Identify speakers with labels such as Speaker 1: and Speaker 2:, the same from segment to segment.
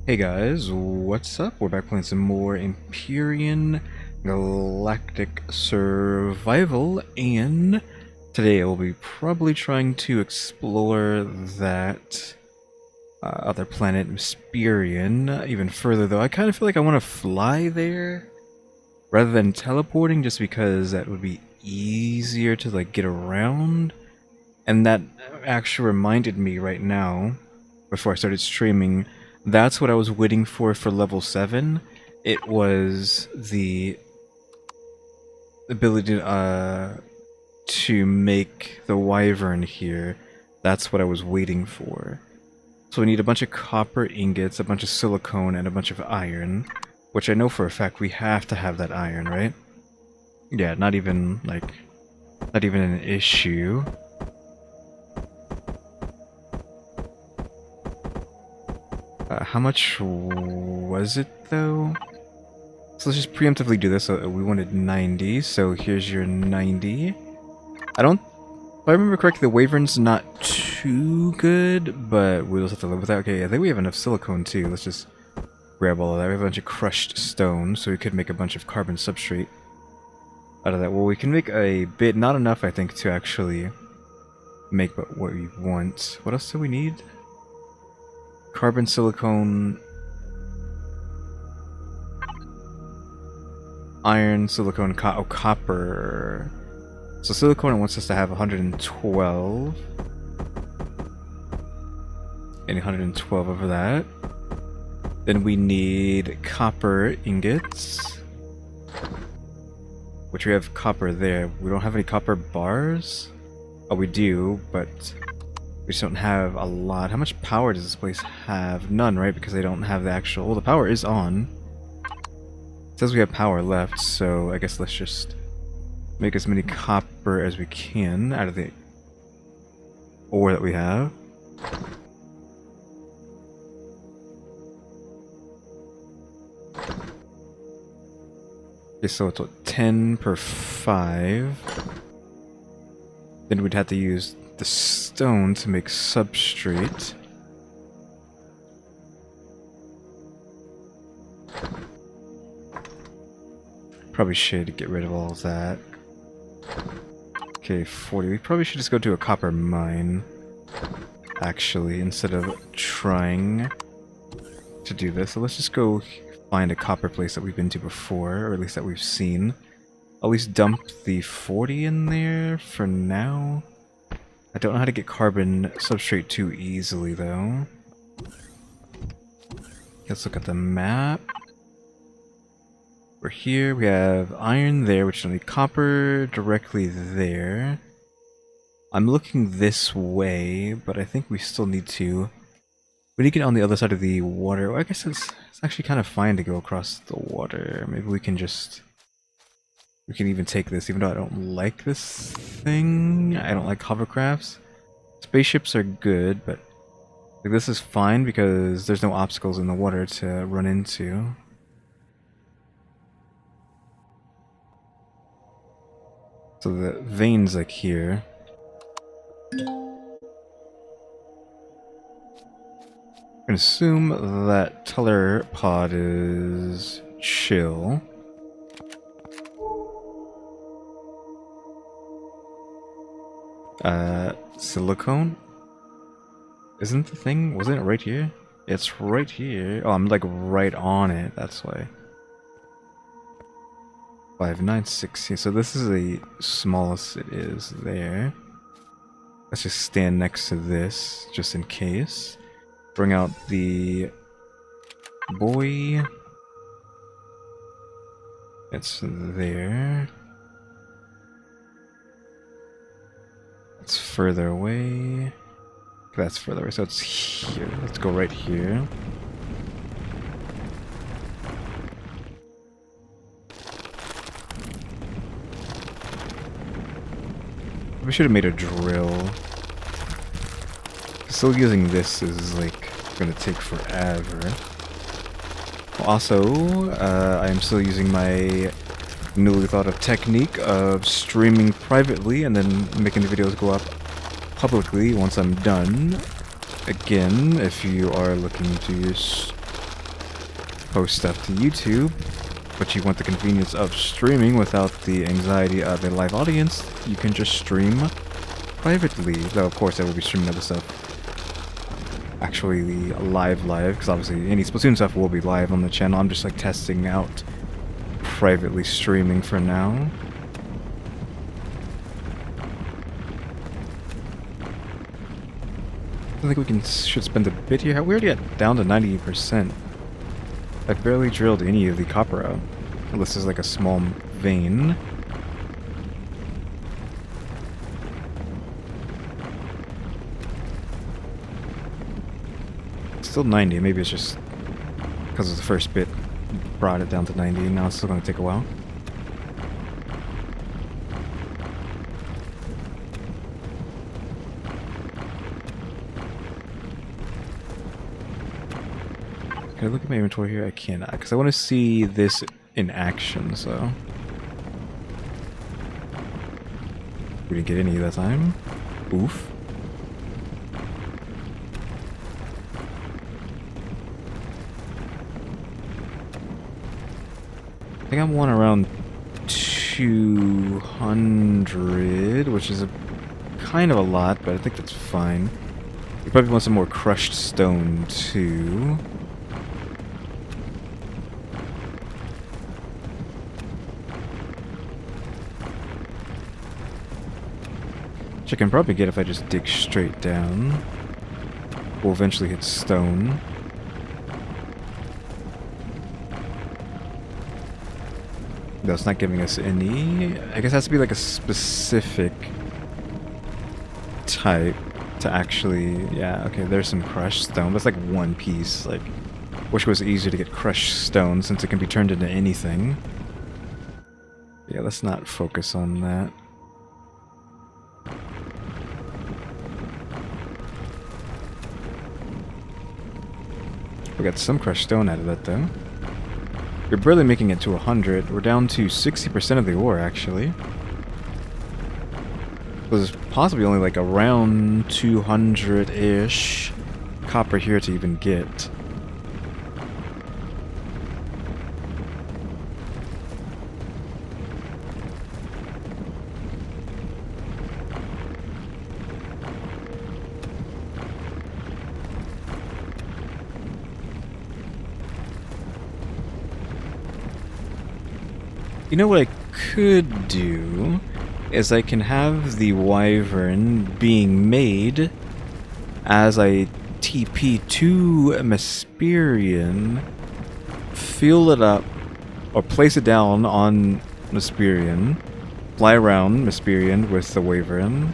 Speaker 1: Hey guys, what's up? We're back playing some more Empyrion Galactic Survival, and today I will be probably trying to explore that other planet, Empyrion, even further, though I kind of feel like I want to fly there rather than teleporting, just because that would be easier to like get around. And that actually reminded me right now, before I started streaming, that's what I was waiting for level 7. It was the ability to make the wyvern here. That's what I was waiting for. So we need a bunch of copper ingots, a bunch of silicone, and a bunch of iron. Which I know for a fact we have to have that iron, right? Yeah, not even an issue. How much was it, though? So let's just preemptively do this. So we wanted 90, so here's your 90. If I remember correctly, the wyvern's not too good, but we'll just have to live with that. Okay, I think we have enough silicone, too. Let's just grab all of that. We have a bunch of crushed stone, so we could make a bunch of carbon substrate out of that. Well, we can make a bit, not enough, I think, to actually make what we want. What else do we need? Carbon, silicone, iron, silicone, copper. So silicone wants us to have 112. And 112 over that. Then we need copper ingots. Which we have copper there. We don't have any copper bars? Oh, we do, but we just don't have a lot. How much power does this place have? None, right? Because they don't have the actual... Well, the power is on. It says we have power left, so I guess let's just make as many copper as we can out of the ore that we have. Okay, so it's what, 10 per 5. Then we'd have to use the stone to make substrate. Probably should get rid of all of that. Okay, 40. We probably should just go to a copper mine, actually, instead of trying to do this. So let's just go find a copper place that we've been to before, or at least that we've seen. I'll at least dump the 40 in there for now. I don't know how to get carbon substrate too easily, though. Let's look at the map. We're here, we have iron there, which don't need copper directly there. I'm looking this way, but I think we still need to... We need to get on the other side of the water. Well, I guess it's actually kind of fine to go across the water. Maybe we can just... We can even take this, even though I don't like this thing. I don't like hovercrafts. Spaceships are good, but like, this is fine because there's no obstacles in the water to run into. So the vein's like here. I'm gonna assume that Teller pod is chill. Silicone? Isn't the thing, wasn't it right here? It's right here. Oh, I'm like right on it, that's why. 5, 9, 16. So this is the smallest it is there. Let's just stand next to this, just in case. Bring out the boy. It's there. It's further away. That's further away, so it's here. Let's go right here. We should have made a drill. Still using this is like gonna take forever. Also, I am still using my newly thought of technique of streaming privately and then making the videos go up publicly once I'm done. Again, if you are looking to post stuff to YouTube, but you want the convenience of streaming without the anxiety of a live audience, you can just stream privately. Though, of course, I will be streaming other stuff. Actually, the live, because obviously any Splatoon stuff will be live on the channel. I'm just like testing out privately streaming for now. I think we should spend a bit here. We're already down to 90%. I barely drilled any of the copper out. Unless there's like a small vein. Still 90. Maybe it's just because of the first bit brought it down to 90. Now it's still going to take a while. Can I look at my inventory here? I cannot, because I want to see this in action, so... We didn't get any that time. Oof. I think I'm one around 200, which is kind of a lot, but I think that's fine. We probably want some more crushed stone, too. Which I can probably get if I just dig straight down. We'll eventually hit stone. That's not giving us any. I guess it has to be like a specific type to actually. Yeah, okay, there's some crushed stone. That's like one piece. Like, wish it was easier to get crushed stone since it can be turned into anything. Yeah, let's not focus on that. We got some crushed stone out of that, though. We're barely making it to 100. We're down to 60% of the ore, actually. So there's possibly only like around 200-ish copper here to even get. You know what I could do is I can have the wyvern being made as I TP to Empyrion, fuel it up, or place it down on Empyrion, fly around Empyrion with the wyvern,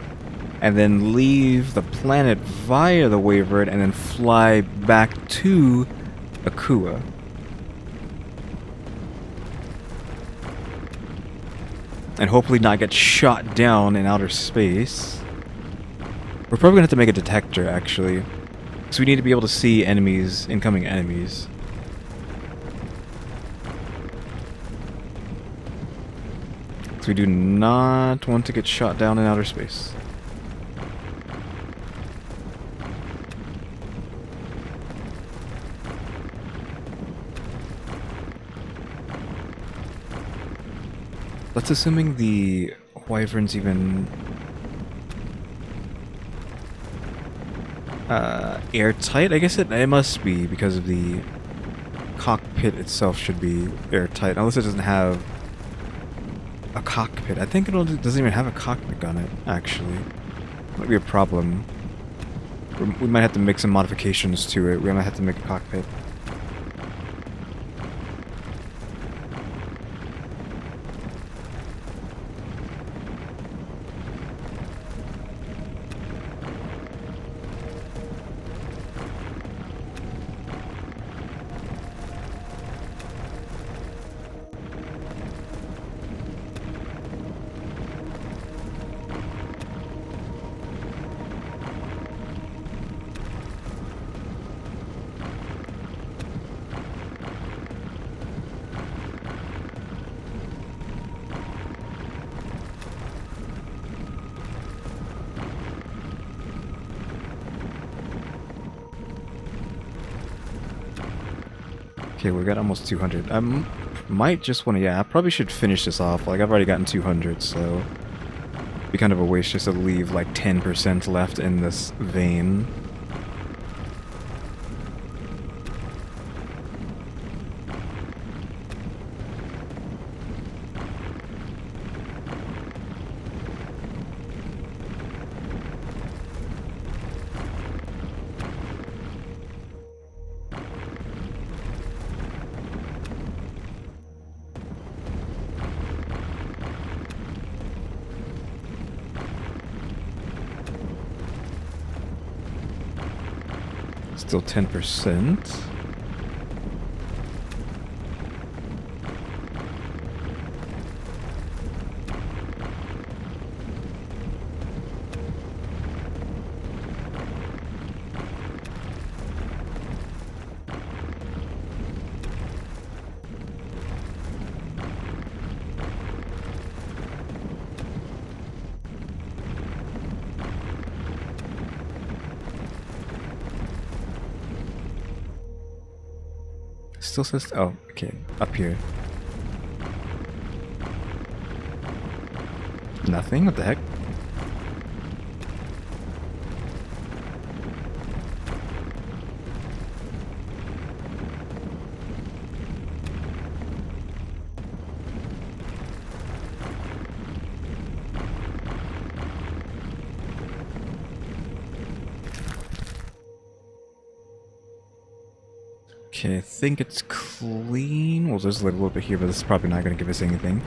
Speaker 1: and then leave the planet via the wyvern and then fly back to Akua. And hopefully not get shot down in outer space. We're probably gonna have to make a detector, actually. So we need to be able to see enemies, incoming enemies. So we do not want to get shot down in outer space. That's assuming the wyvern's even airtight. I guess it must be because of the cockpit itself should be airtight, unless it doesn't have a cockpit. I think it doesn't even have a cockpit on it, actually. Might be a problem. We might have to make some modifications to it. We might have to make a cockpit. Okay, we got almost 200. I might just want to, yeah, I probably should finish this off. Like, I've already gotten 200, so it'd be kind of a waste just to leave like 10% left in this vein. Still 10%. Still says, oh, okay, up here. Nothing? What the heck? Okay, I think it's clean. Well, there's a little bit here, but this is probably not going to give us anything.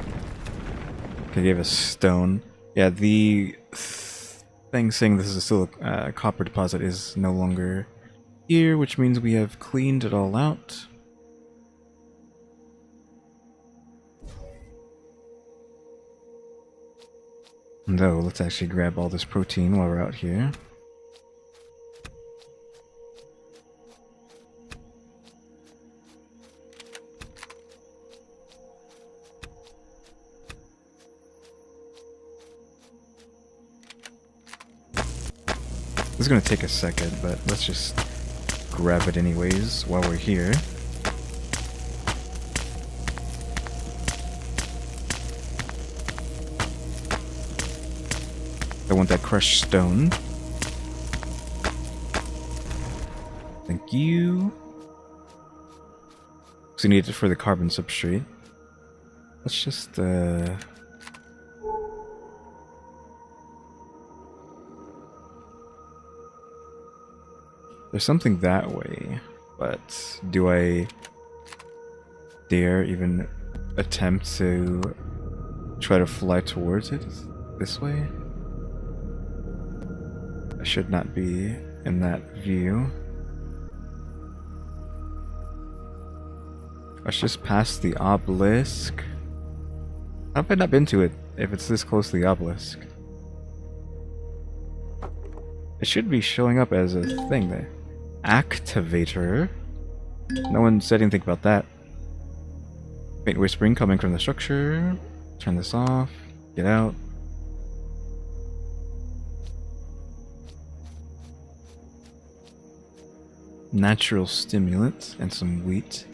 Speaker 1: Okay, gave us stone. Yeah, the thing saying this is still a copper deposit is no longer here, which means we have cleaned it all out. No, let's actually grab all this protein while we're out here. This is gonna take a second, but let's just grab it anyways while we're here. I want that crushed stone. Thank you. So we need it for the carbon substrate. Let's just there's something that way, but do I dare even attempt to try to fly towards it this way? I should not be in that view. Let's just pass the obelisk. How have I not been to it if it's this close to the obelisk? It should be showing up as a thing there. Activator. No one said anything about that. Faint whispering coming from the structure. Turn this off. Get out. Natural stimulant and some wheat.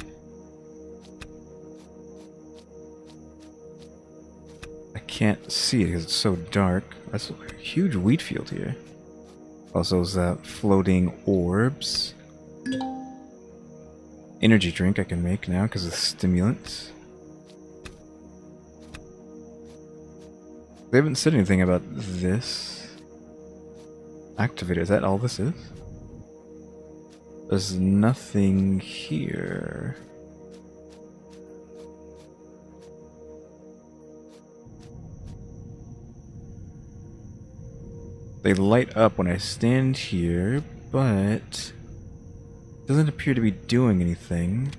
Speaker 1: I can't see it because it's so dark. That's a huge wheat field here. Also, those floating orbs. Energy drink I can make now because of the stimulants. They haven't said anything about this. Activator, is that all this is? There's nothing here. They light up when I stand here, but doesn't appear to be doing anything.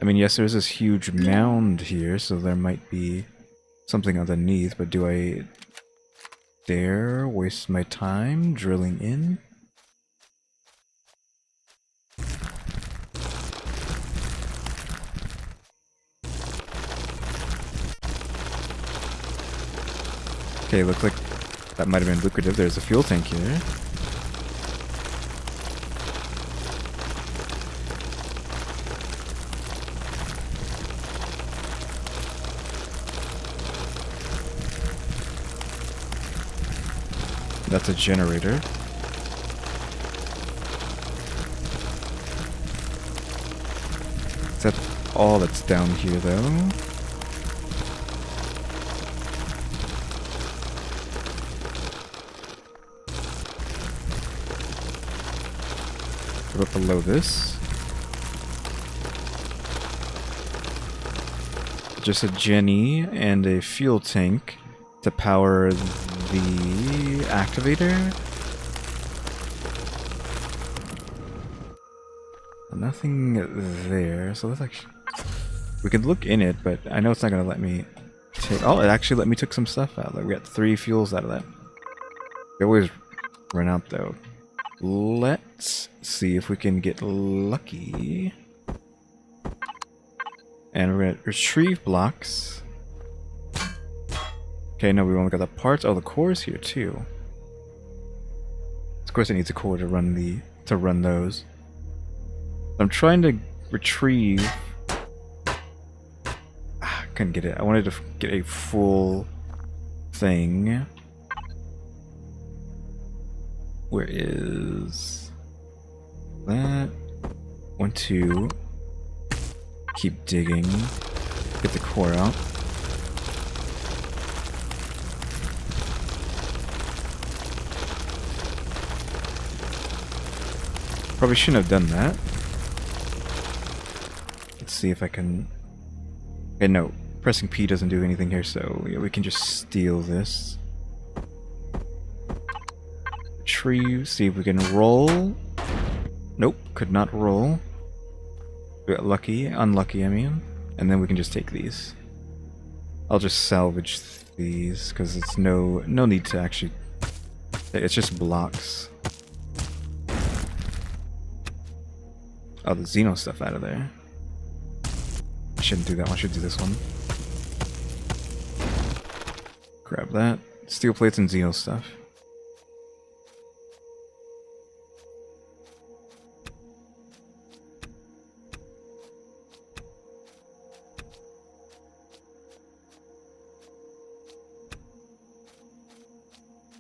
Speaker 1: I mean, yes, there's this huge mound here, so there might be something underneath, but do I dare waste my time drilling in? Okay, looks like That might have been lucrative. There's a fuel tank here. That's a generator. Is that all that's down here, though? What about below this? Just a Jenny and a fuel tank to power the activator. Nothing there, so that's actually... We could look in it, but I know it's not gonna let me take... Oh, it actually let me take some stuff out. Like, we got 3 fuels out of that. We always run out, though. Let's see if we can get lucky. And we're gonna retrieve blocks. Okay, no, we only got the parts. Oh, the core's here too. Of course, it needs a core to run those. I'm trying to retrieve. Couldn't get it. I wanted to get a full thing. Where is that? 1, 2. Keep digging. Get the core out. Probably shouldn't have done that. Let's see if I can... Okay, no. Pressing P doesn't do anything here, so yeah, we can just steal this. Retrieve, see if we can roll. Nope, could not roll. We got lucky, unlucky I mean. And then we can just take these. I'll just salvage these, because it's no need to actually... It's just blocks. Oh, the Xeno stuff out of there. I shouldn't do that one, I should do this one. Grab that. Steel plates and Xeno stuff.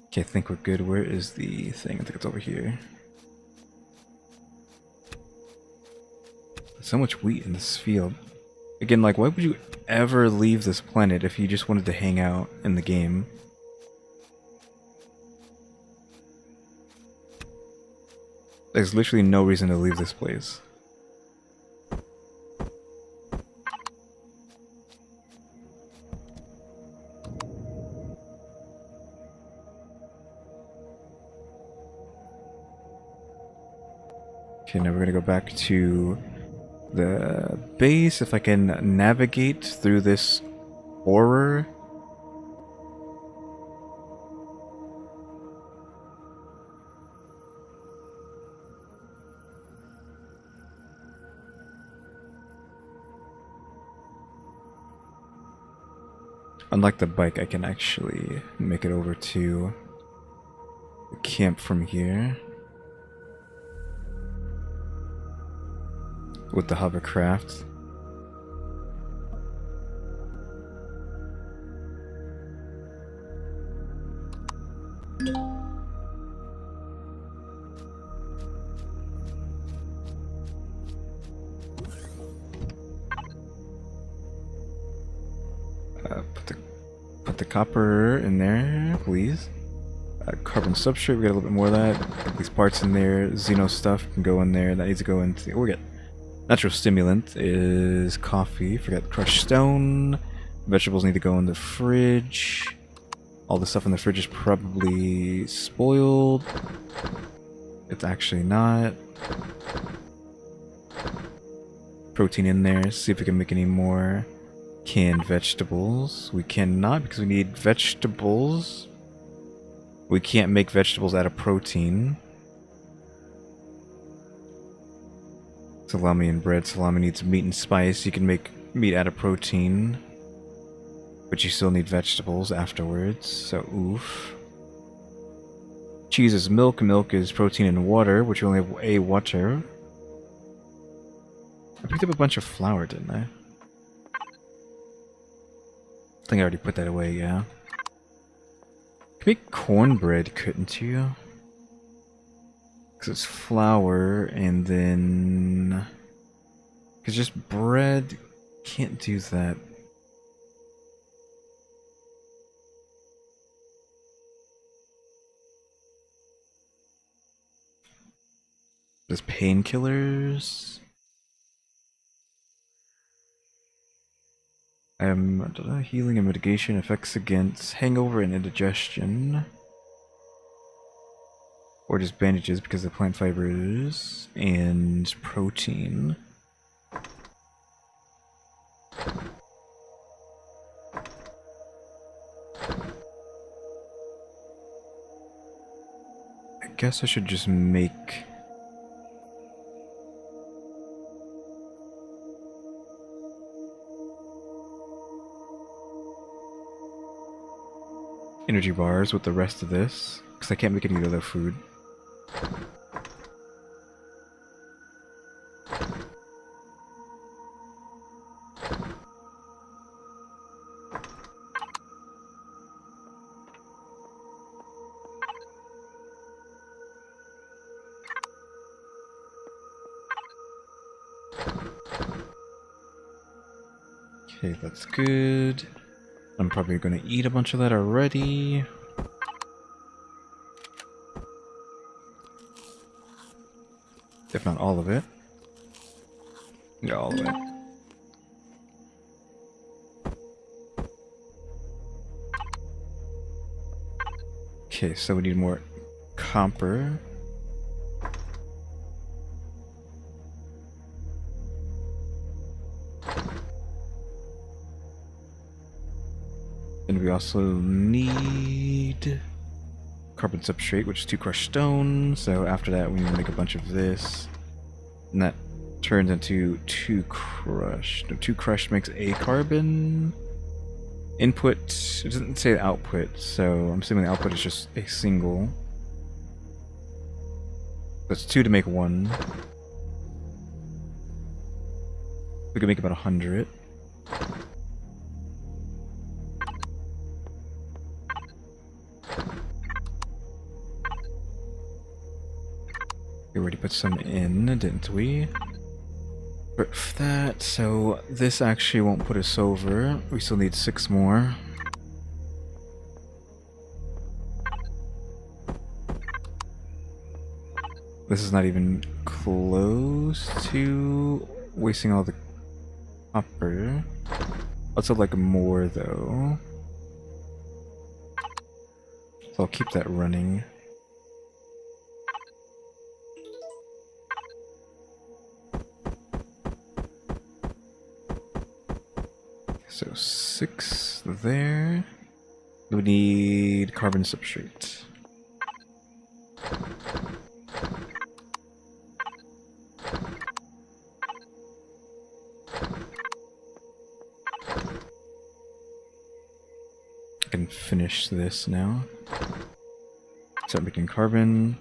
Speaker 1: Okay, I think we're good. Where is the thing? I think it's over here. So much wheat in this field. Again, like, why would you ever leave this planet if you just wanted to hang out in the game? There's literally no reason to leave this place. Okay, now we're gonna go back to the base. If I can navigate through this horror. Unlike the bike, I can actually make it over to the camp from here. With the hovercraft. Put the copper in there, please. Carbon substrate, we got a little bit more of that. Put these parts in there. Xeno stuff can go in there. That needs to go into... Oh, we got... Natural stimulant is coffee. Forgot crushed stone. Vegetables need to go in the fridge. All the stuff in the fridge is probably spoiled. It's actually not. Protein in there. See if we can make any more canned vegetables. We cannot because we need vegetables. We can't make vegetables out of protein. Salami and bread. Salami needs meat and spice. You can make meat out of protein. But you still need vegetables afterwards, so oof. Cheese is milk, milk is protein and water, which we only have a water. I picked up a bunch of flour, didn't I? I think I already put that away, yeah. Could make cornbread, couldn't you? Because it's flour and then... Because just bread, can't do that. There's painkillers. Healing and mitigation effects against hangover and indigestion. Or just bandages because of plant fibers and protein. I guess I should just make... energy bars with the rest of this, because I can't make any other food. Okay, that's good. I'm probably going to eat a bunch of that already. If not all of it. Yeah, all of it. Okay, so we need more copper. And we also need carbon substrate, which is 2 crushed stone. So after that, we need to make a bunch of this. And that turns into 2 crushed. No, 2 crushed makes a carbon. Input, it doesn't say output, so I'm assuming the output is just a single. That's 2 to make 1. We can make about 100. We already put some in, didn't we? For that, so this actually won't put us over. We still need 6 more. This is not even close to wasting all the copper. Let's have like more though. So I'll keep that running. So 6 there. We need carbon substrate. I can finish this now. Start making carbon.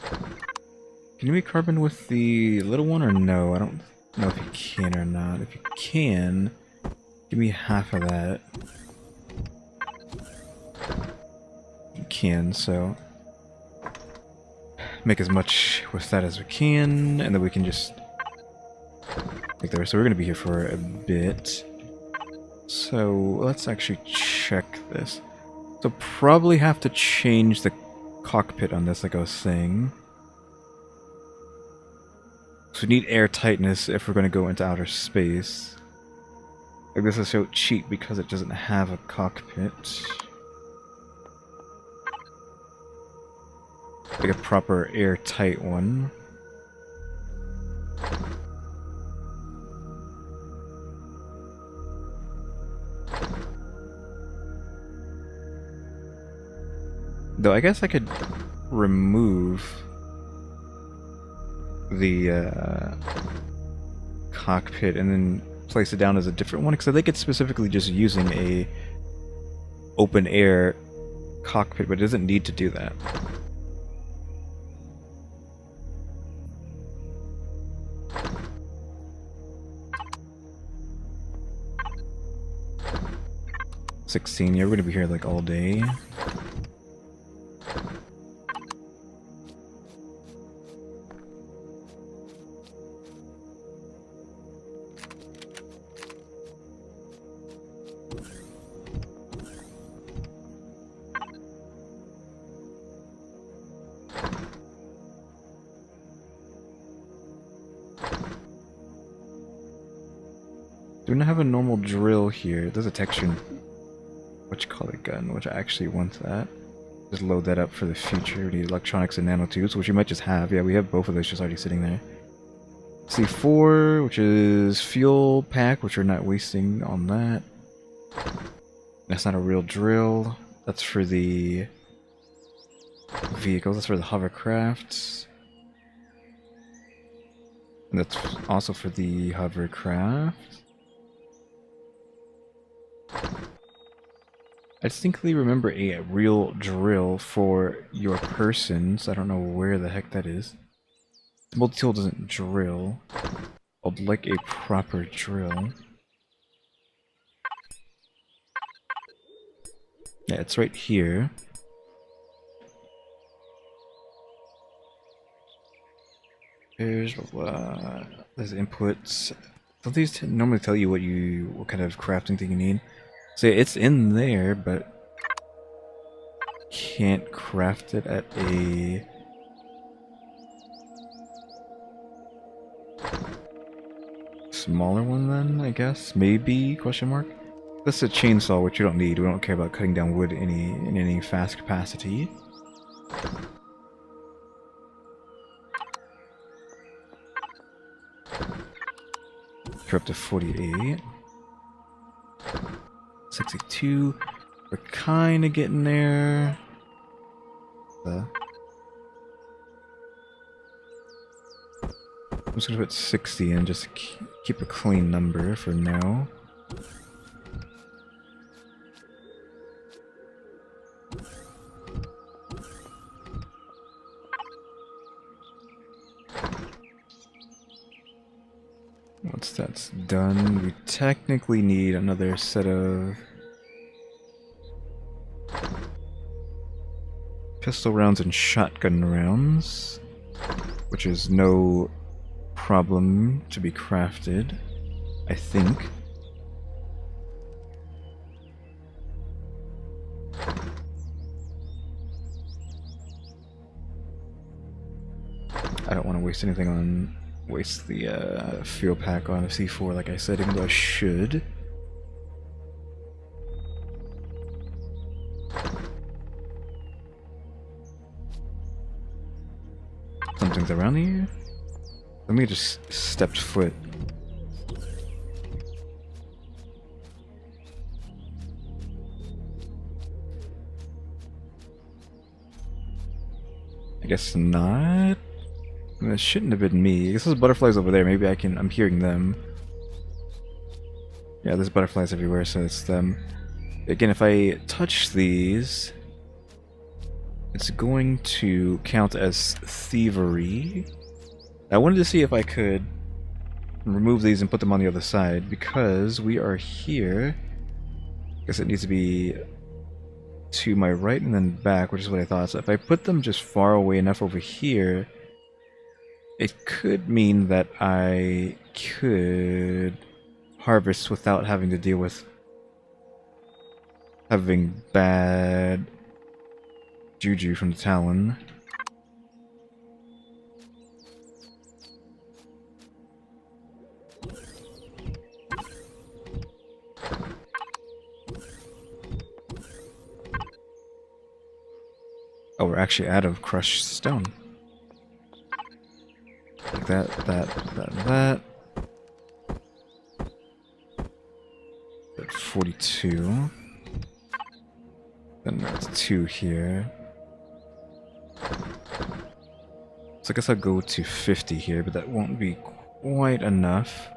Speaker 1: Can you make carbon with the little one or no? I don't know if you can or not. If you can, give me half of that. You can, so make as much with that as we can, and then we can just make the rest. So we're gonna be here for a bit. So let's actually check this. So probably have to change the cockpit on this, like I was saying. So we need air tightness if we're going to go into outer space. Like this is so cheap because it doesn't have a cockpit. Like a proper airtight one. Though I guess I could remove the cockpit and then place it down as a different one, because I think it's specifically just using a open air cockpit, but it doesn't need to do that. $16, yeah, we're gonna be here like all day. Do not have a normal drill here. There's a texture gun, which I actually want that. Just load that up for the future. We need electronics and nanotubes, which we might just have. Yeah, we have both of those just already sitting there. C4, which is fuel pack, which we're not wasting on that. That's not a real drill. That's for the vehicles. That's for the hovercrafts. And that's also for the hovercraft. I distinctly remember a real drill for your persons. I don't know where the heck that is. Multi-tool doesn't drill. I'd like a proper drill. Yeah, it's right here. There's inputs. Don't these normally tell you what kind of crafting thing you need? So it's in there, but can't craft it at a smaller one then, I guess? Maybe, question mark? That's a chainsaw, which you don't need. We don't care about cutting down wood in any fast capacity. We're up to 48. 62. We're kind of getting there. I'm just gonna put 60 in just to keep a clean number for now. Once that's done, we technically need another set of pistol rounds and shotgun rounds, which is no problem to be crafted, I think. I don't want to waste anything on the fuel pack on a C4 like I said, even though I should. Something's around here? Let me just stepped foot. I guess not. It shouldn't have been me. I guess there's butterflies over there. Maybe I'm hearing them. Yeah, there's butterflies everywhere, so it's them. Again, if I touch these, it's going to count as thievery. I wanted to see if I could remove these and put them on the other side, because we are here. I guess it needs to be to my right and then back, which is what I thought. So if I put them just far away enough over here, it could mean that I could harvest without having to deal with having bad juju from the Talon. Oh, we're actually out of crushed stone. Like that. At 42. Then that's 2 here. So I guess I'll go to 50 here, but that won't be quite enough.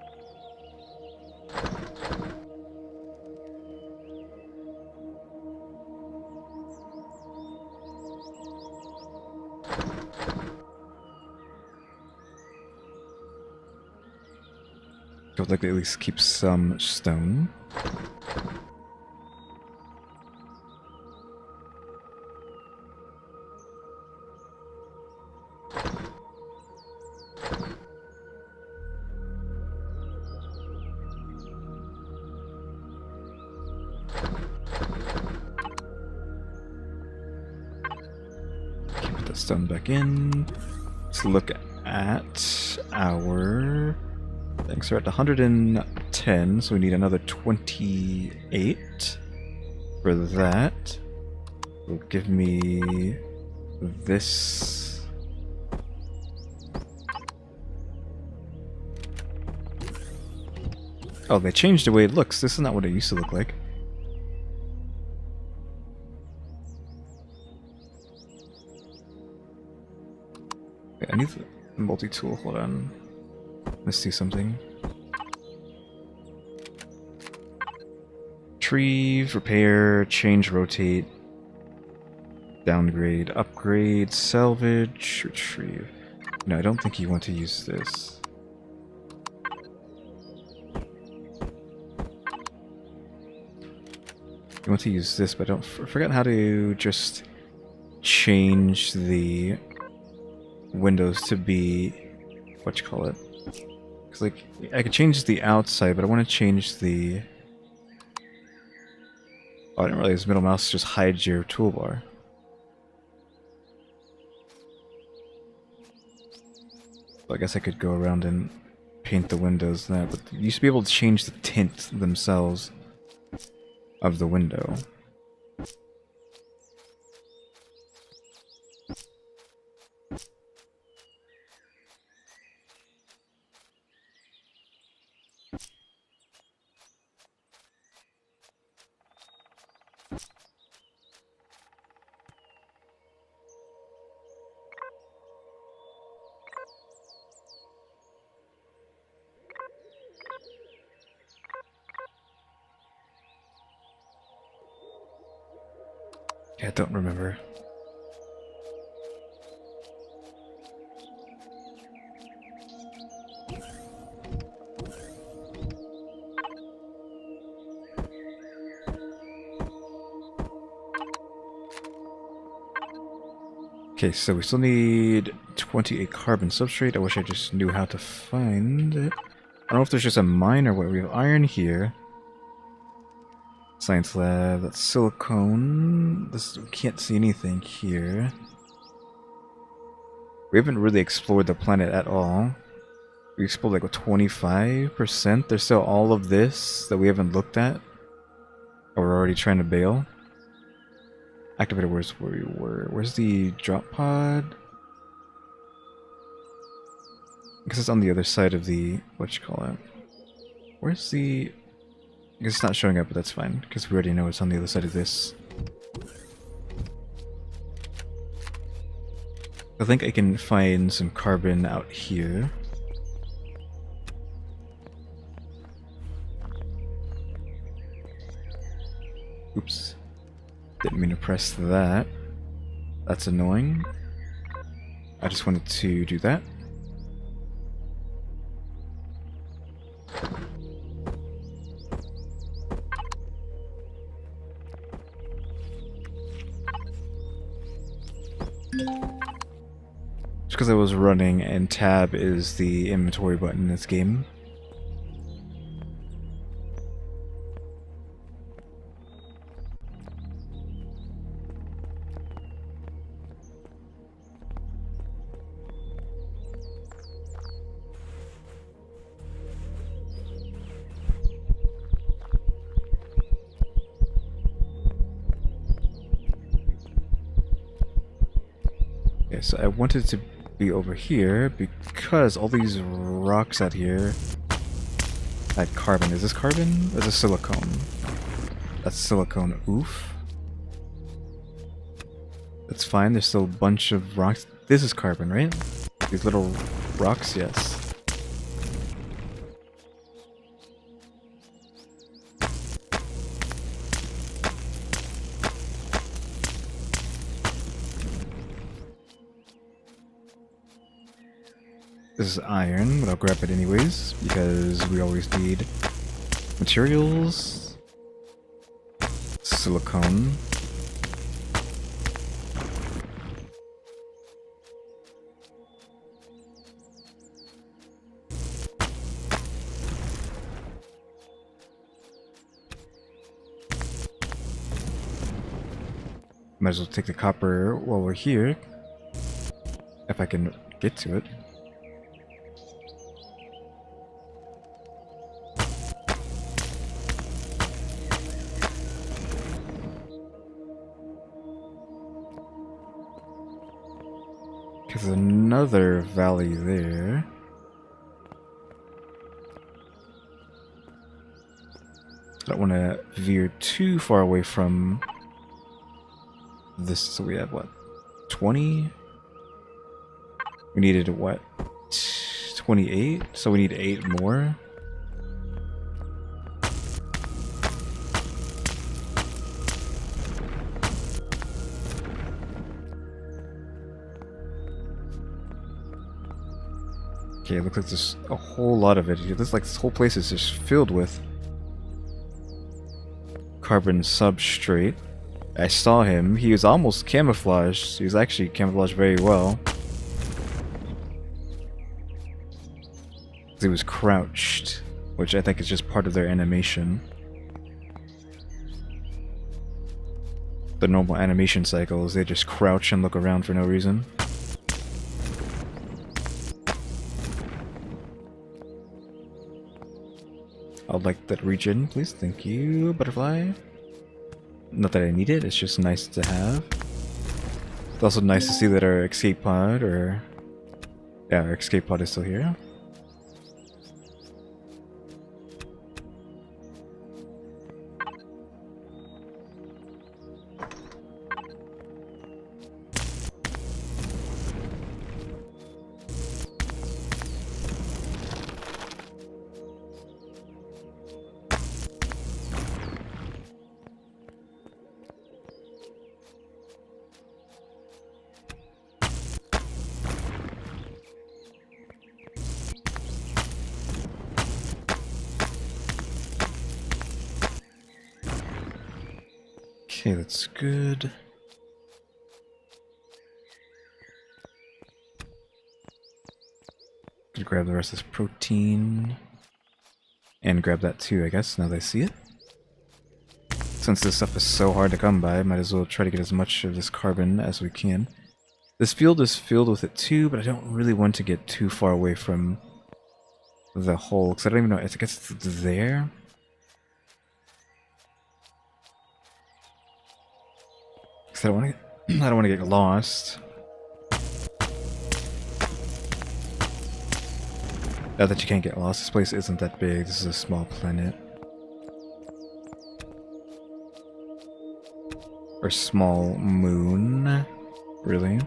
Speaker 1: I would like to at least keep some stone. Put that stone back in. Let's look at our things. So we're at 110, so we need another 28 for that. Will give me this. Oh, they changed the way it looks. This is not what it used to look like. Okay, I need the multi-tool. Hold on. Let's do something. Retrieve, repair, change, rotate, downgrade, upgrade, salvage, retrieve. No, I don't think you want to use this. You want to use this, but I don't forget how to just change the windows to be what you call it. Because like I could change the outside, but I want to change the. Oh, I didn't realize middle mouse just hides your toolbar. So I guess I could go around and paint the windows and that, but you used to be able to change the tint themselves of the window. Yeah, I don't remember. Okay, so we still need 28 carbon substrate. I wish I just knew how to find it. I don't know if there's just a mine or what. We have iron here. Science lab, that's silicone. This, we can't see anything here. We haven't really explored the planet at all. We explored like 25%. There's still all of this that we haven't looked at. Or we're already trying to bail. Activator, where's where we were? Where's the drop pod? I guess it's on the other side of the what you call it. Where's the? I guess it's not showing up, but that's fine because we already know it's on the other side of this. I think I can find some carbon out here. Oops. Didn't mean to press that. That's annoying. I just wanted to do that. Just because I was running and tab is the inventory button in this game. Okay, so I wanted to be over here because all these rocks out here had carbon. Is this carbon? Or is this silicone? That's silicone. Oof. That's fine. There's still a bunch of rocks. This is carbon, right? These little rocks, yes. This is iron, but I'll grab it anyways, because we always need materials. Silicone. Might as well take the copper while we're here, if I can get to it. There's another valley there. I don't want to veer too far away from this. So we have what? 20? We needed what? 28? So we need 8 more. Okay, it looks like there's a whole lot of it. It looks like this whole place is just filled with carbon substrate. I saw him. He was almost camouflaged. He was actually camouflaged very well. He was crouched, which I think is just part of their animation. The normal animation cycles, they just crouch and look around for no reason. I'd like that region, please. Thank you, butterfly. Not that I need it, it's just nice to have. It's also nice to see that our escape pod, yeah, our escape pod is still here. Okay, that's good. Could grab the rest of this protein. And grab that too, I guess, now that I see it. Since this stuff is so hard to come by, might as well try to get as much of this carbon as we can. This field is filled with it too, but I don't really want to get too far away from the hole, because I don't even know, I guess it's there? I don't want to get lost. Not that you can't get lost. This place isn't that big. This is a small planet. Or small moon. Really?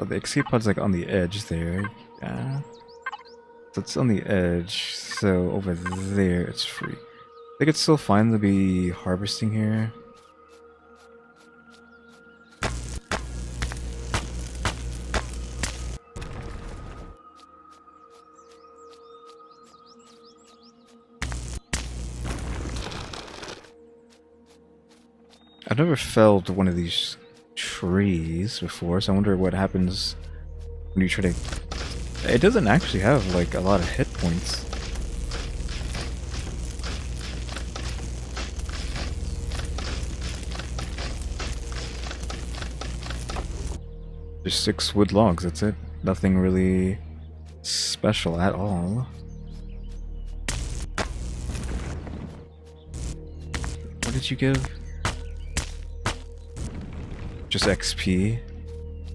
Speaker 1: Oh, the escape pod's like on the edge there. Yeah. So it's on the edge, so over there it's free. I think it's still fine to be harvesting here. I've never felled one of these trees before, so I wonder what happens when you try to... It doesn't actually have like a lot of hit points. Just 6 wood logs, that's it. Nothing really special at all. What did you give? Just XP.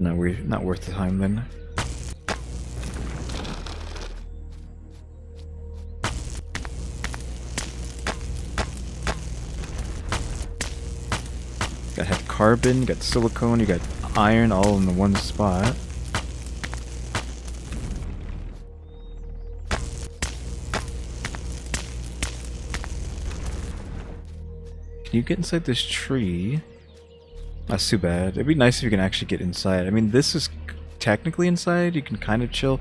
Speaker 1: Not worth the time then. Gotta have carbon, you got silicone, you got iron all in the one spot. can you get inside this tree? That's too bad. It'd be nice if you can actually get inside. I mean, this is technically inside. You can kind of chill.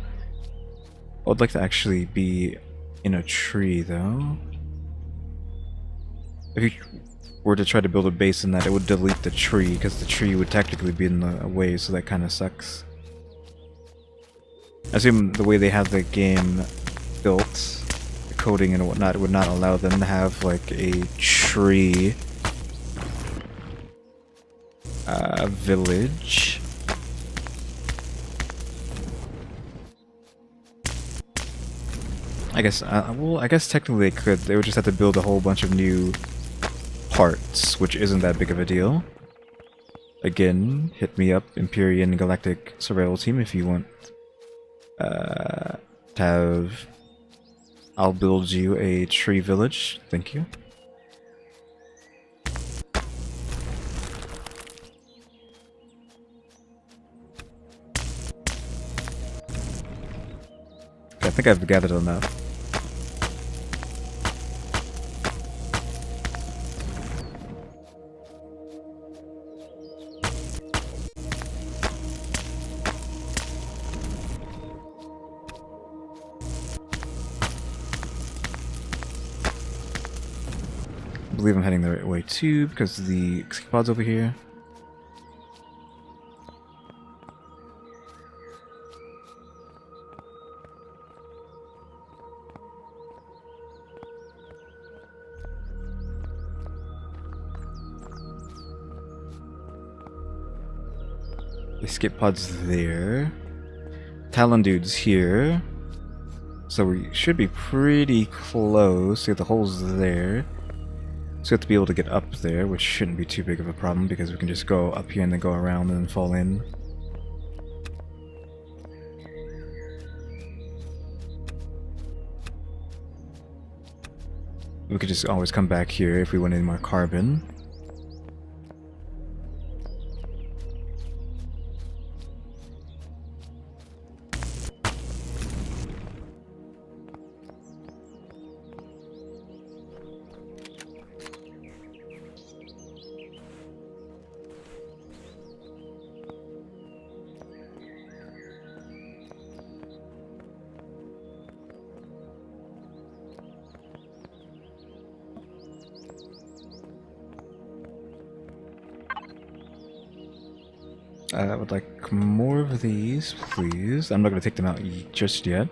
Speaker 1: I would like to actually be in a tree, though. If you were to try to build a base in that, it would delete the tree, because the tree would technically be in the way, so that kind of sucks. I assume the way they have the game built, the coding and whatnot, would not allow them to have, like, a tree village. I guess, well, I guess technically they could. They would just have to build a whole bunch of new parts, which isn't that big of a deal. Again, hit me up, Empyrion Galactic Survival Team, if you want to have... I'll build you a tree village. Thank you. I think I've gathered enough. I believe I'm heading the right way too, because the pod's over here. The escape pod's there. Talon dude's here. So we should be pretty close. See, the hole's there. So we have to be able to get up there, which shouldn't be too big of a problem because we can just go up here and then go around and then fall in. We could just always come back here if we want any more carbon. I would like more of these, please. I'm not going to take them out just yet.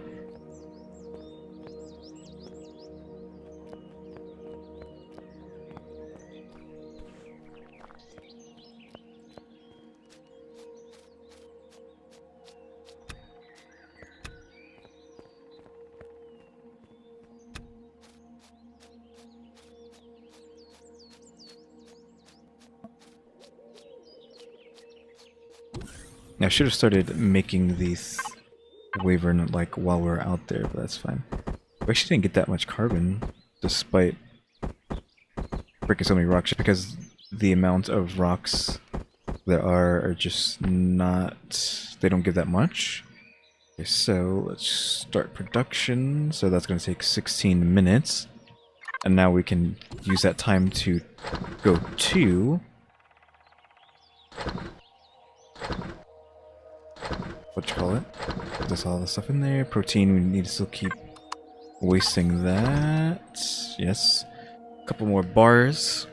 Speaker 1: I should have started making these wyvern like while we were out there, but that's fine. We actually didn't get that much carbon, despite breaking so many rocks, because the amount of rocks there are just not... they don't give that much. Okay, so let's start production. So that's going to take 16 minutes. And now we can use that time to go to... what you call it? There's all the stuff in there. Protein, we need to still keep wasting that. Yes. A couple more bars.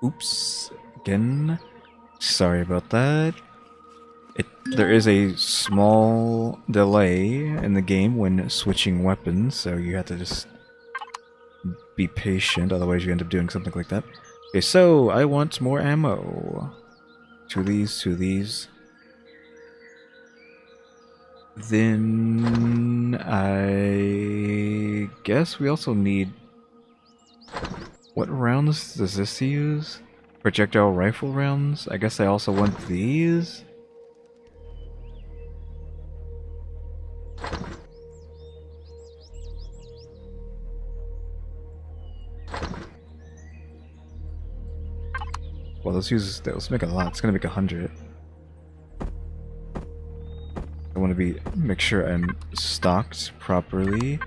Speaker 1: Oops. Again. Sorry about that. There is a small delay in the game when switching weapons, so you have to just be patient, otherwise you end up doing something like that. Okay, so I want more ammo. Two of these. Then I guess we also need... what rounds does this use? Projectile rifle rounds? I guess I also want these. Well, let's make a lot. It's gonna make 100. I want to make sure I'm stocked properly.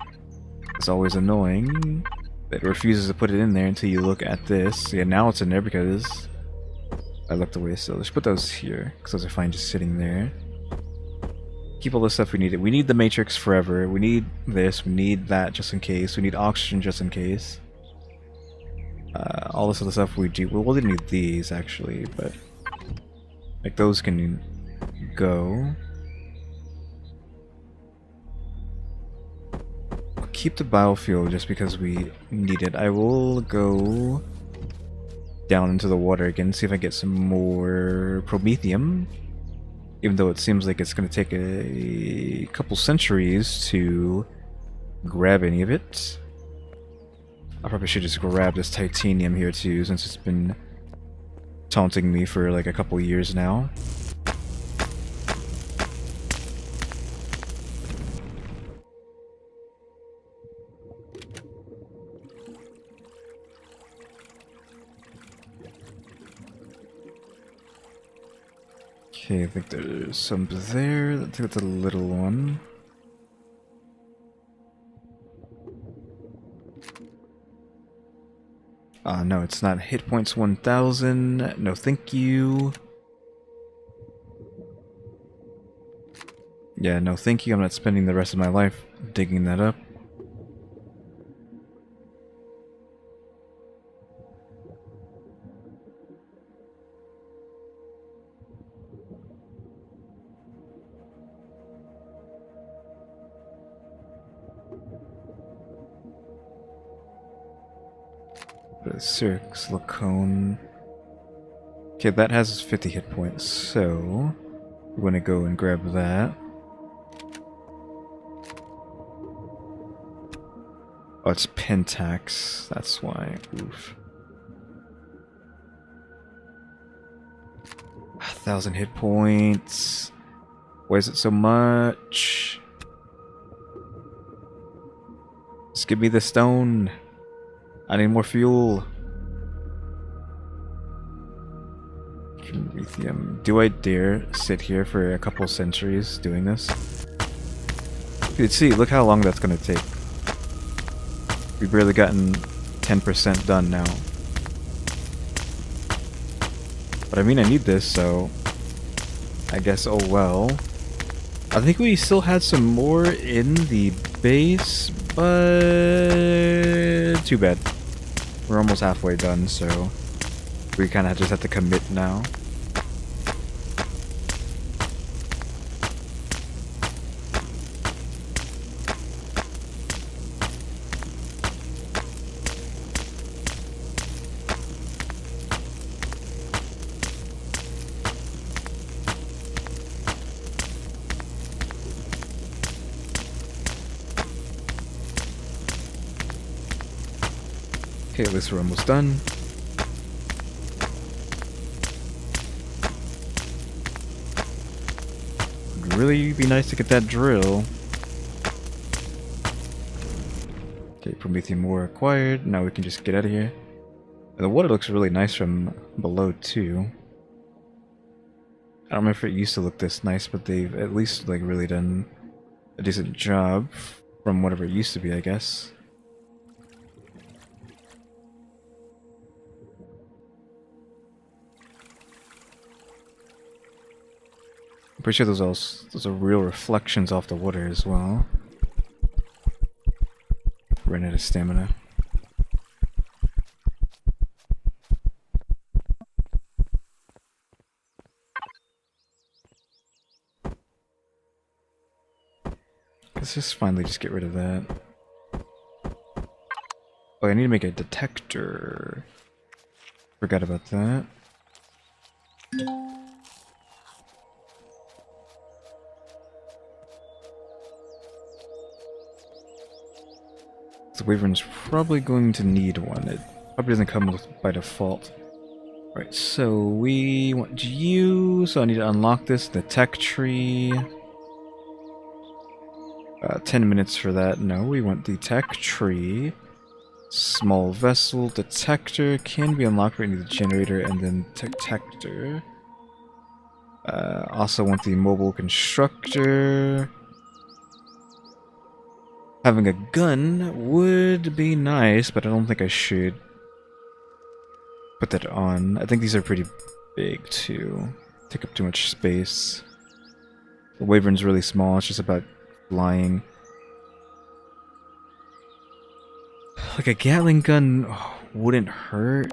Speaker 1: It's always annoying that it refuses to put it in there until you look at this. Yeah, now it's in there because I looked away. So let's put those here because those are fine just sitting there. Keep all the stuff we need. We need the matrix forever. We need this. We need that just in case. We need oxygen just in case. All this other stuff we do. Well, we'll need these actually, but like those can go. I'll keep the biofuel just because we need it. I will go down into the water again, see if I get some more promethium. Even though it seems like it's going to take a couple centuries to grab any of it. I probably should just grab this titanium here too, since it's been taunting me for like a couple years now. Okay, I think there's some there. I think that's a little one. No, it's not. Hit points 1000. No, thank you. Yeah, no, thank you. I'm not spending the rest of my life digging that up. Silicone. Okay, that has 50 hit points, so we're gonna go and grab that. Oh, it's Pentax, that's why. Oof. 1,000 hit points. Why is it so much? Just give me the stone. I need more fuel. Lithium. Do I dare sit here for a couple centuries doing this? Dude, see, look how long that's gonna take. We've barely gotten 10% done now. But I mean, I need this, so I guess oh well. I think we still had some more in the base, but too bad. We're almost halfway done, so we kind of just have to commit now. Okay, at least we're almost done. Would really be nice to get that drill. Okay, promethium ore acquired. Now we can just get out of here. And the water looks really nice from below too. I don't remember if it used to look this nice, but they've at least like really done a decent job from whatever it used to be, I guess. I'm pretty sure those are real reflections off the water as well. Ran out of stamina. Let's just finally just get rid of that. Oh, I need to make a detector. Forgot about that. The Wyvern's probably going to need one. It probably doesn't come by default. Right, so we want you, so I need to unlock this, the tech tree. 10 minutes for that. No, we want the tech tree. Small vessel detector can be unlocked by the generator and then detector. Also want the mobile constructor. Having a gun would be nice, but I don't think I should put that on. I think these are pretty big too. Take up too much space. The Wyvern's really small, it's just about flying. Like a Gatling gun wouldn't hurt.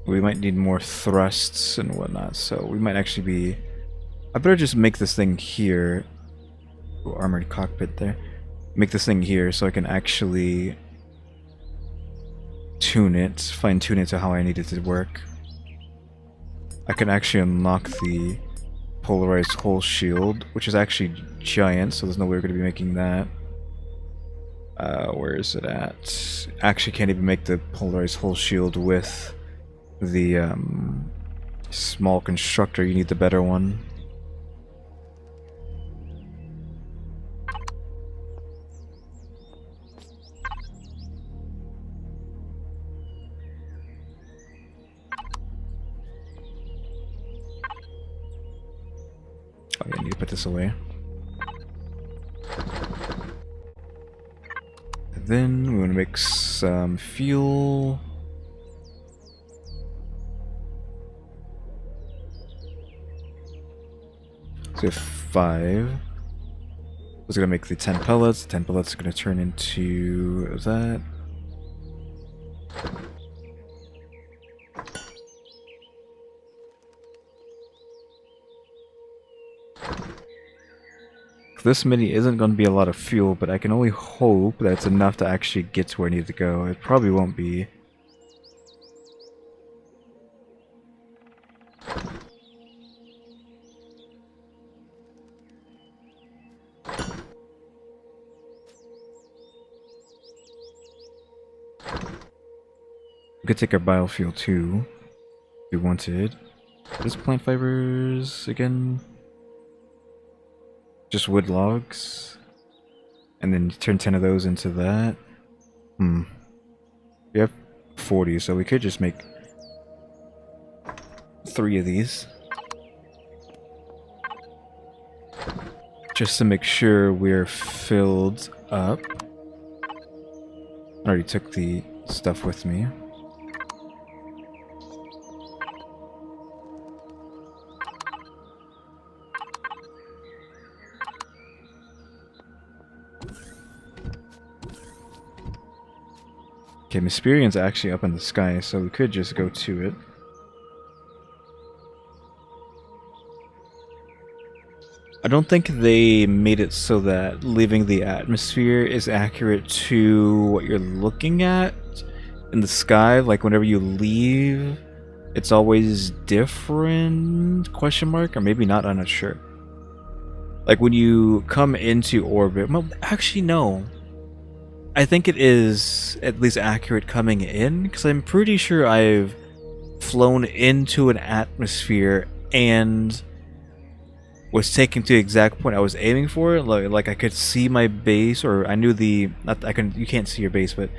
Speaker 1: We might need more thrusts and whatnot, so we might actually be... I better just make this thing here. Ooh, armored cockpit there. Make this thing here so I can actually tune it, fine-tune it to how I need it to work. I can actually unlock the polarized hull shield, which is actually giant, so there's no way we're going to be making that. Where is it at? Actually can't even make the polarized hull shield with the small constructor. You need the better one. Oh yeah, I need to put this away. And then we want to make some fuel. So we have 5. It's gonna make the 10 pellets. The 10 pellets are gonna turn into that. This mini isn't going to be a lot of fuel, but I can only hope that it's enough to actually get to where I need to go. It probably won't be. We could take our biofuel too, if we wanted. Just plant fibers again. Just wood logs. And then turn 10 of those into that. We have 40, so we could just make 3 of these. Just to make sure we're filled up. I already took the stuff with me. Okay, Empyrion's actually up in the sky, so we could just go to it. I don't think they made it so that leaving the atmosphere is accurate to what you're looking at in the sky. Like whenever you leave, it's always different, question mark, or maybe not, I'm not sure. Like when you come into orbit, well, actually no. I think it is at least accurate coming in, because I'm pretty sure I've flown into an atmosphere and was taken to the exact point I was aiming for. Like I could see my base, or I knew the you can't see your base, but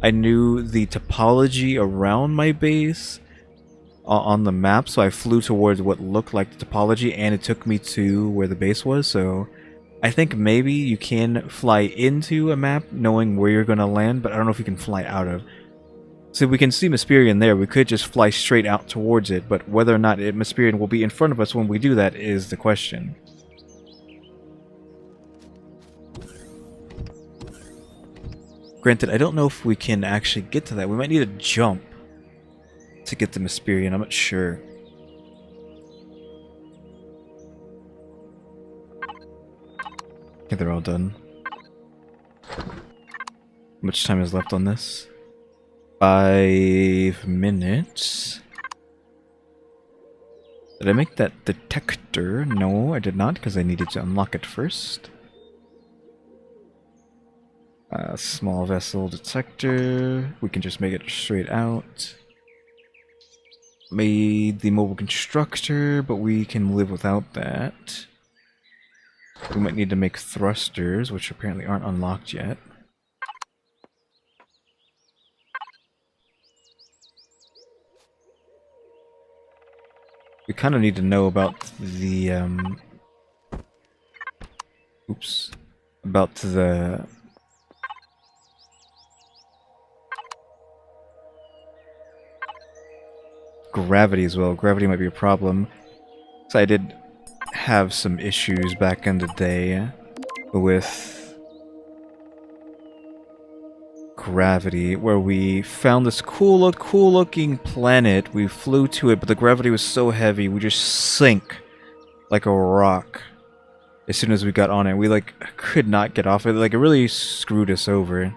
Speaker 1: I knew the topology around my base on the map, so I flew towards what looked like the topology, and it took me to where the base was. So I think maybe you can fly into a map knowing where you're going to land, but I don't know if you can fly out of. So we can see Empyrion there, we could just fly straight out towards it, but whether or not Empyrion will be in front of us when we do that is the question. Granted, I don't know if we can actually get to that. We might need a jump to get to Empyrion, I'm not sure. Okay, they're all done. How much time is left on this? 5 minutes. Did I make that detector? No, I did not, because I needed to unlock it first. Small vessel detector. We can just make it straight out. made the mobile constructor, but we can live without that. We might need to make thrusters, which apparently aren't unlocked yet. We kind of need to know about the, oops. About the... gravity as well. Gravity might be a problem. So I did have some issues back in the day with gravity, where we found this cool looking planet. We flew to it, but the gravity was so heavy we just sank like a rock as soon as we got on it. We like could not get off it. Like it really screwed us over,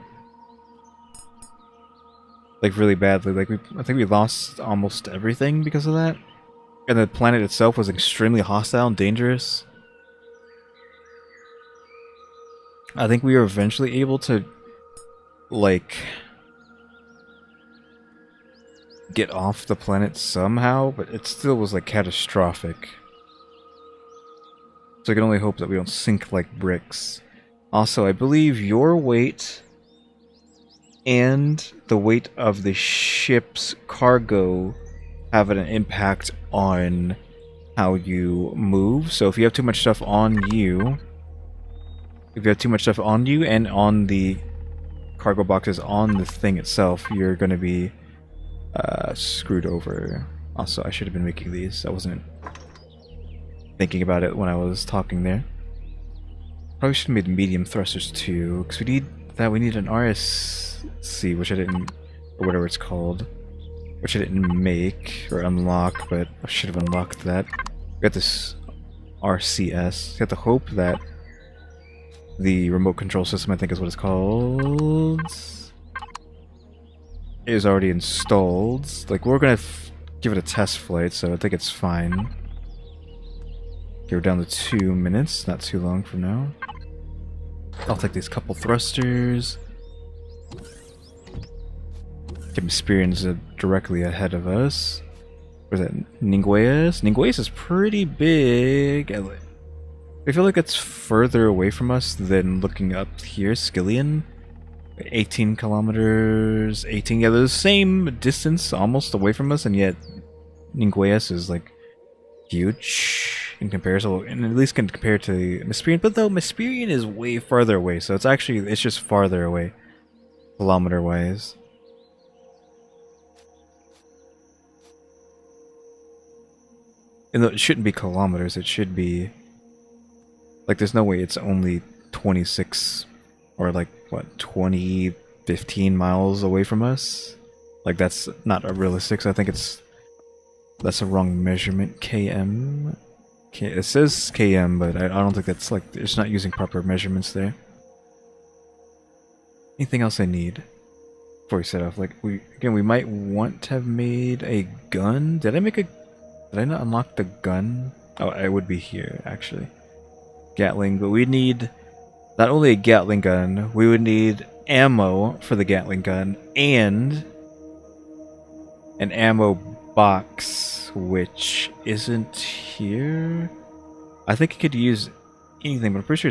Speaker 1: like really badly. Like I think we lost almost everything because of that. And the planet itself was extremely hostile and dangerous. I think we were eventually able to, like, get off the planet somehow, but it still was, like, catastrophic. So I can only hope that we don't sink like bricks. Also, I believe your weight and the weight of the ship's cargo have an impact on how you move. So if you have too much stuff on you, and on the cargo boxes on the thing itself, you're going to be screwed over. Also, I should have been making these. I wasn't thinking about it when I was talking there. Probably should have made medium thrusters too, because we need that. We need an RSC, which I didn't, or whatever it's called, which I didn't make or unlock, but I should have unlocked that. We got this RCS. You have to hope that the remote control system, I think is what it's called, is already installed. Like, we're gonna give it a test flight, so I think it's fine. Okay, we're down to 2 minutes, not too long from now. I'll take these couple thrusters. Empyrion's directly ahead of us. Where's that? Ningueas? Ningueas is pretty big. I feel like it's further away from us than looking up here. Skillion? 18 kilometers. 18, yeah, they're the same distance almost away from us, and yet Ningueas is like huge in comparison, and at least can compare to Empyrion. But though Empyrion is way farther away, so it's just farther away, kilometer wise. And it shouldn't be kilometers, it should be, like, there's no way it's only 26 or like what, 20, 15 miles away from us. Like, that's not realistic. So I think that's a wrong measurement. KM, it says KM, but I don't think that's, like, it's not using proper measurements there. Anything else I need before we set off? Like, we might want to have made a gun. Did I not unlock the gun? Oh, it would be here, actually. Gatling, but we'd need not only a Gatling gun, we would need ammo for the Gatling gun, and an ammo box, which isn't here. I think it could use anything, but I'm pretty sure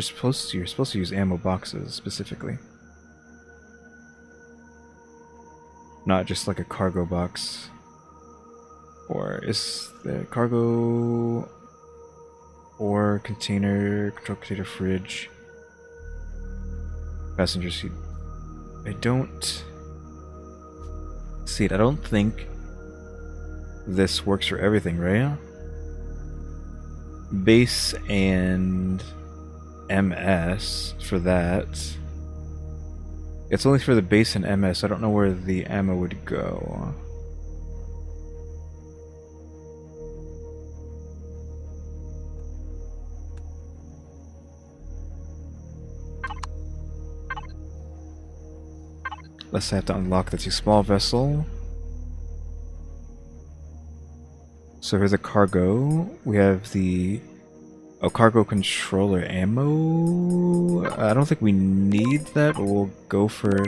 Speaker 1: you're supposed to use ammo boxes specifically. Not just like a cargo box. Or is the cargo or container, control container, fridge, passenger seat? I don't see it. I don't think this works for everything, right? Base and MS for that. It's only for the base and MS. I don't know where the ammo would go. Let's have to unlock the small vessel. So here's a cargo. We have the cargo controller ammo. I don't think we need that, but we'll go for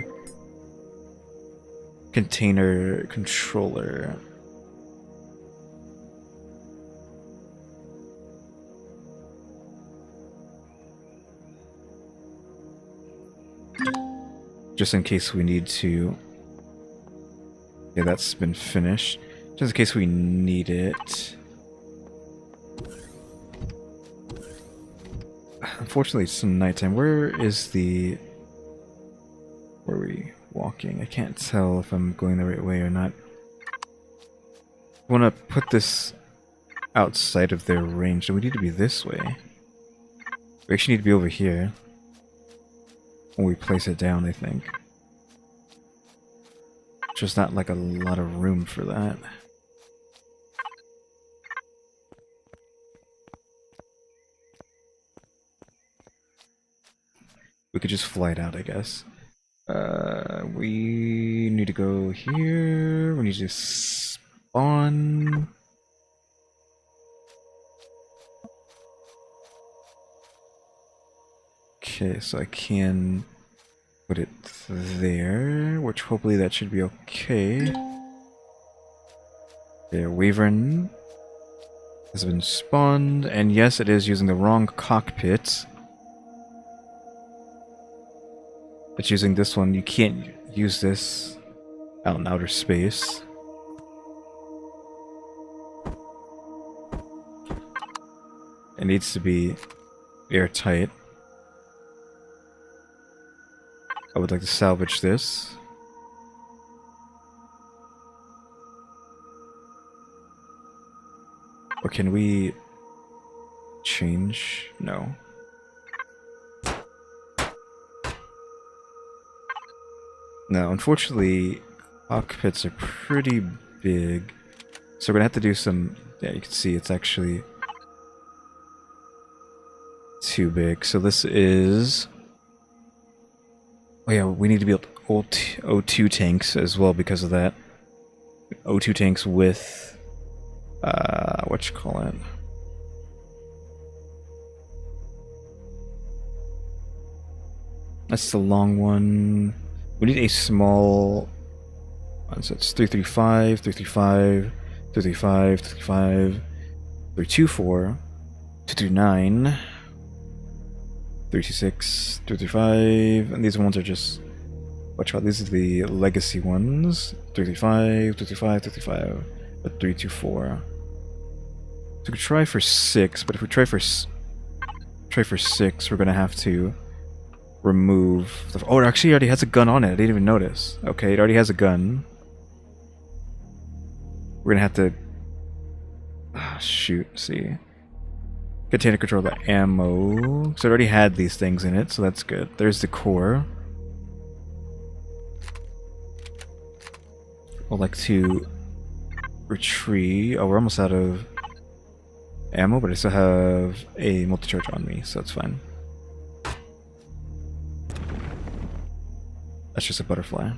Speaker 1: container controller. just in case we need to. Yeah, that's been finished. Just in case we need it. Unfortunately, it's nighttime. Where are we walking? I can't tell if I'm going the right way or not. I want to put this outside of their range, so we need to be this way. We actually need to be over here when we place it down, I think. Just not like a lot of room for that. We could just fly it out, I guess. We need to go here. We need to spawn. Okay, so I can put it there, which hopefully that should be okay. There, Wyvern has been spawned, and yes, it is using the wrong cockpit. It's using this one. You can't use this out in outer space. It needs to be airtight. I would like to salvage this. Or can we change? No. No, unfortunately, cockpits are pretty big. So we're gonna have to do some... Yeah, you can see it's actually too big. So this is... Oh yeah, we need to build O2 tanks as well because of that. O2 tanks with... whatchamacallit? That's the long one. We need a small... So it's 335, 335, 335, 335, 324, 239, 326, 335, and these ones are just... Whatchamacallit? These are the legacy ones. 335, 335, 335, but 324. So we could try for 6, but if we try for 6, we're gonna have to remove the... Oh, it actually already has a gun on it. I didn't even notice. Okay, it already has a gun. We're gonna have to... shoot, see. Container control the ammo. So it already had these things in it, so that's good. There's the core. I'd like to retrieve... Oh, we're almost out of ammo, but I still have a multi-charge on me, so that's fine. That's just a butterfly.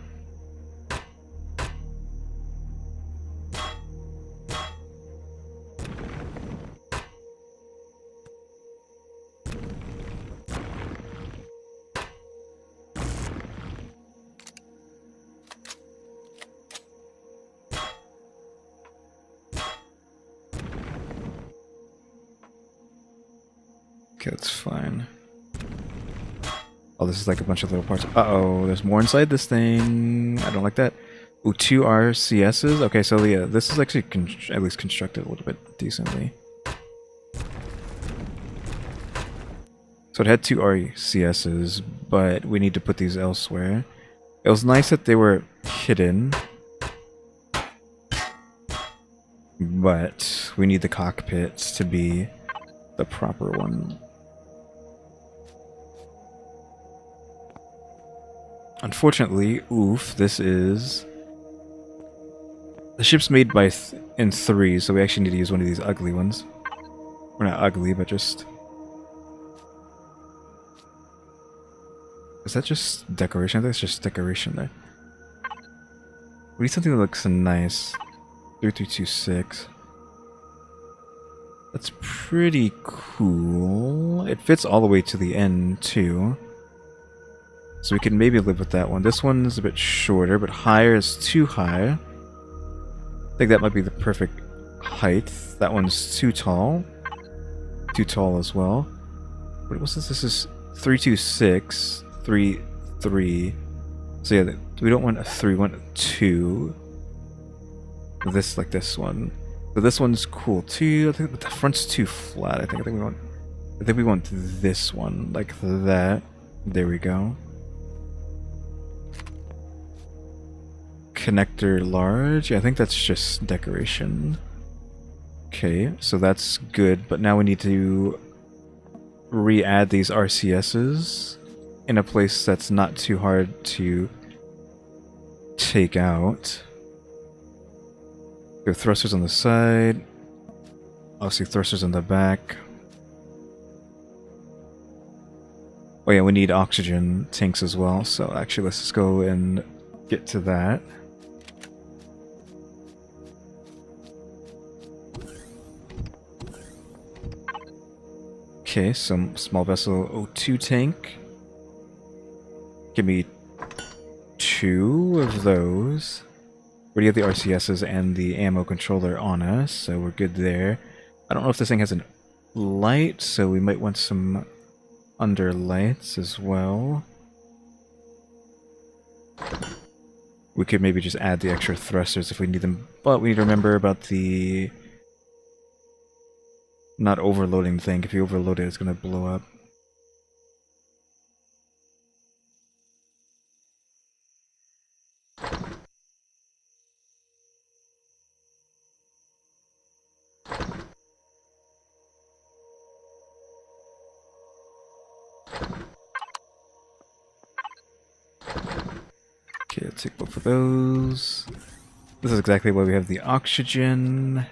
Speaker 1: Okay, that's fine. Oh, this is like a bunch of little parts. Uh-oh, there's more inside this thing. I don't like that. Ooh, 2 RCSs? Okay, so yeah, this is actually at least constructed a little bit decently. So it had 2 RCSs, but we need to put these elsewhere. It was nice that they were hidden, but we need the cockpits to be the proper one. Unfortunately, oof, this is... The ship's made by in 3, so we actually need to use one of these ugly ones. Or not ugly, but just... Is that just decoration? I think it's just decoration there. We need something that looks nice. 3326. That's pretty cool. It fits all the way to the end, too. So we can maybe live with that one. This one's a bit shorter, but higher is too high. I think that might be the perfect height. That one's too tall. Too tall as well. What was this? This is 326, 3, 3. So yeah, we don't want a 3, we want a 2. This, like this one. So this one's cool too. I think the front's too flat. I think we want this one like that. There we go. Connector large. Yeah, I think that's just decoration. Okay, so that's good, but now we need to re-add these RCSs in a place that's not too hard to take out. We have thrusters on the side, obviously thrusters on the back. Oh yeah, we need oxygen tanks as well, so actually let's just go and get to that. Okay, some small vessel O2 tank. Give me 2 of those. We have the RCSs and the ammo controller on us, so we're good there. I don't know if this thing has a light, so we might want some under lights as well. We could maybe just add the extra thrusters if we need them, but we need to remember about the not overloading the thing. If you overload it, it's going to blow up. Okay, let's take both of those. This is exactly why we have the oxygen.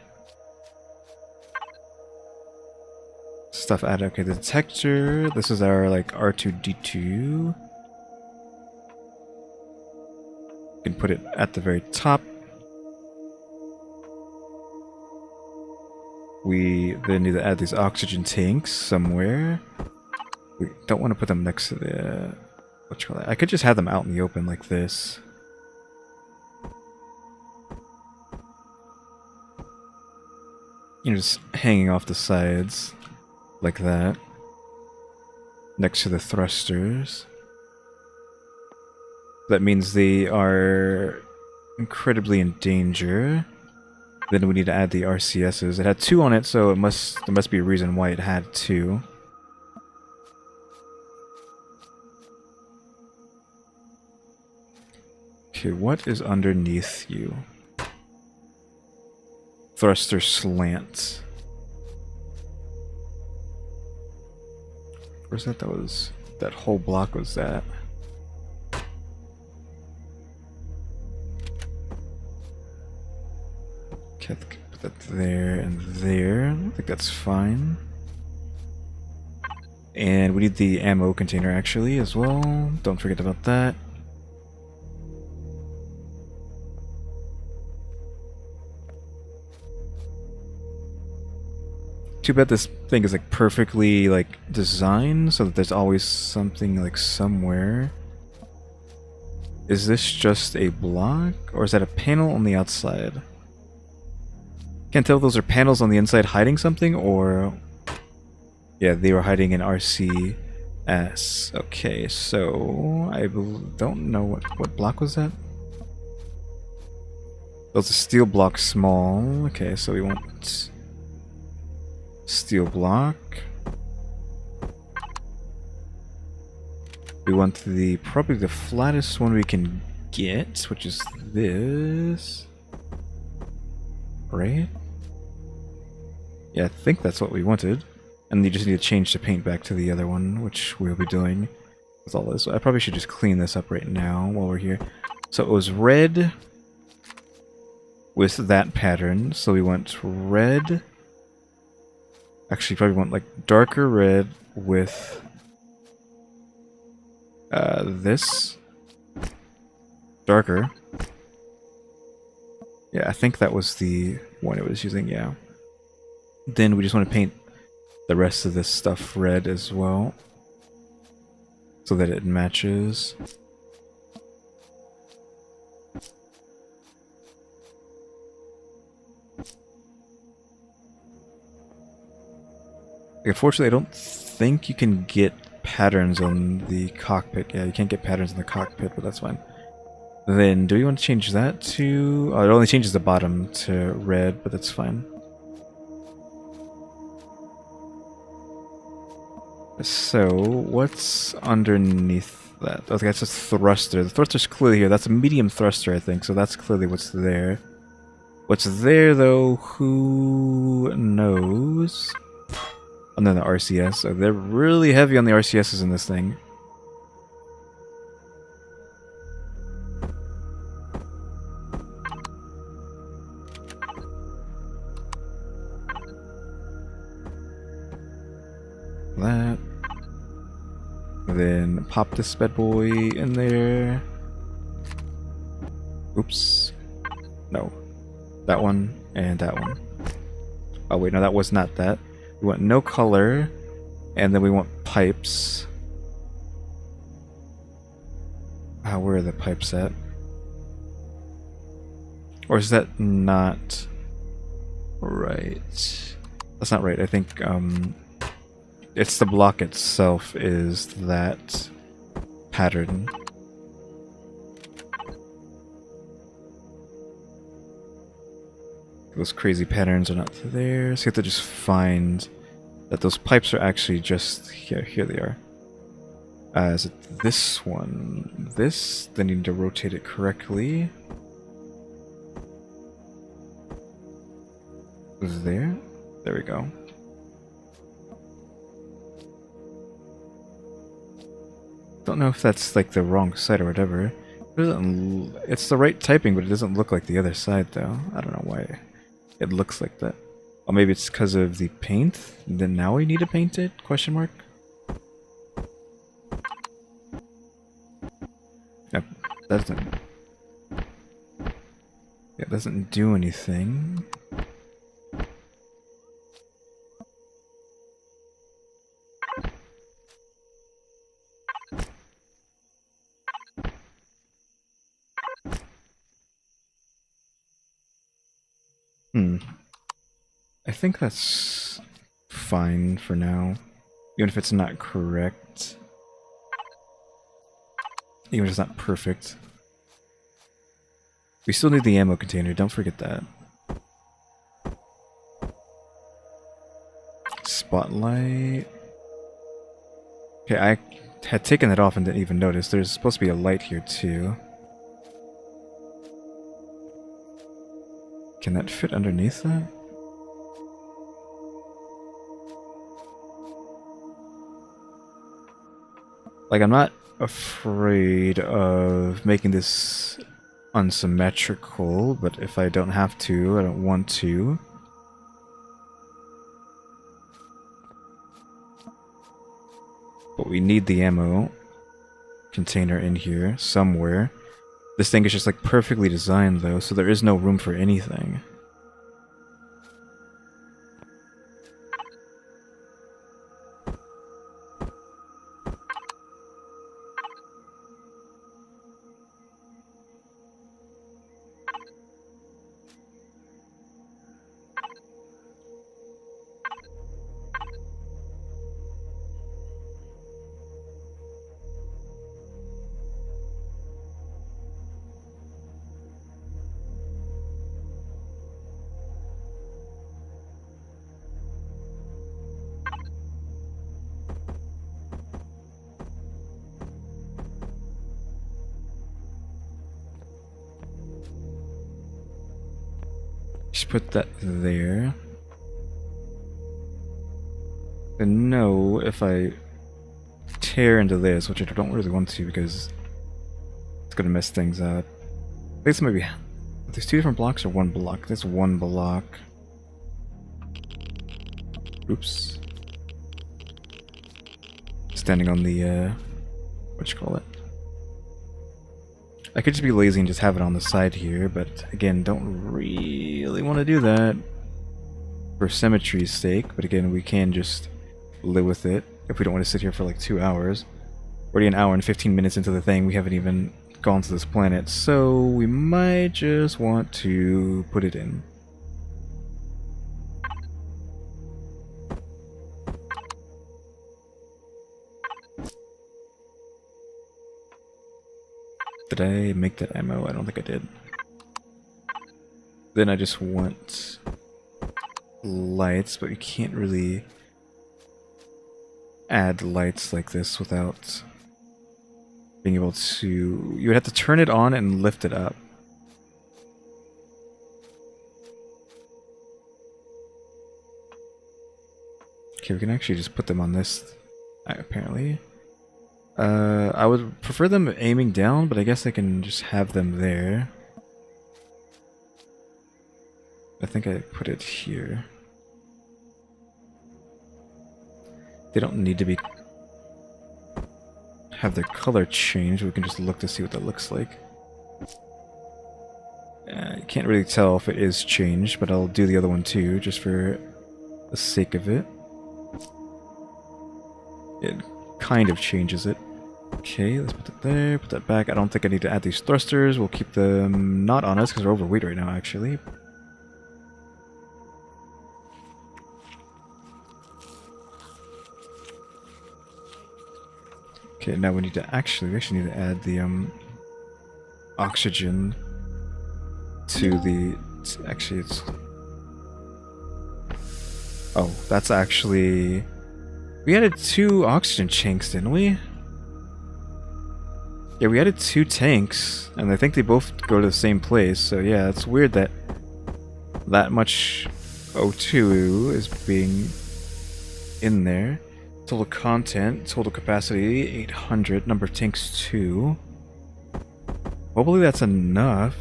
Speaker 1: Stuff added. Okay, the detector. This is our like R2D2. You can put it at the very top. We then need to add these oxygen tanks somewhere. We don't want to put them next to the... what you call it? I could just have them out in the open like this. You know, just hanging off the sides like that. Next to the thrusters. That means they are incredibly in danger. Then we need to add the RCSs. It had 2 on it, so there must be a reason why it had 2. Okay, what is underneath you? Thruster slant. Where's that? That whole block was that. Okay, put that there and there. I think that's fine. And we need the ammo container actually as well. Don't forget about that. Too bad this thing is like perfectly like designed so that there's always something like somewhere. Is this just a block or is that a panel on the outside? Can't tell if those are panels on the inside hiding something or... yeah, they were hiding an RCS. Okay, so I don't know what block was that? That was a steel block small. Okay, so we want steel block. We want probably the flattest one we can get, which is this. Right? Yeah, I think that's what we wanted. And you just need to change the paint back to the other one, which we'll be doing with all this. I probably should just clean this up right now while we're here. So it was red with that pattern. So we want red. Actually, probably want like darker red with this. Darker. Yeah, I think that was the one it was using, yeah. Then we just want to paint the rest of this stuff red as well, so that it matches. Unfortunately, I don't think you can get patterns on the cockpit. Yeah, you can't get patterns in the cockpit, but that's fine. Then do we want to change that to... Oh, it only changes the bottom to red, but that's fine. So, what's underneath that? Okay, that's a thruster. The thruster's clearly here. That's a medium thruster, I think, so that's clearly what's there. What's there, though, who knows? And then the RCS. So they're really heavy on the RCSs in this thing. That. Then pop this bad boy in there. Oops. No. That one and that one. Oh wait, no, that was not that. We want no color, and then we want pipes. Where are the pipes at? Or is that not right? That's not right. I think it's the block itself is that pattern. Those crazy patterns are not there, so you have to just find that those pipes are actually just here. Here they are. Is it this one? This? Then you need to rotate it correctly. There? There we go. Don't know if that's like the wrong side or whatever. It's the right typing, but it doesn't look like the other side though. I don't know why it looks like that. Oh, maybe it's because of the paint? Then now we need to paint it? Question mark? Yep, that doesn't... Yeah, it doesn't do anything. I think that's fine for now, even if it's not correct. Even if it's not perfect. We still need the ammo container, don't forget that. Spotlight. Okay, I had taken it off and didn't even notice. There's supposed to be a light here too. Can that fit underneath that? Like, I'm not afraid of making this unsymmetrical, but if I don't have to, I don't want to. But we need the ammo container in here somewhere. This thing is just like perfectly designed though, so there is no room for anything. Just put that there. And no, if I tear into this, which I don't really want to because it's gonna mess things up. I think maybe there's two different blocks or one block. There's one block. Oops. Standing on the what you call it? I could just be lazy and just have it on the side here, but again, don't really want to do that for symmetry's sake. But again, we can just live with it if we don't want to sit here for like 2 hours. Already an hour and 15 minutes into the thing, we haven't even gone to this planet, so we might just want to put it in. Did I make that ammo? I don't think I did. Then I just want lights, but you can't really add lights like this without being able to... You would have to turn it on and lift it up. Okay, we can actually just put them on this, apparently. I would prefer them aiming down, but I guess I can just have them there. I think I put it here. They don't need to be... have their color changed. We can just look to see what that looks like. You can't really tell if it is changed, but I'll do the other one too, just for the sake of it. It kind of changes it. Okay, let's put that there, put that back. I don't think I need to add these thrusters. We'll keep them not on us because we're overweight right now, actually. Okay, now we need to we actually need to add the oxygen to the... Actually, it's... Oh, that's actually... We added 2 oxygen tanks, didn't we? Yeah, we added 2 tanks, and I think they both go to the same place, so yeah, it's weird that that much O2 is being in there. Total content, total capacity, 800, number of tanks 2. Hopefully that's enough.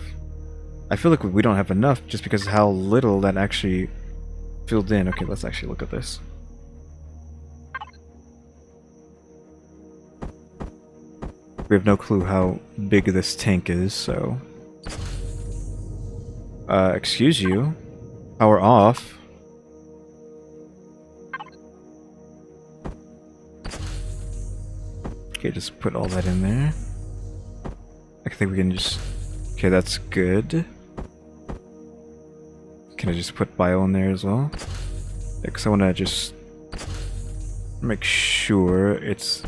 Speaker 1: I feel like we don't have enough just because of how little that actually filled in. Okay, let's actually look at this. We have no clue how big this tank is, so... excuse you. Power off. Okay, just put all that in there. I think we can just... Okay, that's good. Can I just put bio in there as well? Because I want to just make sure it's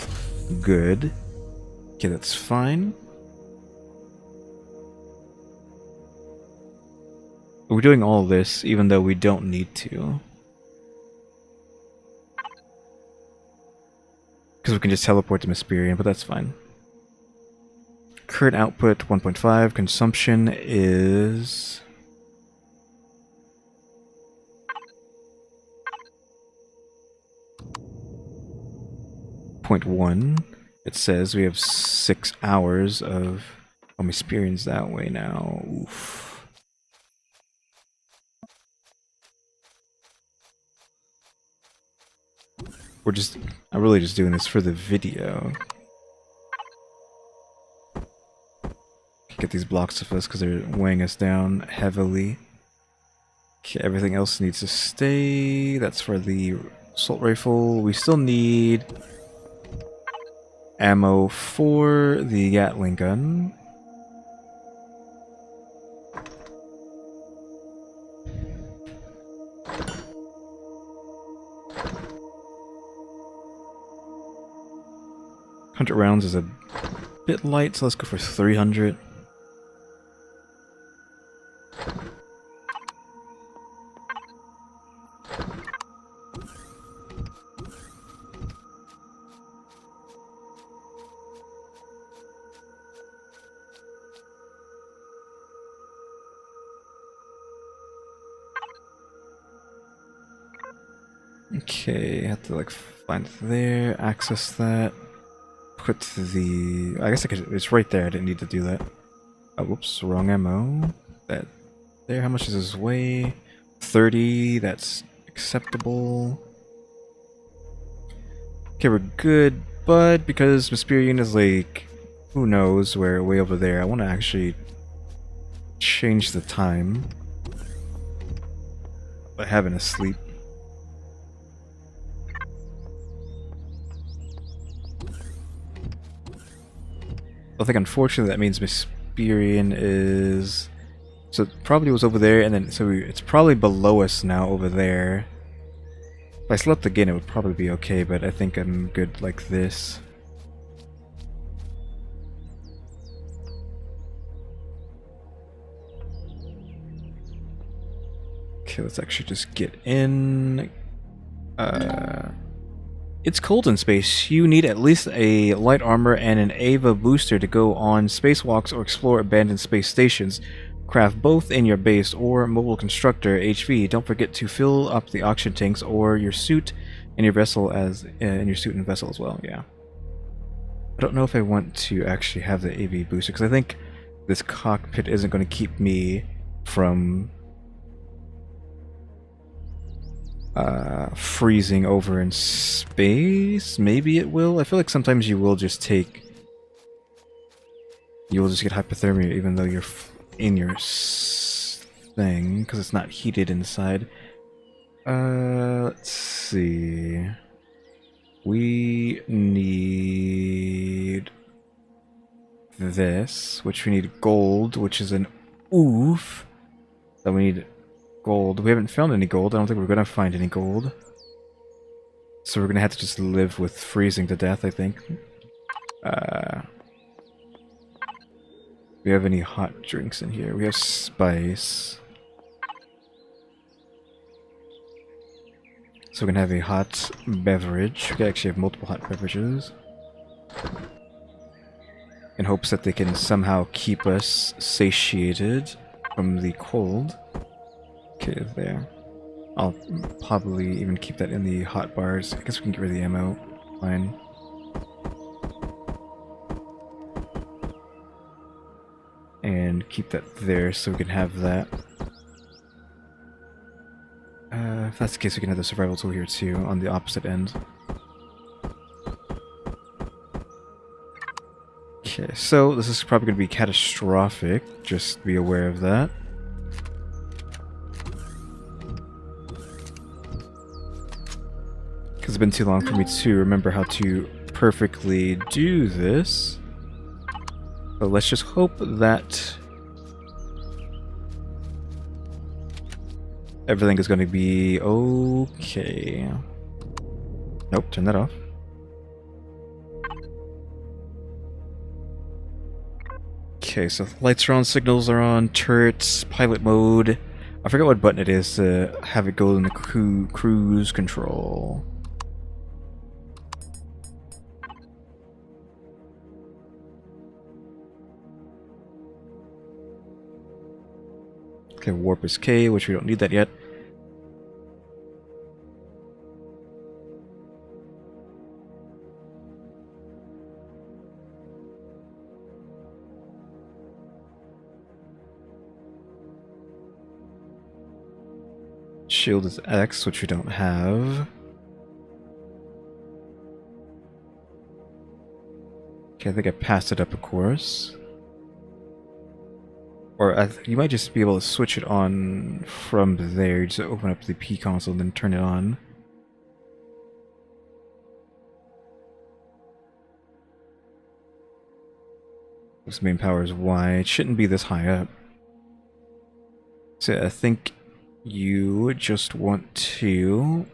Speaker 1: good. Okay, that's fine. We're doing all this even though we don't need to. Because we can just teleport to Empyrion, but that's fine. Current output 1.5, consumption is... 0.1. It says we have 6 hours of Empyrions that way now. Oof. I'm really just doing this for the video. Get these blocks of us because they're weighing us down heavily. Okay, everything else needs to stay. That's for the assault rifle. We still need ammo for the Gatling gun. $100 rounds is a bit light, so let's go for 300. Okay, I have to like find it there, access that, put the... I guess I could... It's right there, I didn't need to do that. Oh, whoops, wrong ammo. That there, how much does this weigh? 30, that's acceptable. Okay, we're good, but because Empyrion is like, who knows where, way over there, I want to actually change the time by having a sleep. I think unfortunately that means Empyrion is... So it probably was over there, and then it's probably below us now over there. If I slept again it would probably be okay, but I think I'm good like this. Okay, let's actually just get in. It's cold in space. You need at least a light armor and an Ava booster to go on spacewalks or explore abandoned space stations. Craft both in your base or mobile constructor HV. Don't forget to fill up the oxygen tanks or your suit and your vessel in your suit and vessel as well. Yeah. I don't know if I want to actually have the AV booster because I think this cockpit isn't going to keep me from freezing over in space. Maybe it will. I feel like sometimes you will just get hypothermia even though you're in your thing because it's not heated inside. Let's see. We need this, which we need gold, which is an oof. Then we need gold. We haven't found any gold. I don't think we're gonna find any gold. So we're gonna have to just live with freezing to death, I think. Do we have any hot drinks in here? We have spice. So we're gonna have a hot beverage. We can actually have multiple hot beverages. In hopes that they can somehow keep us satiated from the cold. Okay, there. I'll probably even keep that in the hot bars. I guess we can get rid of the ammo. Fine. And keep that there so we can have that. If that's the case, we can have the survival tool here too, on the opposite end. Okay, so this is probably going to be catastrophic. Just be aware of that. Because it's been too long for me to remember how to perfectly do this. But let's just hope that everything is going to be okay. Nope, turn that off. Okay, so lights are on, signals are on, turrets, pilot mode. I forgot what button it is to have it go in the cruise control. Okay, warp is K, which we don't need that yet. Shield is X, which we don't have. Okay, I think I passed it up a course. Or you might just be able to switch it on from there. You just open up the P console and then turn it on. This main power is Y. It shouldn't be this high up. So I think you just want to...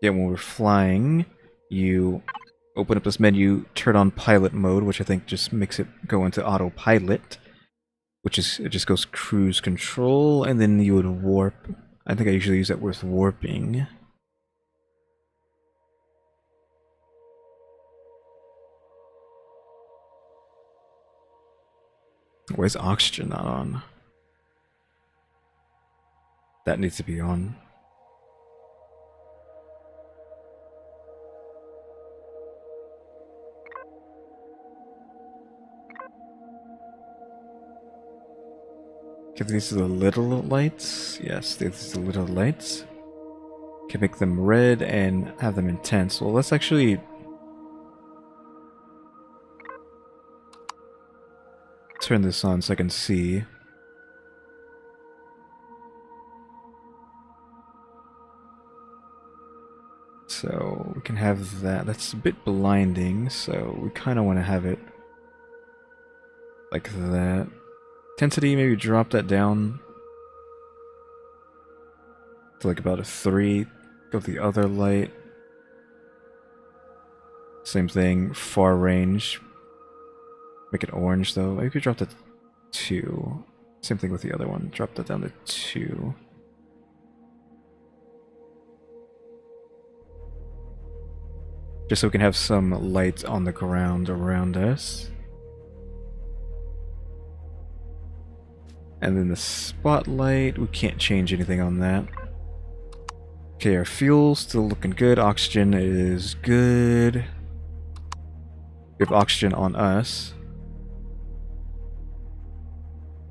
Speaker 1: Yeah, when we're flying, you open up this menu, turn on pilot mode, which I think just makes it go into autopilot, which is, it just goes cruise control, and then you would warp. I think I usually use that with warping. Why is oxygen not on? That needs to be on. Okay, these are the little lights. Yes, these are the little lights. Can make them red and have them intense. Well, let's actually turn this on so I can see. So we can have that. That's a bit blinding, so we kind of want to have it like that. Intensity, maybe drop that down to like about a 3. Go with the other light. Same thing, far range. Make it orange though. Maybe we could drop that to 2. Same thing with the other one. Drop that down to 2. Just so we can have some light on the ground around us. And then the spotlight, we can't change anything on that. Okay, our fuel's still looking good. Oxygen is good. We have oxygen on us.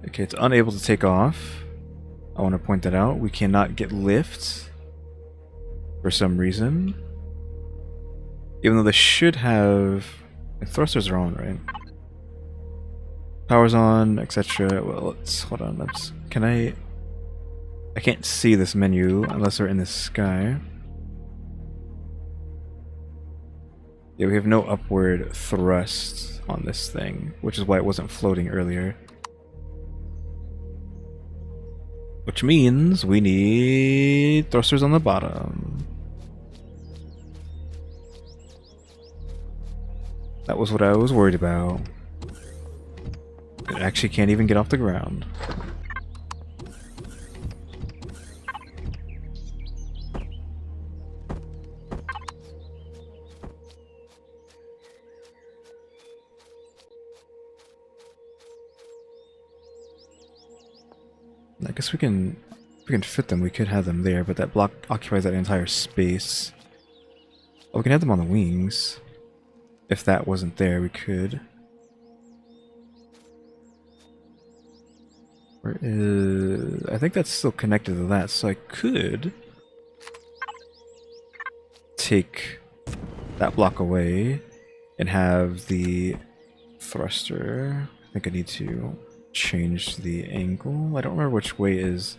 Speaker 1: Okay, it's unable to take off. I want to point that out. We cannot get lift for some reason. Even though this should have... The thrusters are on, right? Power's on, etc. Well, let's... Hold on, let's... Can I can't see this menu unless we're in the sky. Yeah, we have no upward thrust on this thing, which is why it wasn't floating earlier. Which means we need thrusters on the bottom. That was what I was worried about. It actually can't even get off the ground. I guess if we can fit them, we could have them there, but that block occupies that entire space. Oh, we can have them on the wings. If that wasn't there, we could. Where is... I think that's still connected to that, so I could take that block away and have the thruster. I think I need to change the angle. I don't remember which way is...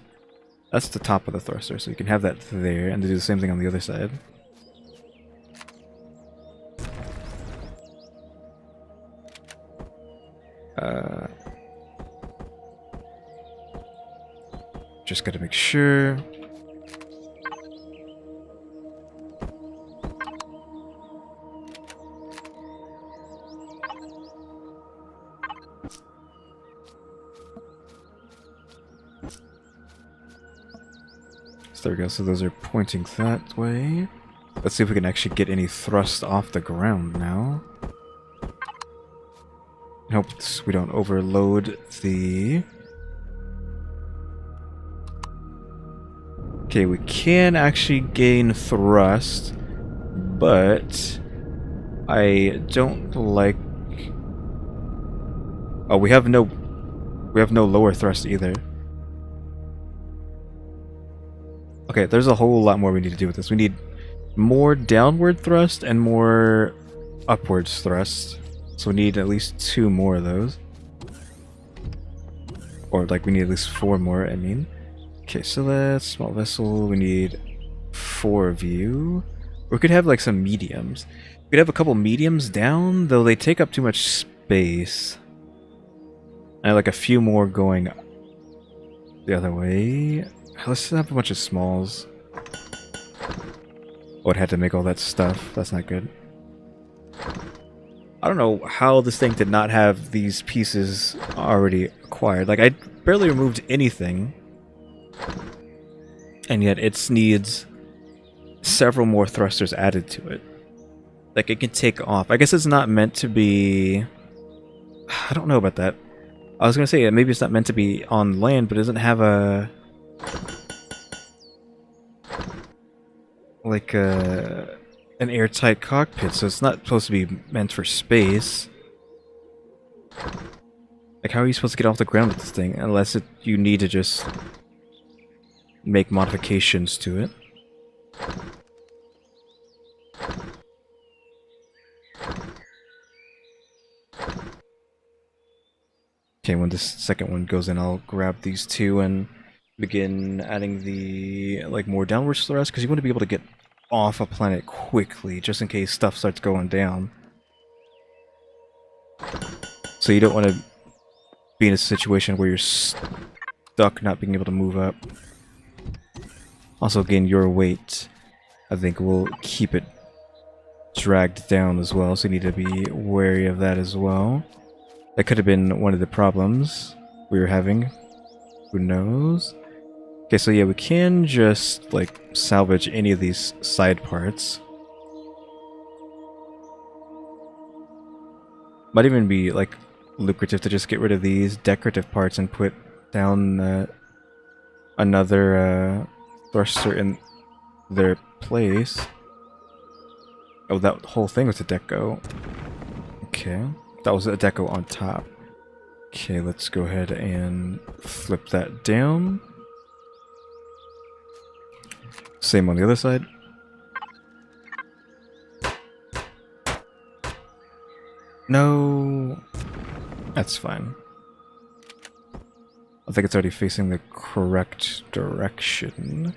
Speaker 1: That's the top of the thruster, so you can have that there, and do the same thing on the other side. Just gotta make sure. So there we go, so those are pointing that way. Let's see if we can actually get any thrust off the ground now. I hope we don't overload the... Okay, we can actually gain thrust, but I don't like... Oh, we have no lower thrust either. Okay, there's a whole lot more we need to do with this. We need more downward thrust and more upwards thrust. So we need at least 2 more of those. Or like we need at least 4 more, I mean. Okay, so that's small vessel. We need 4 of you. We could have like some mediums. We could have a couple mediums down, though they take up too much space. And like a few more going the other way. Let's have a bunch of smalls. Oh, it had to make all that stuff. That's not good. I don't know how this thing did not have these pieces already acquired. Like, I barely removed anything. And yet it needs several more thrusters added to it. Like, it can take off. I guess it's not meant to be... I don't know about that. I was going to say, maybe it's not meant to be on land, but it doesn't have a... like an airtight cockpit, so it's not supposed to be meant for space. Like, how are you supposed to get off the ground with this thing? Unless you need to just make modifications to it. Okay, when this second one goes in, I'll grab these 2 and begin adding the like more downward thrust, because you want to be able to get off a planet quickly, just in case stuff starts going down. So you don't want to be in a situation where you're stuck not being able to move up. Also, again, your weight, I think, will keep it dragged down as well, so you need to be wary of that as well. That could have been one of the problems we were having. Who knows? Okay, so yeah, we can just, like, salvage any of these side parts. Might even be, like, lucrative to just get rid of these decorative parts and put down another thruster in their place. Oh, that whole thing was a deco. Okay, that was a deco on top. Okay, let's go ahead and flip that down. Same on the other side. No, that's fine. I think it's already facing the correct direction.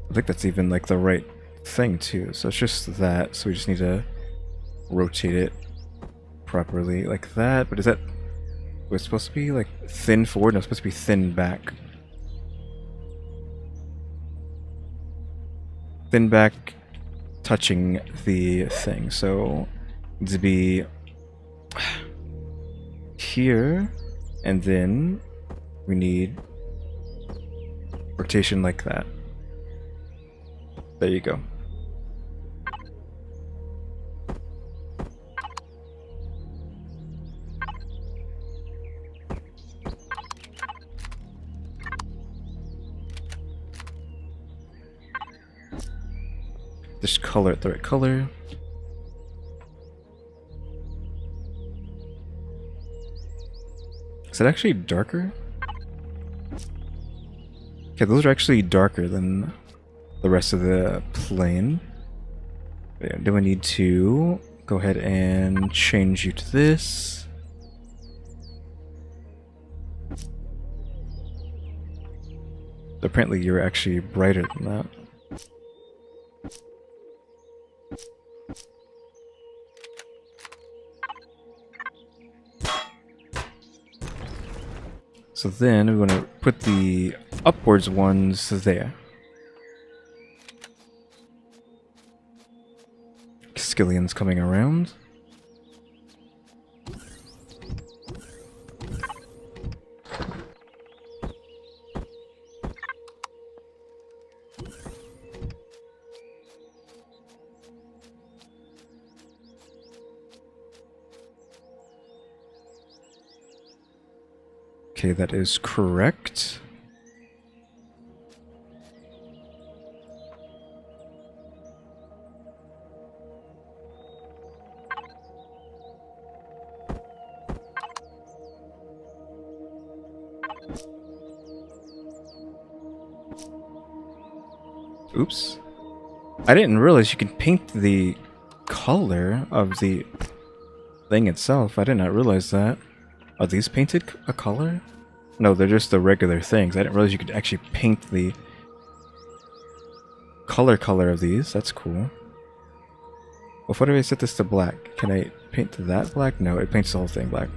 Speaker 1: I think that's even like the right thing too. So it's just that. So we just need to rotate it properly like that. But is that was supposed to be like thin forward? No, it's supposed to be thin back. Thin back touching the thing. So it needs to be here, and then we need rotation like that. There you go. Just color it the right color. Is it actually darker? Okay, those are actually darker than the rest of the plane. Do I need to go ahead and change you to this? Apparently you're actually brighter than that. So then we want to put the upwards ones there. Skillion's coming around. Okay, that is correct. Oops. I didn't realize you could paint the color of the thing itself. I did not realize that. Are these painted a color? No, they're just the regular things. I didn't realize you could actually paint the color of these. That's cool. Well, what if I set this to black? Can I paint that black? No, it paints the whole thing black.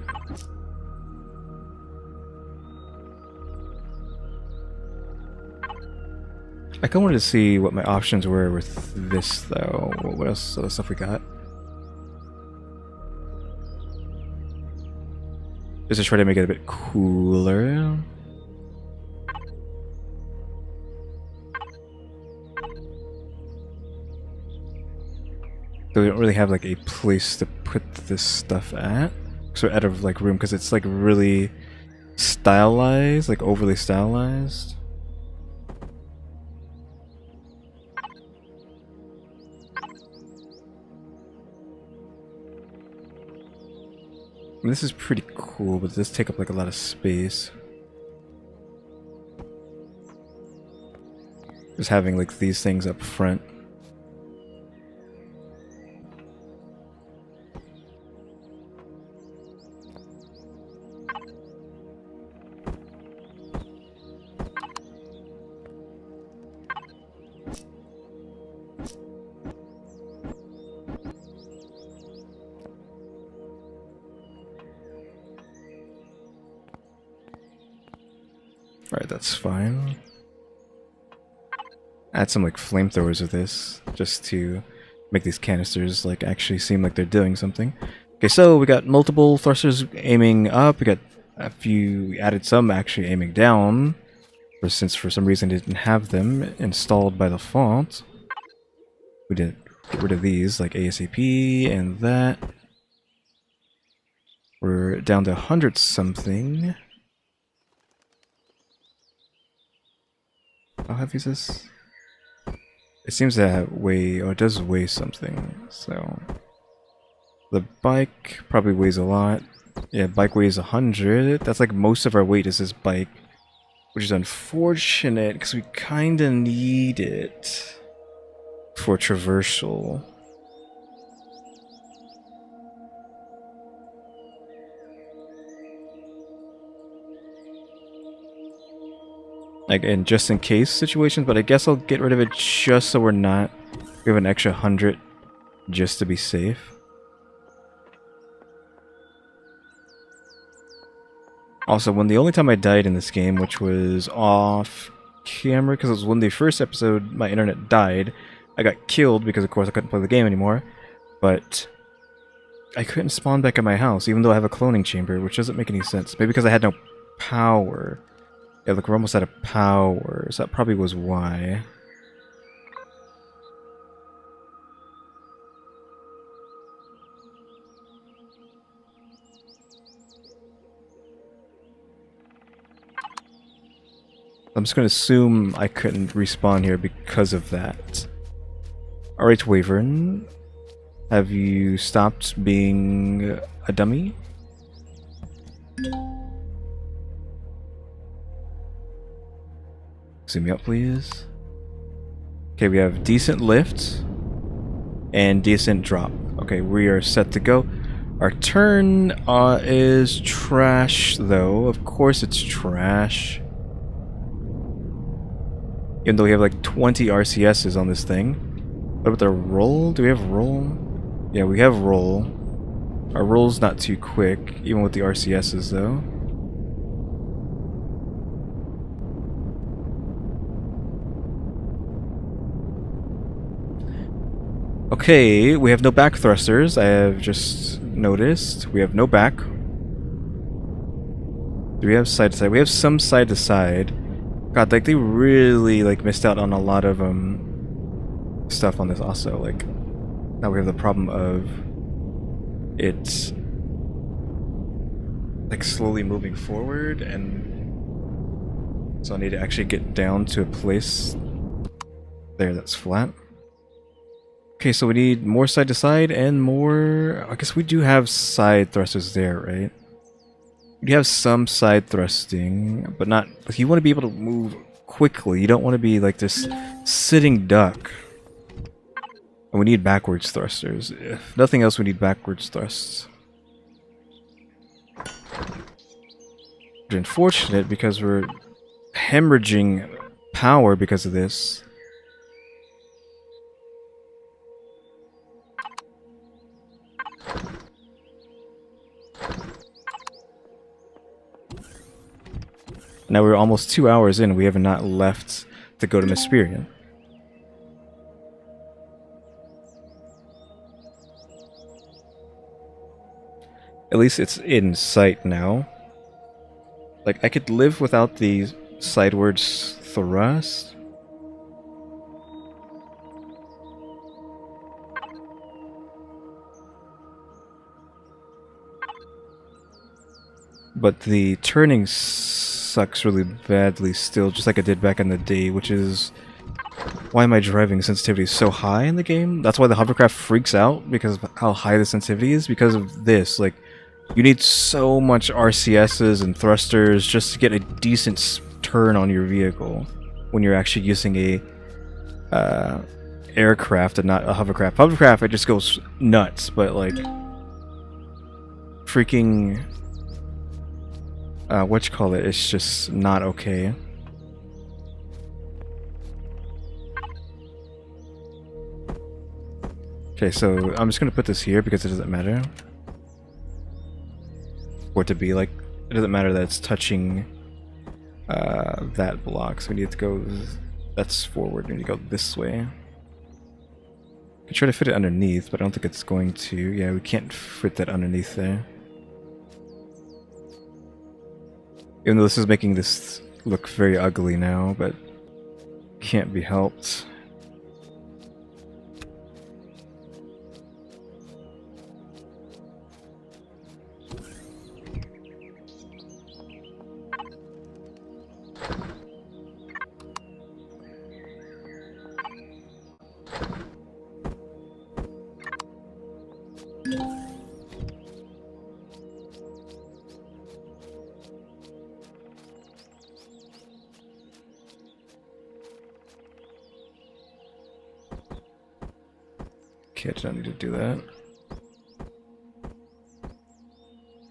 Speaker 1: I kind of wanted to see what my options were with this, though. What else other stuff we got? Just to try to make it a bit cooler. So we don't really have like a place to put this stuff at. So we're out of like room because it's like really stylized, like overly stylized. I mean, this is pretty cool, but it does take up like a lot of space. Just having like these things up front. Alright, that's fine. Add some like flamethrowers with this, just to make these canisters like actually seem like they're doing something. Okay, so we got multiple thrusters aiming up. We got a few, we added some actually aiming down, since for some reason it didn't have them installed by default. We did get rid of these, like ASAP and that. We're down to 100 something. How heavy is this? It seems to weigh, oh, it does weigh something, so... The bike probably weighs a lot. Yeah, bike weighs 100. That's like most of our weight is this bike. Which is unfortunate, because we kinda need it for traversal. Like, in just in case situations, but I guess I'll get rid of it just so we're not... We have an extra 100 just to be safe. Also, when the only time I died in this game, which was off camera, because it was when the first episode my internet died, I got killed because of course I couldn't play the game anymore, but I couldn't spawn back at my house, even though I have a cloning chamber, which doesn't make any sense. Maybe because I had no power. Yeah, look, we're almost out of power, so that probably was why. I'm just going to assume I couldn't respawn here because of that. Alright, Wyvern. Have you stopped being a dummy? Zoom me up, please. Okay, we have decent lift and decent drop. Okay, we are set to go. Our turn is trash, though. Of course it's trash. Even though we have like 20 RCSs on this thing. What about the roll? Do we have roll? Yeah, we have roll. Our roll's not too quick, even with the RCSs though. Okay, we have no back thrusters, I have just noticed. We have no back. Do we have side to side? We have some side to side. God, like they really like missed out on a lot of stuff on this also. Like now we have the problem of it's like slowly moving forward, and so I need to actually get down to a place there that's flat. Okay, so we need more side to side and more. I guess we do have side thrusters there, right? You have some side thrusting, but not. But you want to be able to move quickly. You don't want to be like this sitting duck. And we need backwards thrusters. If nothing else, we need backwards thrusts. Which is unfortunate because we're hemorrhaging power because of this. Now we're almost 2 hours in, we have not left to go to Empyrion. At least it's in sight now. Like, I could live without the sidewards thrust. But the turning sucks really badly still, just like I did back in the day, which is why my driving sensitivity is so high in the game. That's why the hovercraft freaks out, because of how high the sensitivity is, because of this. Like, you need so much RCSs and thrusters just to get a decent turn on your vehicle when you're actually using a aircraft and not a hovercraft. Hovercraft, it just goes nuts, but like freaking whatchamacallit, it's just not okay. Okay, so I'm just gonna put this here because it doesn't matter. For it to be like, it doesn't matter that it's touching that block, so we need to go, that's forward, we need to go this way. I try to fit it underneath, but I don't think it's going to. Yeah, we can't fit that underneath there. Even though this is making this look very ugly now, but can't be helped. Okay, I don't need to do that.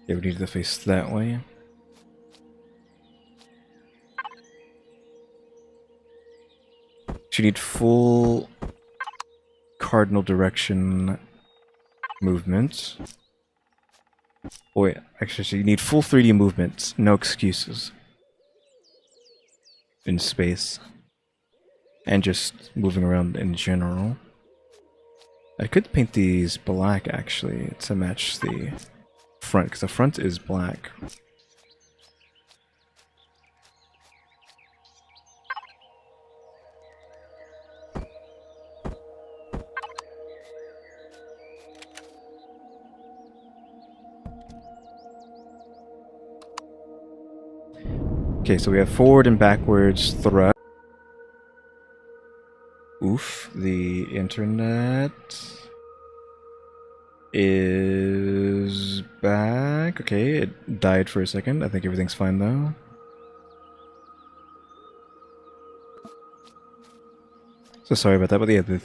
Speaker 1: Yeah, we need to face that way. So you need full cardinal direction movement. Oh wait, actually, so you need full 3D movements, no excuses. In space. And just moving around in general. I could paint these black, actually, to match the front, because the front is black. Okay, so we have forward and backwards thrust. Oof, the internet is back. Okay, it died for a second. I think everything's fine though. So sorry about that, but yeah, the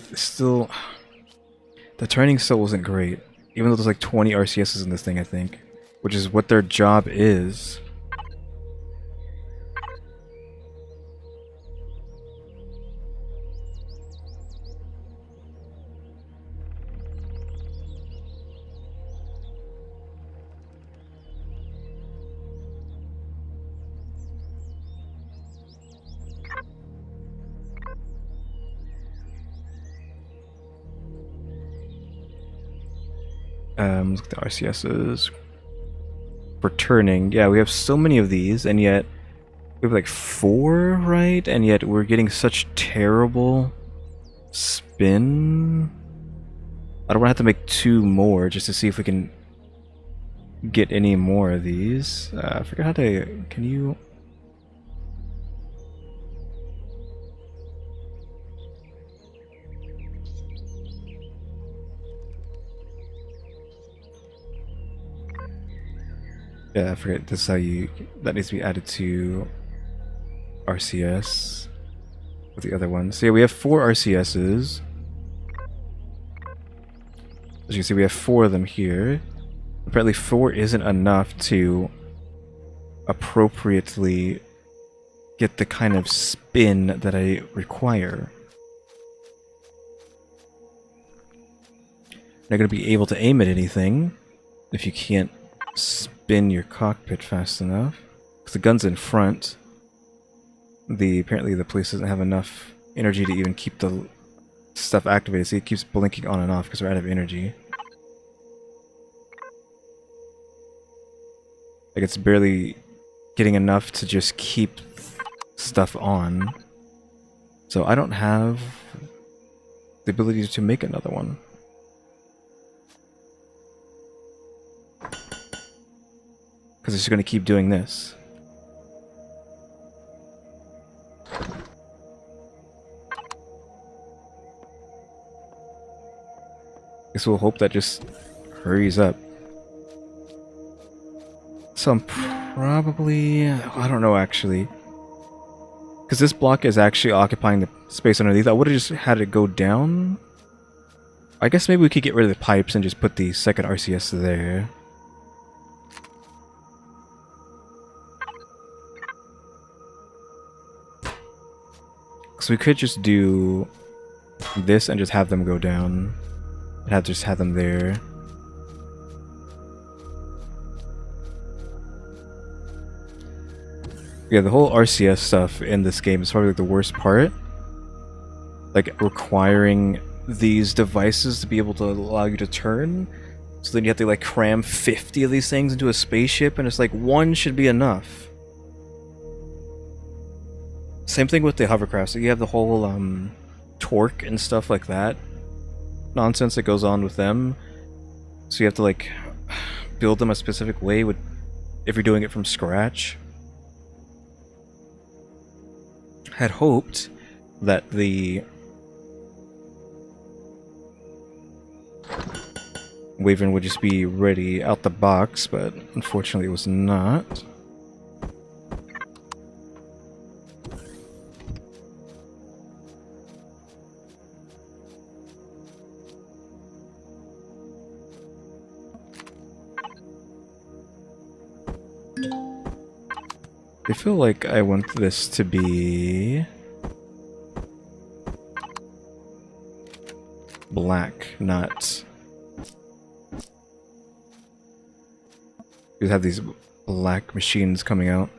Speaker 1: turning still wasn't great. Even though there's like 20 RCSs in this thing, I think. Which is what their job is. Look at the RCSs. For turning, yeah, we have so many of these, and yet we have like 4, right? And yet we're getting such terrible spin. I don't want to have to make 2 more just to see if we can get any more of these. I forget how to. Can you? Yeah, I forget. This is how you. That needs to be added to RCS with the other ones. So yeah, we have 4 RCSs. As you can see, we have 4 of them here. Apparently 4 isn't enough to appropriately get the kind of spin that I require. You're not going to be able to aim at anything if you can't spin your cockpit fast enough. Because the gun's in front. Apparently the police doesn't have enough energy to even keep the stuff activated, so it keeps blinking on and off because we're out of energy. Like it's barely getting enough to just keep stuff on. So I don't have the ability to make another one. Because it's just going to keep doing this. Guess we'll hope that just hurries up. So I'm probably... I don't know actually. Because this block is actually occupying the space underneath. I would have just had it go down. I guess maybe we could get rid of the pipes and just put the second RCS there. So we could just do this and just have them go down. And just have them there. Yeah, the whole RCS stuff in this game is probably like the worst part. Like requiring these devices to be able to allow you to turn. So then you have to like cram 50 of these things into a spaceship, and it's like one should be enough. Same thing with the hovercraft. So you have the whole torque and stuff like that nonsense that goes on with them. So you have to like build them a specific way with if you're doing it from scratch. Had hoped that the Wyvern would just be ready out the box, but unfortunately it was not. I feel like I want this to be black, not... You have these black machines coming out.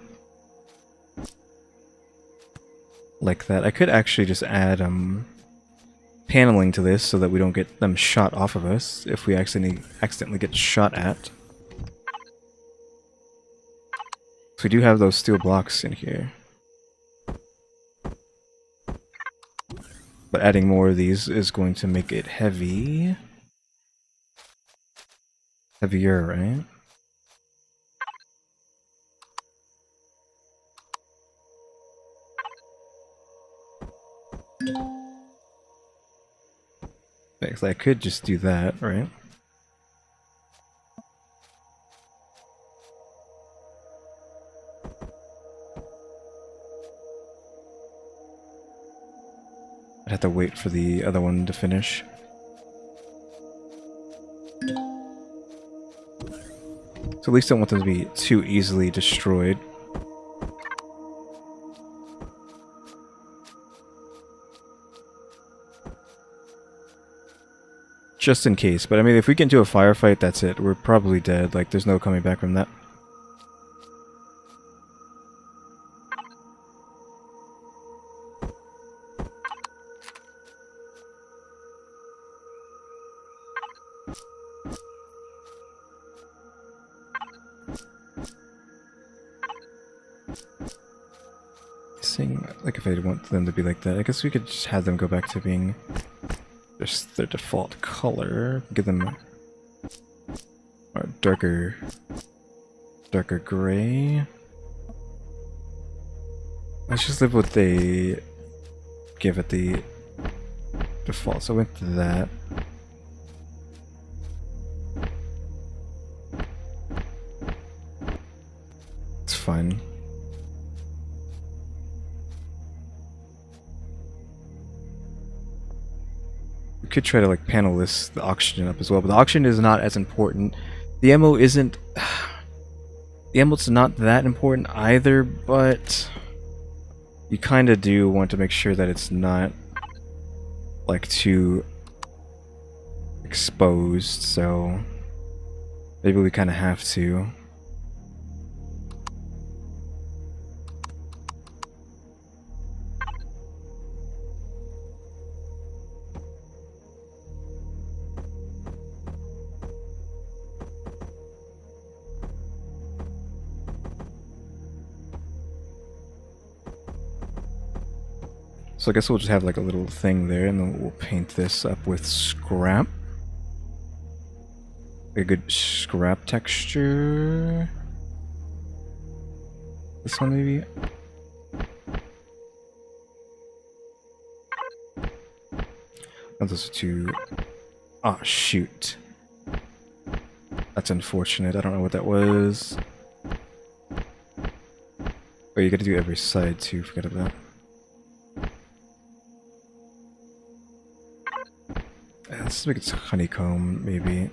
Speaker 1: Like that. I could actually just add paneling to this so that we don't get them shot off of us if we accidentally get shot at. So we do have those steel blocks in here. But adding more of these is going to make it heavy. Heavier, right? Thanks, I could just do that, right? I'd have to wait for the other one to finish. So at least I don't want them to be too easily destroyed. Just in case, but I mean, if we get into a firefight, that's it. We're probably dead. Like, there's no coming back from that. Like, if I want them to be like that, I guess we could just have them go back to being just their default color. Give them a darker gray. Let's just live what they give it the default. So with that. It's fine. We could try to like panel the oxygen up as well, but the oxygen is not as important. The ammo isn't... The ammo's not that important either, but you kind of do want to make sure that it's not like too exposed, so maybe we kind of have to. So I guess we'll just have like a little thing there, and then we'll paint this up with scrap. A good scrap texture. This one maybe? Oh, those are two... Oh, shoot. That's unfortunate. I don't know what that was. Oh, you gotta do every side too, forget about that. Let's make it honeycomb, maybe.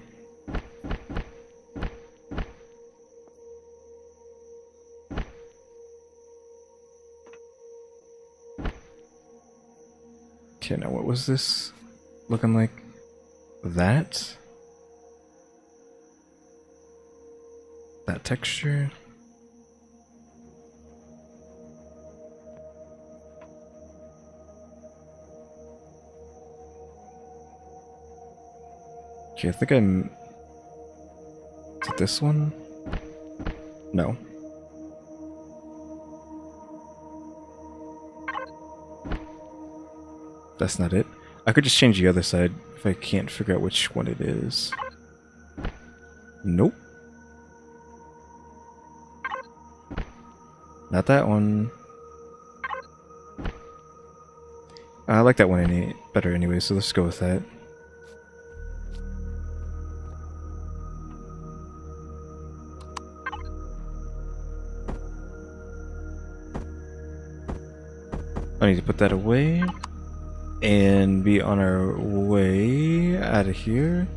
Speaker 1: Okay, now what was this looking like? That? That texture? Okay, I think I'm... Is it this one? No. That's not it. I could just change the other side if I can't figure out which one it is. Nope. Not that one. I like that one better anyway, so let's go with that. I need to put that away and be on our way out of here.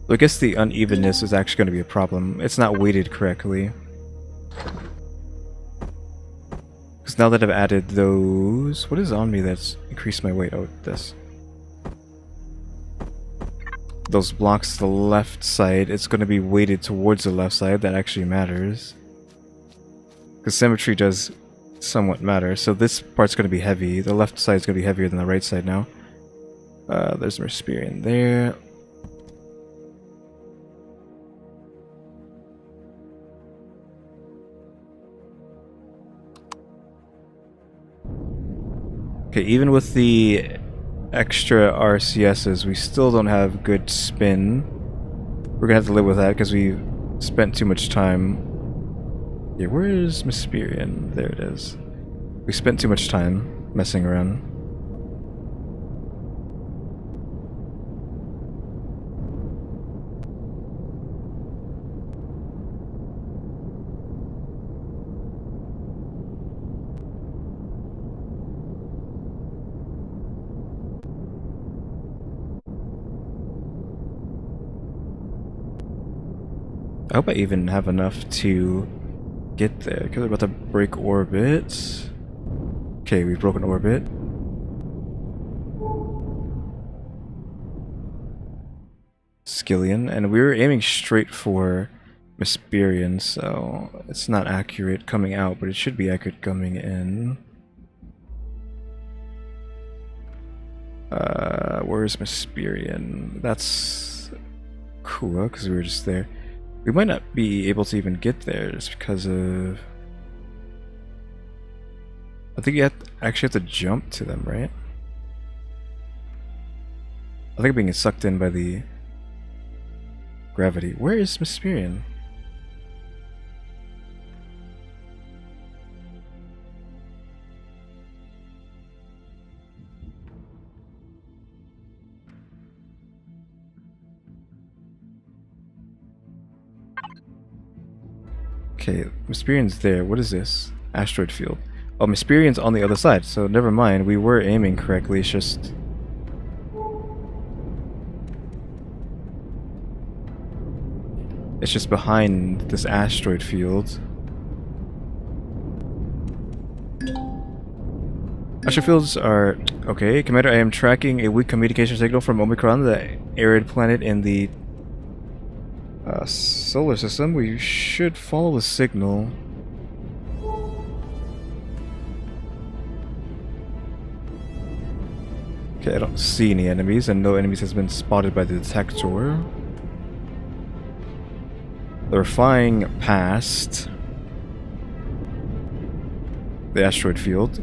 Speaker 1: So I guess the unevenness is actually going to be a problem. It's not weighted correctly. Because now that I've added those... What is on me that's increased my weight? Oh, this. Those blocks to the left side, it's going to be weighted towards the left side. That actually matters. Because symmetry does somewhat matter. So this part's going to be heavy. The left side is going to be heavier than the right side now. There's Empyrion there. Okay, even with the extra RCSs, we still don't have good spin. We're gonna have to live with that because we spent too much time. Yeah, where is Empyrion? There it is. We spent too much time messing around. I hope I even have enough to get there, because we're about to break orbit. Okay, we've broken orbit. Skillion, and we were aiming straight for Empyrion, so it's not accurate coming out, but it should be accurate coming in. Where's Empyrion? That's cool, because we were just there. We might not be able to even get there just because of... I think you actually have to jump to them, right? I think I'm being sucked in by the gravity. Where is Empyrion? Okay, Empyrion's there. What is this? Asteroid field. Oh, Empyrion's on the other side, so never mind. We were aiming correctly, it's just... It's just behind this asteroid field. Asteroid fields are... Okay, Commander, I am tracking a weak communication signal from Omicron, the arid planet in the solar system. We should follow the signal. Okay, I don't see any enemies, and no enemies has been spotted by the detector. They're flying past the asteroid field.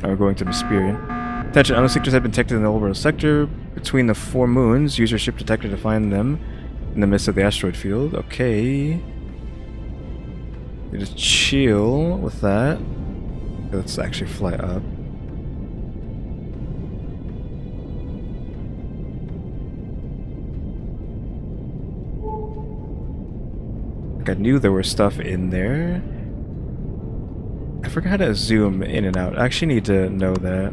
Speaker 1: And we're going to Empyrion. Attention, unknown sectors have been detected in the orbital sector between the 4 moons. Use your ship detector to find them in the midst of the asteroid field. Okay. You just chill with that. Okay, let's actually fly up. Like I knew there was stuff in there. I forgot how to zoom in and out. I actually need to know that.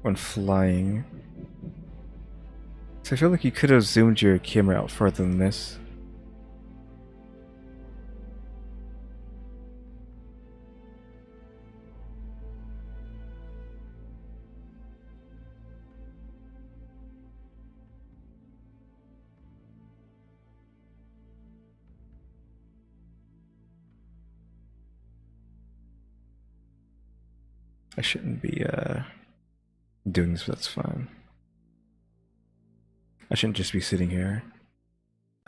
Speaker 1: When flying. So I feel like you could have zoomed your camera out further than this. I shouldn't be doing this, but that's fine. I shouldn't just be sitting here.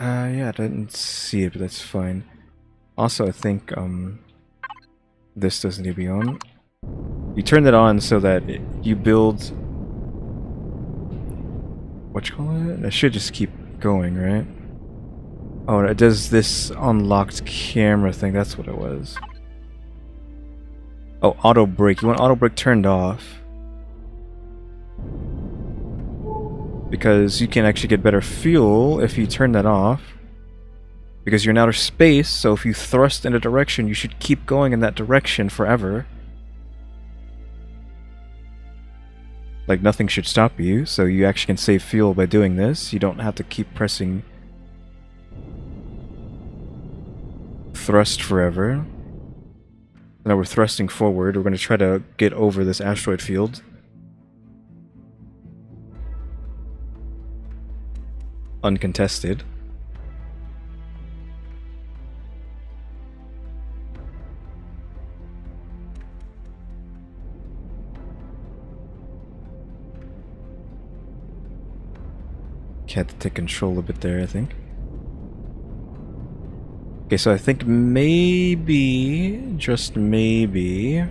Speaker 1: Yeah, I didn't see it, but that's fine. Also, I think this doesn't need to be on. You turn that on so that you build. What you call it? I should just keep going, right? Oh, it does this unlocked camera thing. That's what it was. Oh, auto brake. You want auto brake turned off. Because you can actually get better fuel if you turn that off. Because you're in outer space, so if you thrust in a direction, you should keep going in that direction forever. Like, nothing should stop you, so you actually can save fuel by doing this. You don't have to keep pressing thrust forever. Now we're thrusting forward. We're going to try to get over this asteroid field. Uncontested. Had to take control a bit there, I think. Okay, so I think maybe, just maybe,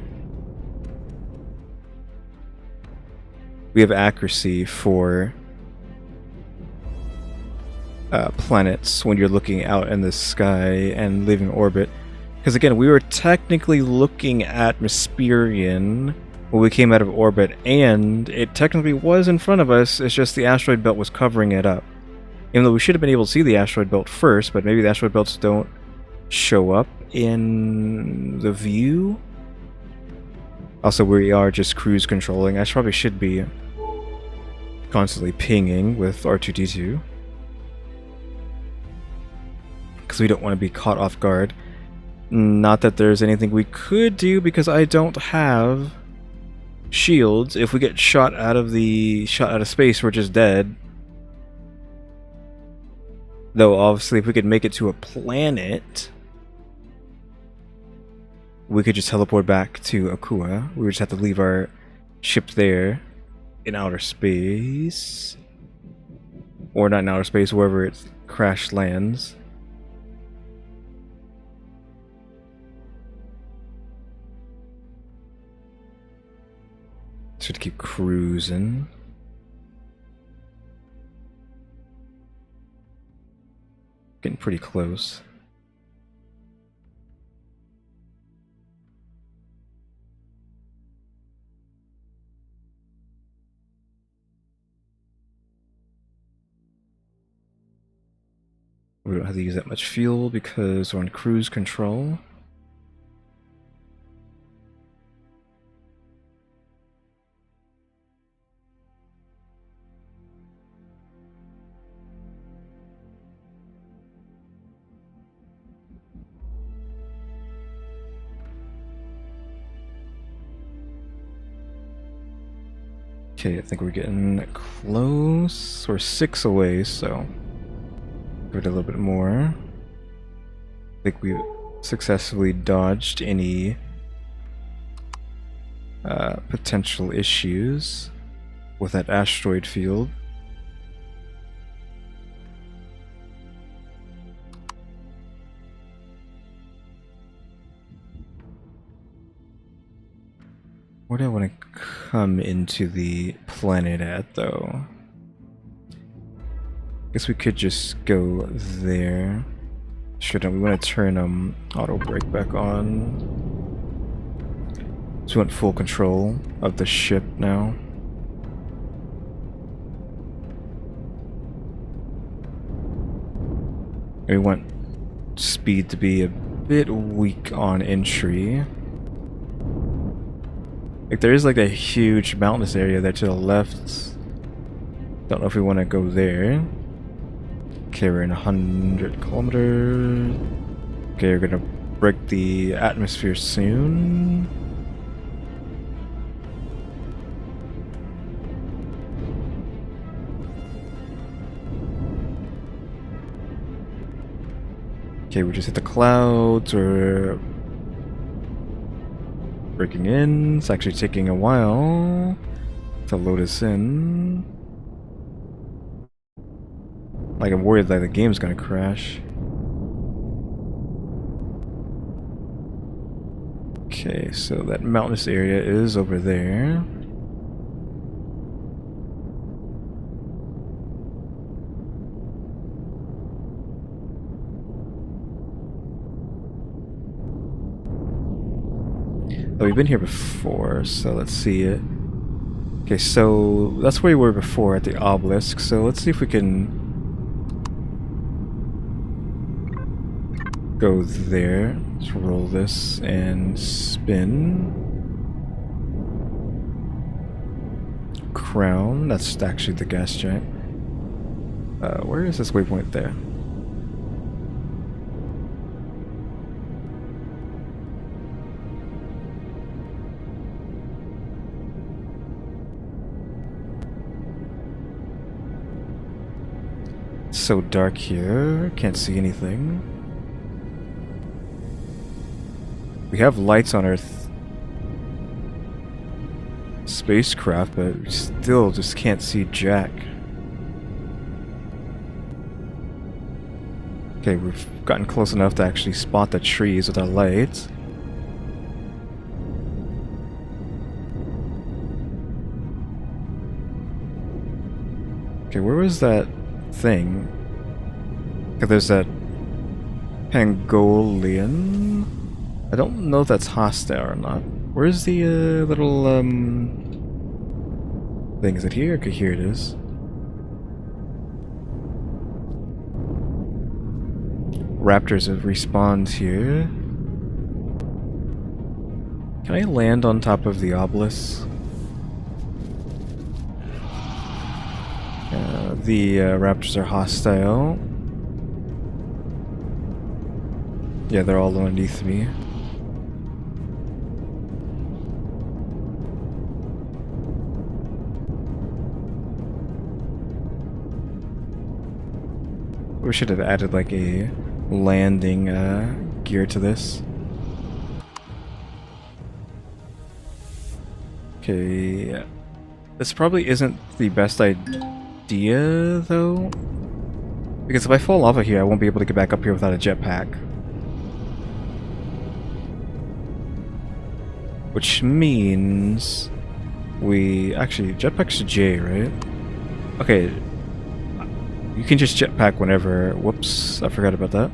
Speaker 1: we have accuracy for planets when you're looking out in the sky and leaving orbit. Because again, we were technically looking at Empyrion when we came out of orbit, and it technically was in front of us, it's just the asteroid belt was covering it up. Even though we should have been able to see the asteroid belt first, but maybe the asteroid belts don't show up in the view. Also, we are just cruise controlling. I probably should be constantly pinging with R2-D2. Because we don't want to be caught off guard. Not that there's anything we could do, because I don't have shields. If we get shot out of space, we're just dead. Though obviously if we could make it to a planet, we could just teleport back to Akua. We would just have to leave our ship there in outer space. Or not in outer space, wherever it crash lands. Should keep cruising. Getting pretty close. We don't have to use that much fuel because we're on cruise control. Okay, I think we're getting close. We're 6 away, so give it a little bit more. I think we successfully dodged any potential issues with that asteroid field. Where do I want to come into the planet at, though? Guess we could just go there. Shouldn't we want to turn auto brake back on? So we want full control of the ship now. We want speed to be a bit weak on entry. Like, there is like a huge mountainous area there to the left. Don't know if we want to go there. Okay, we're in 100 kilometers. Okay, we're gonna break the atmosphere soon. Okay, we just hit the clouds, or Breaking in. It's actually taking a while to load us in. Like, I'm worried that the game's gonna crash. Okay, so that mountainous area is over there. Oh, we've been here before, so let's see it. Okay, so that's where we were before at the obelisk, so let's see if we can go there. Let's roll this and spin. Crown, that's actually the gas giant. Where is this waypoint there? It's so dark here, can't see anything. We have lights on our spacecraft, but we still just can't see jack. Okay, we've gotten close enough to actually spot the trees with our lights. Okay, where was that thing? Okay, there's that Pangolian. I don't know if that's hostile or not. Where's the little thing? Is it here? Okay, here it is. Raptors have respawned here. Can I land on top of the obelisk? The raptors are hostile. Yeah, they're all underneath me. We should have added like a landing gear to this. Okay, this probably isn't the best idea though, because if I fall off of here I won't be able to get back up here without a jetpack. Which means we actually jetpack's J, right? Okay. You can just jetpack whenever. Whoops, I forgot about that.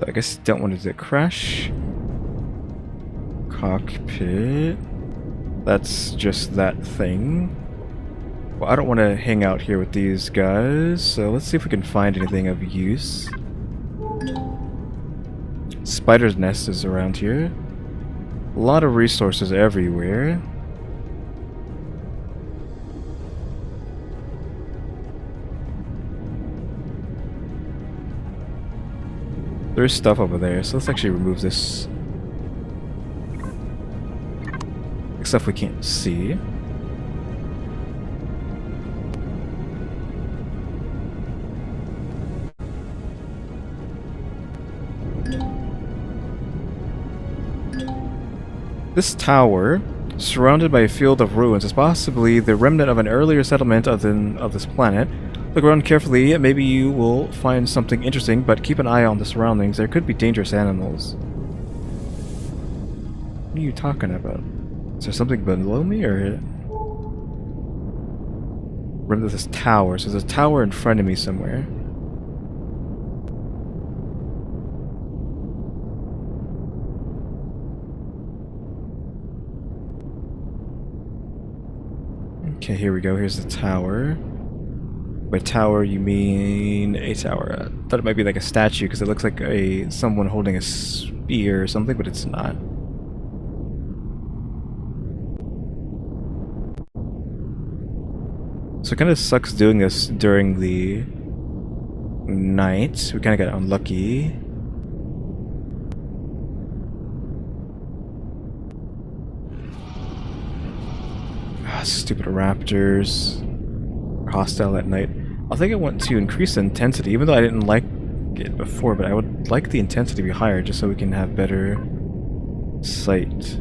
Speaker 1: I guess don't want it to crash. Cockpit. That's just that thing. Well, I don't want to hang out here with these guys, so let's see if we can find anything of use. Spider's nest is around here. A lot of resources everywhere. There's stuff over there, so let's actually remove this. Stuff we can't see. This tower, surrounded by a field of ruins, is possibly the remnant of an earlier settlement of this planet. Look around carefully, maybe you will find something interesting, but keep an eye on the surroundings. There could be dangerous animals. What are you talking about? Is there something below me, or... Remember this tower, so there's a tower in front of me somewhere. Okay, here we go. Here's the tower. By tower, you mean a tower. I thought it might be like a statue because it looks like someone holding a spear or something, but it's not. So it kind of sucks doing this during the night. We kind of got unlucky. Stupid raptors. Hostile at night. I think I want to increase the intensity, even though I didn't like it before, but I would like the intensity to be higher just so we can have better sight.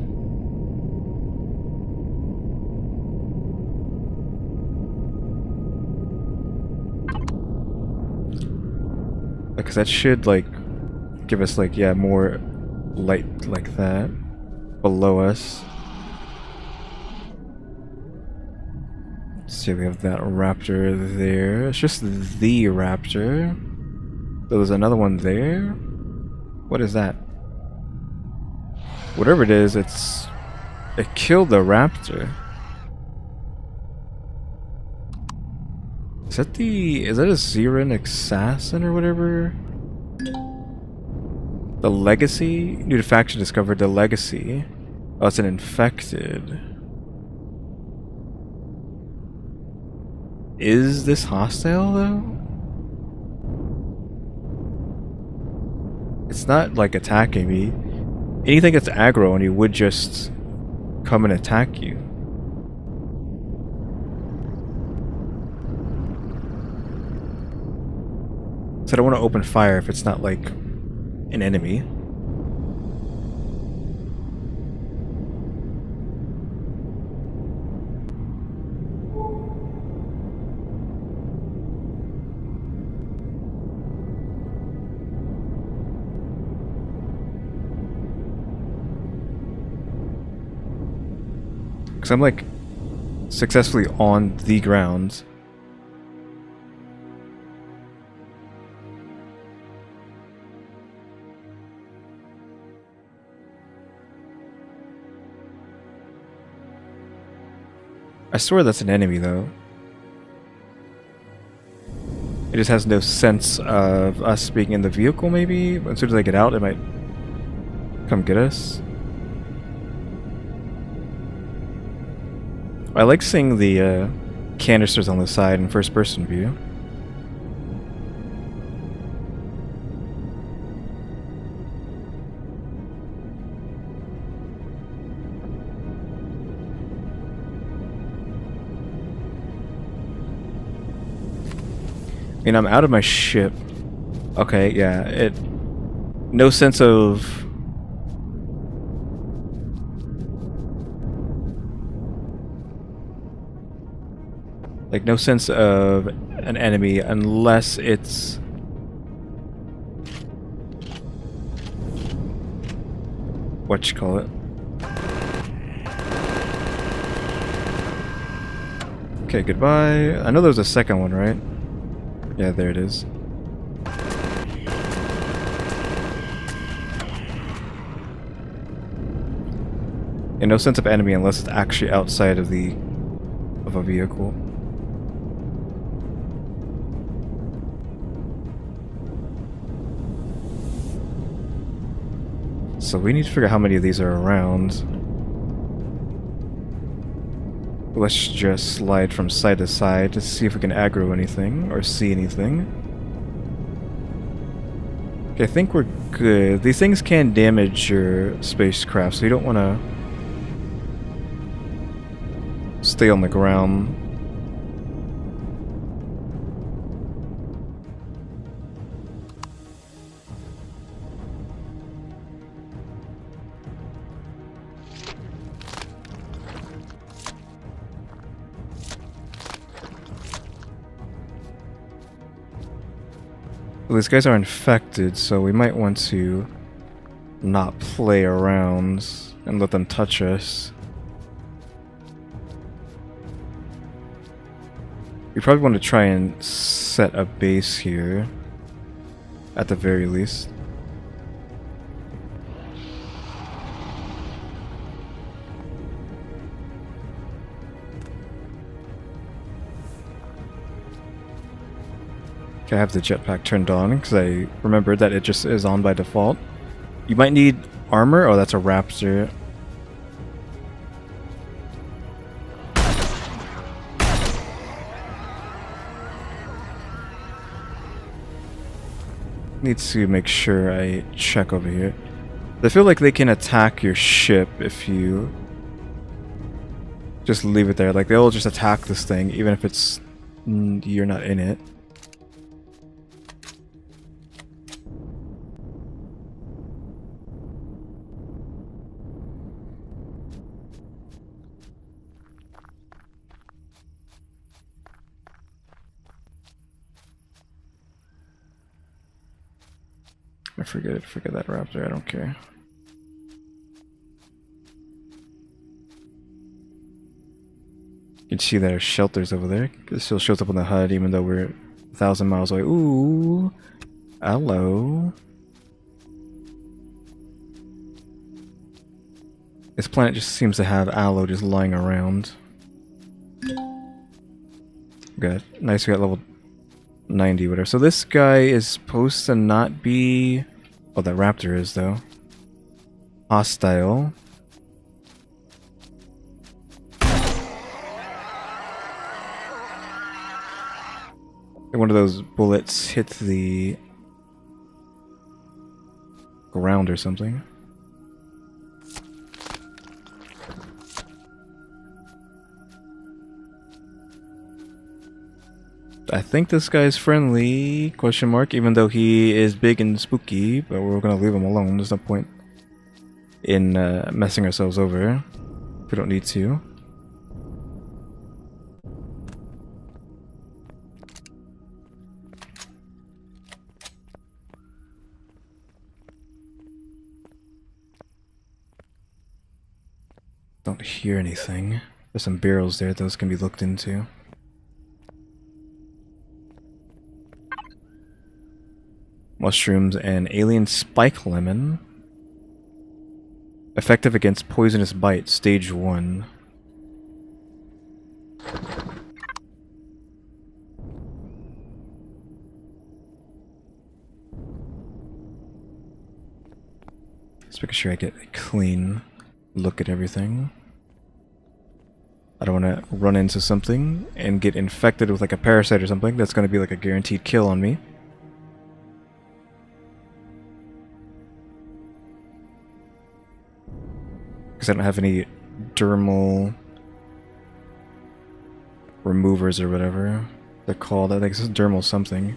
Speaker 1: Because that should, like, give us, like, yeah, more light like that below us. See, we have that raptor there. It's just the raptor. There was another one there. What is that? Whatever it is, it killed the raptor. Is that a Xeran assassin or whatever? The legacy? New faction discovered the legacy. Oh, it's an infected. Is this hostile though? It's not like attacking me. Anything that's aggro on you would just come and attack you. So I don't want to open fire if it's not like an enemy. Because I'm like successfully on the ground. I swear that's an enemy though. It just has no sense of us being in the vehicle maybe. As soon as I get out it might come get us. I like seeing the canisters on the side in first person view. I mean, I'm out of my ship. Okay, yeah, no sense of... Like, no sense of an enemy unless it's... Whatchamacallit? Okay, goodbye. I know there was a second one, right? Yeah, there it is. And no sense of enemy unless it's actually outside of a vehicle. So we need to figure out how many of these are around. Let's just slide from side to side to see if we can aggro anything or see anything. Okay, I think we're good. These things can damage your spacecraft, so you don't want to stay on the ground. Well, these guys are infected, so we might want to not play around and let them touch us. We probably want to try and set a base here, at the very least. Okay, I have the jetpack turned on because I remembered that it just is on by default. You might need armor. Oh, that's a raptor. Need to make sure I check over here. I feel like they can attack your ship if you just leave it there. Like, they'll just attack this thing, even if it's you're not in it. Forget that raptor, I don't care. You can see there's shelters over there. It still shows up on the HUD even though we're 1,000 miles away. Ooh, hello. This planet just seems to have aloe just lying around. Good. Nice, we got level 90, whatever. So this guy is supposed to not be... Oh, that raptor is, though. Hostile. One of those bullets hit the ground or something. I think this guy's friendly, question mark, even though he is big and spooky, but we're gonna leave him alone. There's no point in messing ourselves over if we don't need to. Don't hear anything. There's some barrels there, those can be looked into. Mushrooms and alien spike lemon. Effective against poisonous bite, stage 1. Just making sure I get a clean look at everything. I don't want to run into something and get infected with like a parasite or something. That's going to be like a guaranteed kill on me. Because I don't have any dermal removers or whatever they're called. I think it's dermal something.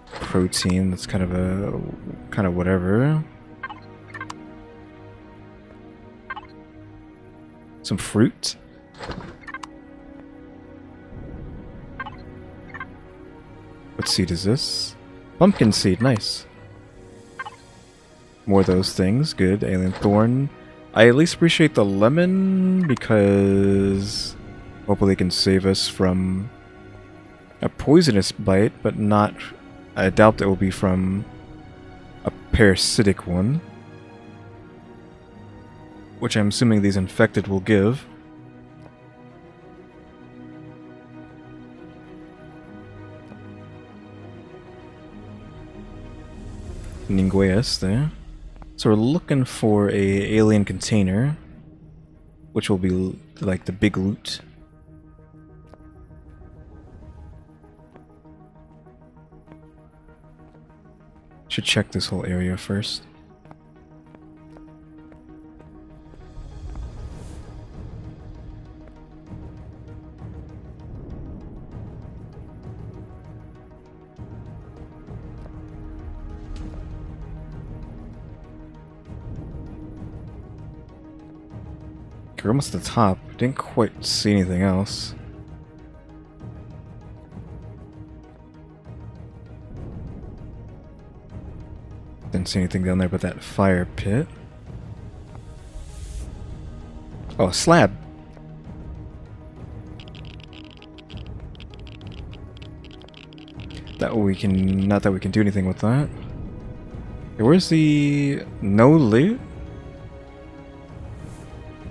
Speaker 1: Protein, that's kind of whatever. Some fruit. What seed is this? Pumpkin seed, nice. More of those things, good. Alien thorn. I at least appreciate the lemon because hopefully it can save us from a poisonous bite, but not... I doubt it will be from a parasitic one. Which I'm assuming these infected will give. Ningueas there. So we're looking for a alien container, which will be like the big loot. Should check this whole area first. We're almost at the top. Didn't quite see anything else. Didn't see anything down there but that fire pit. Oh, a slab. That we can... Not that we can do anything with that. Okay, where's the... No loot?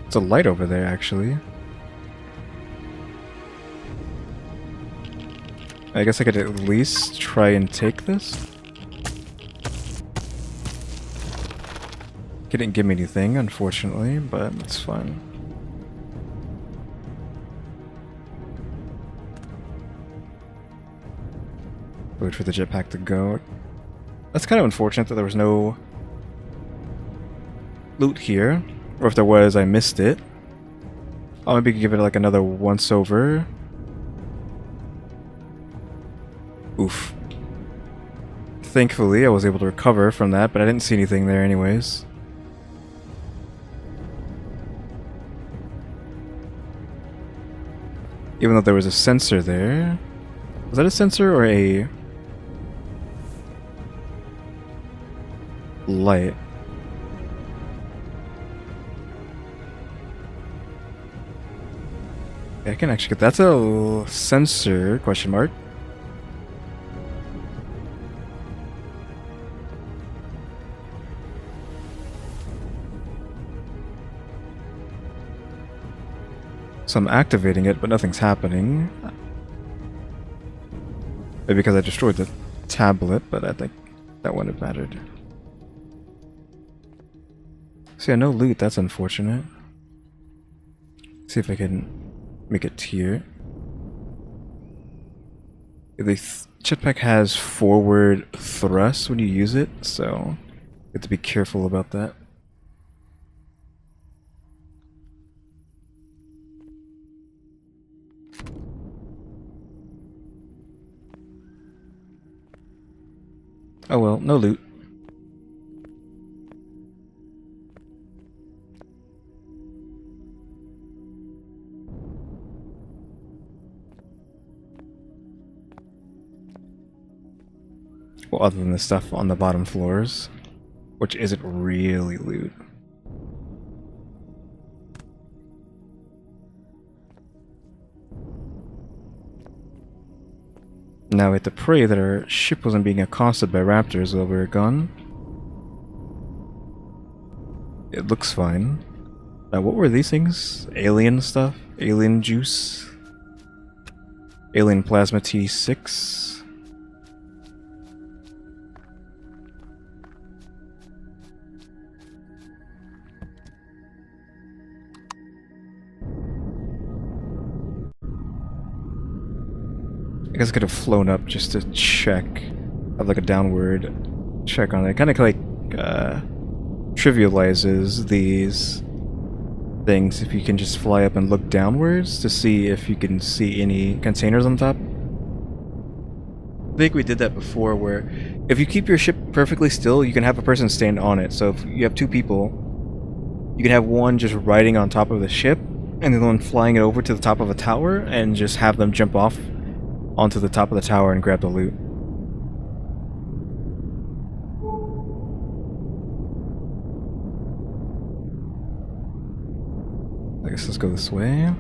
Speaker 1: It's a light over there, actually. I guess I could at least try and take this. It didn't give me anything, unfortunately, but it's fine. Wait for the jetpack to go. That's kind of unfortunate that there was no loot here. Or if there was, I missed it. I'll maybe give it like another once over. Oof. Thankfully, I was able to recover from that, but I didn't see anything there anyways. Even though there was a sensor there. Was that a sensor or a light? Yeah, I can actually get that's a sensor question mark. So I'm activating it, but nothing's happening. Maybe because I destroyed the tablet, but I think that wouldn't have mattered. So yeah, no loot, that's unfortunate. See if I can make it here. The jetpack has forward thrust when you use it, so you have to be careful about that. Oh well, no loot. Well, other than the stuff on the bottom floors, which isn't really loot. Now we have to pray that our ship wasn't being accosted by raptors while we were gone. It looks fine. Now, what were these things? Alien stuff? Alien juice? Alien plasma T6? I guess I could have flown up just to check, have like a downward check on it. It kind of like trivializes these things if you can just fly up and look downwards to see if you can see any containers on top. I think we did that before where if you keep your ship perfectly still, you can have a person stand on it. So if you have two people, you can have one just riding on top of the ship and the one flying it over to the top of a tower and just have them jump off onto the top of the tower and grab the loot. I guess let's go this way.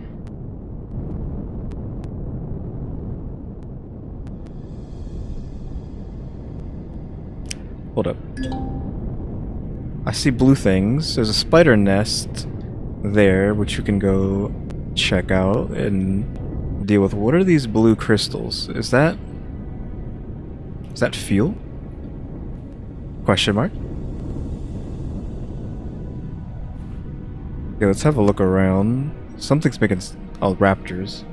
Speaker 1: Hold up. I see blue things. There's a spider nest there, which you can go check out and deal with. What are these blue crystals? Is that fuel? Question mark? Okay, let's have a look around. Something's making... Oh, raptors.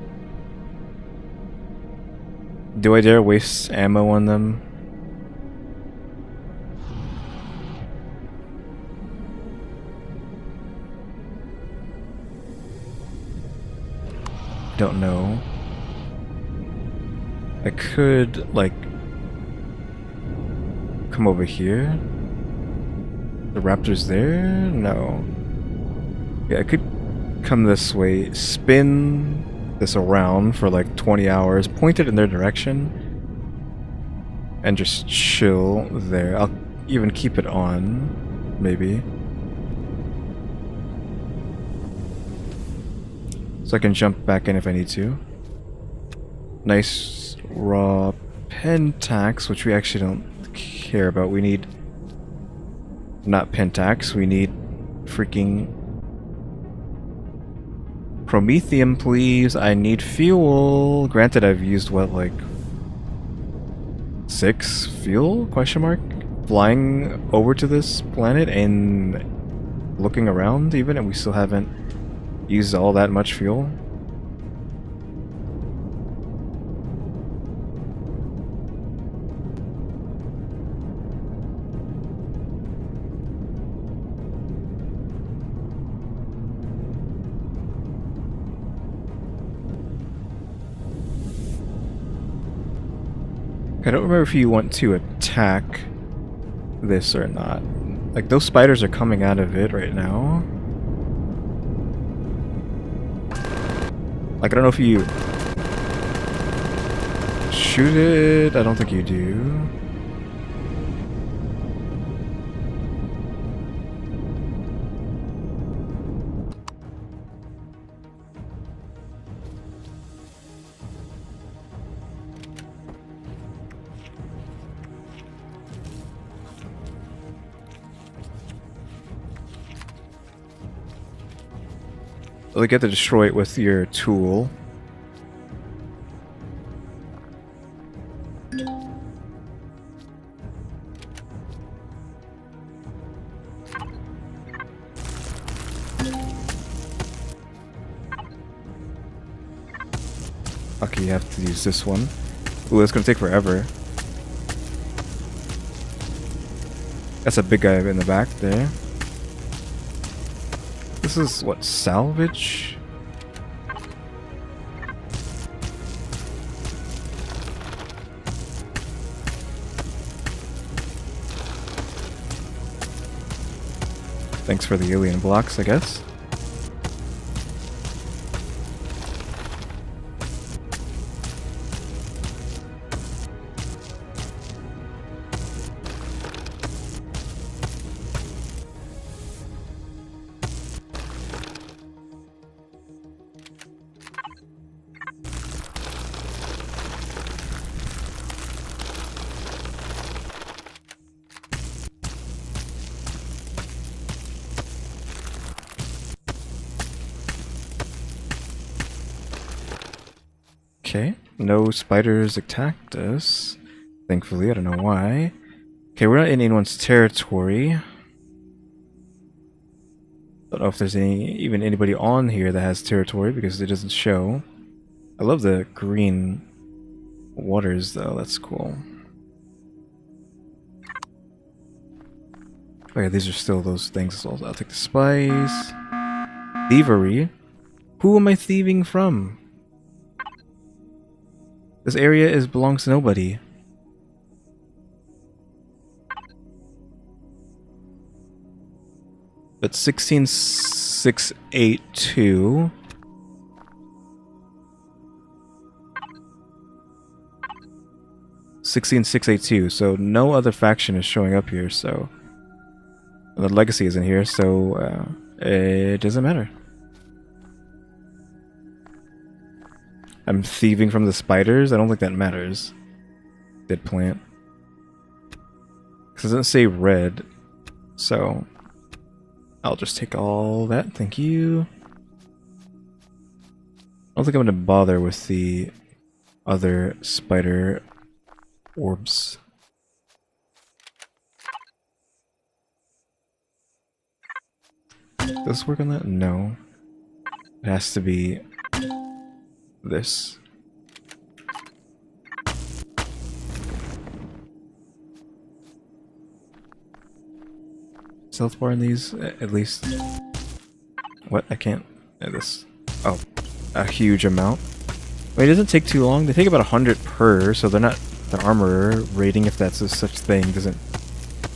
Speaker 1: Do I dare waste ammo on them? Don't know. I could, like, come over here. The raptor's there? No. Yeah, I could come this way, spin this around for like 20 hours, point it in their direction, and just chill there. I'll even keep it on, maybe. So I can jump back in if I need to. Nice raw pentax, which we actually don't care about. We need... not pentax, we need freaking... Promethium, please. I need fuel. Granted, I've used, what, like... 6 fuel? Question mark? Flying over to this planet and looking around even, and we still haven't used all that much fuel. I don't remember if you want to attack this or not. Like, those spiders are coming out of it right now. Like, I don't know if you shoot it. I don't think you do. Like, you have to destroy it with your tool. Okay, you have to use this one. Ooh, that's gonna take forever. That's a big guy in the back there. This is, what, salvage? Thanks for the alien blocks, I guess. Okay, no spiders attacked us. Thankfully, I don't know why. Okay, we're not in anyone's territory. Don't know if there's even anybody on here that has territory because it doesn't show. I love the green waters though, that's cool. Oh yeah, these are still those things as well. I'll take the spice. Thievery? Who am I thieving from? This area belongs to nobody. But 16682. So no other faction is showing up here, so the legacy isn't here, so it doesn't matter. I'm thieving from the spiders? I don't think that matters. Dead plant. Because it doesn't say red, so I'll just take all that, thank you. I don't think I'm going to bother with the other spider orbs. Does this work on that? No. It has to be this. Stealth bar in these, at least. What? I can't. This. Oh, a huge amount. Wait, it doesn't take too long. They take about 100 per, so they're not. The armor rating, if that's a such thing, isn't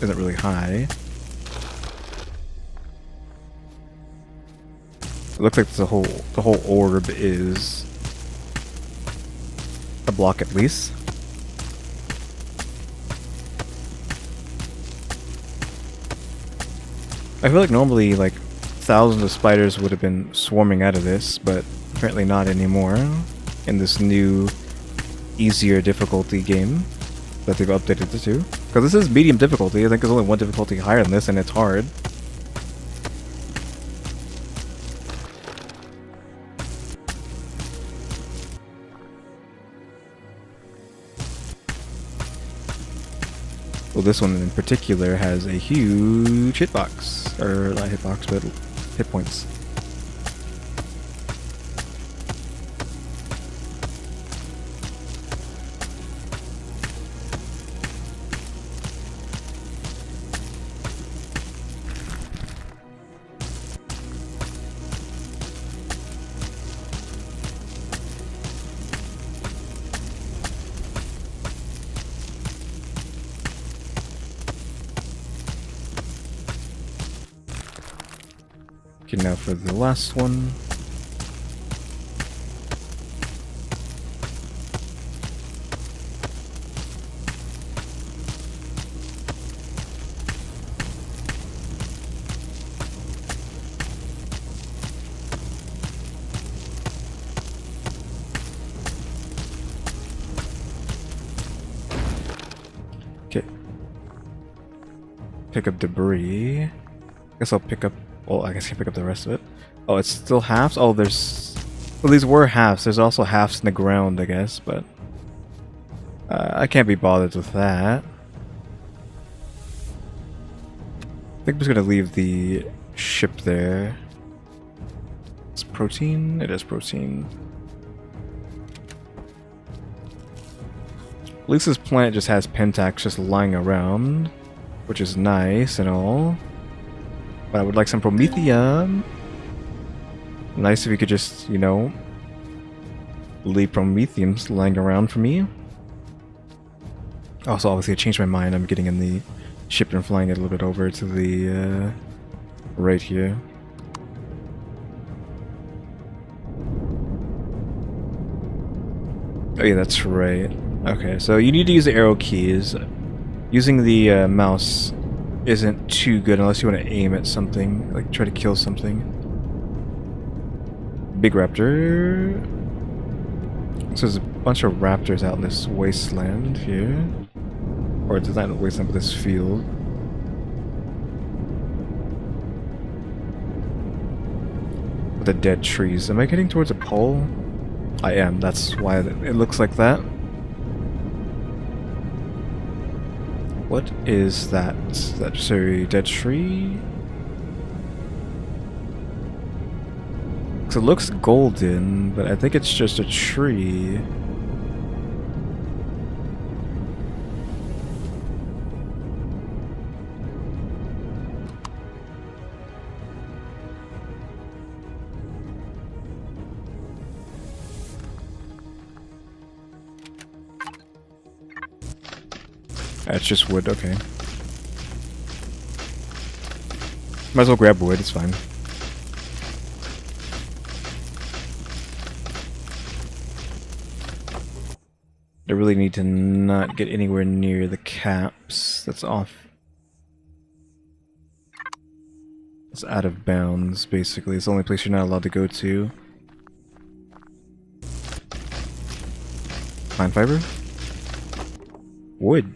Speaker 1: really high. It looks like the whole orb is a block at least. I feel like normally like thousands of spiders would have been swarming out of this, but apparently not anymore in this new easier difficulty game that they've updated it to. Because this is medium difficulty. I think there's only one difficulty higher than this, and it's hard. Well, this one in particular has a huge hitbox. Or not hitbox, but hit points. Okay, now for the last one. Okay. Pick up debris. I guess I'll pick up... Well, I guess I can pick up the rest of it. Oh, it's still halves? Oh, there's... Well, these were halves. There's also halves in the ground, I guess, but... I can't be bothered with that. I think I'm just gonna leave the ship there. It's protein? It is protein. At least this planet just has Pentax just lying around, which is nice and all. But I would like some Promethium. Nice if you could just, you know, leave Promethiums lying around for me. Also, obviously, I changed my mind. I'm getting in the ship and flying it a little bit over to the, right here. Oh yeah, that's right. Okay, so you need to use the arrow keys. Using the mouse isn't too good unless you want to aim at something, like try to kill something. Big raptor. So there's a bunch of raptors out in this wasteland here. Or it's not a wasteland, but this field. With the dead trees. Am I getting towards a pole? I am, that's why it looks like that. What is that? Is that just a dead tree? Because it looks golden, but I think it's just a tree. It's just wood, okay. Might as well grab wood, it's fine. I really need to not get anywhere near the caps. That's off. It's out of bounds, basically. It's the only place you're not allowed to go to. Pine fiber? Wood.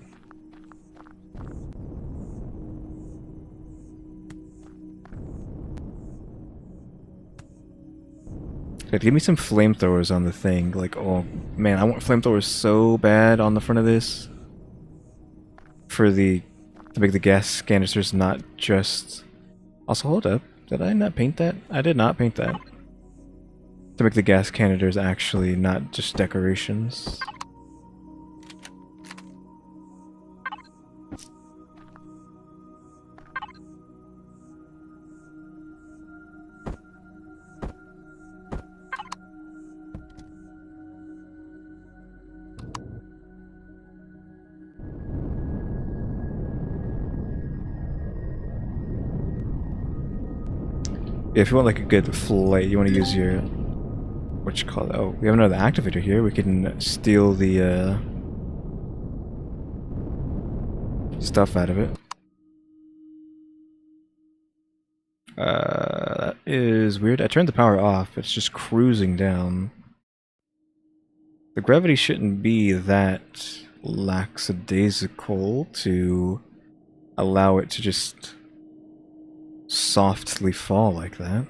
Speaker 1: Give me some flamethrowers on the thing. Like, oh man, I want flamethrowers so bad on the front of this. To make the gas canisters not just... Also, hold up. Did I not paint that? I did not paint that. To make the gas canisters actually not just decorations. Yeah, if you want like a good flight, you want to use your... What you call it? Oh, we have another activator here. We can steal the stuff out of it. That is weird. I turned the power off. It's just cruising down. The gravity shouldn't be that lackadaisical to allow it to just softly fall like that.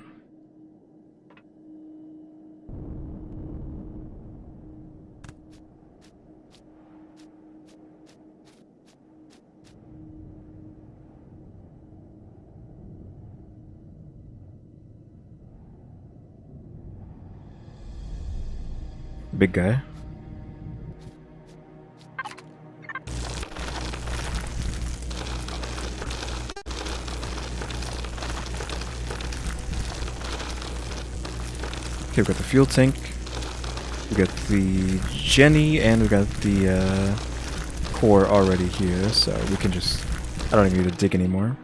Speaker 1: Big guy. Okay, we got the fuel tank, we got the Jenny, and we got the core already here, so we can just... I don't even need to dig anymore.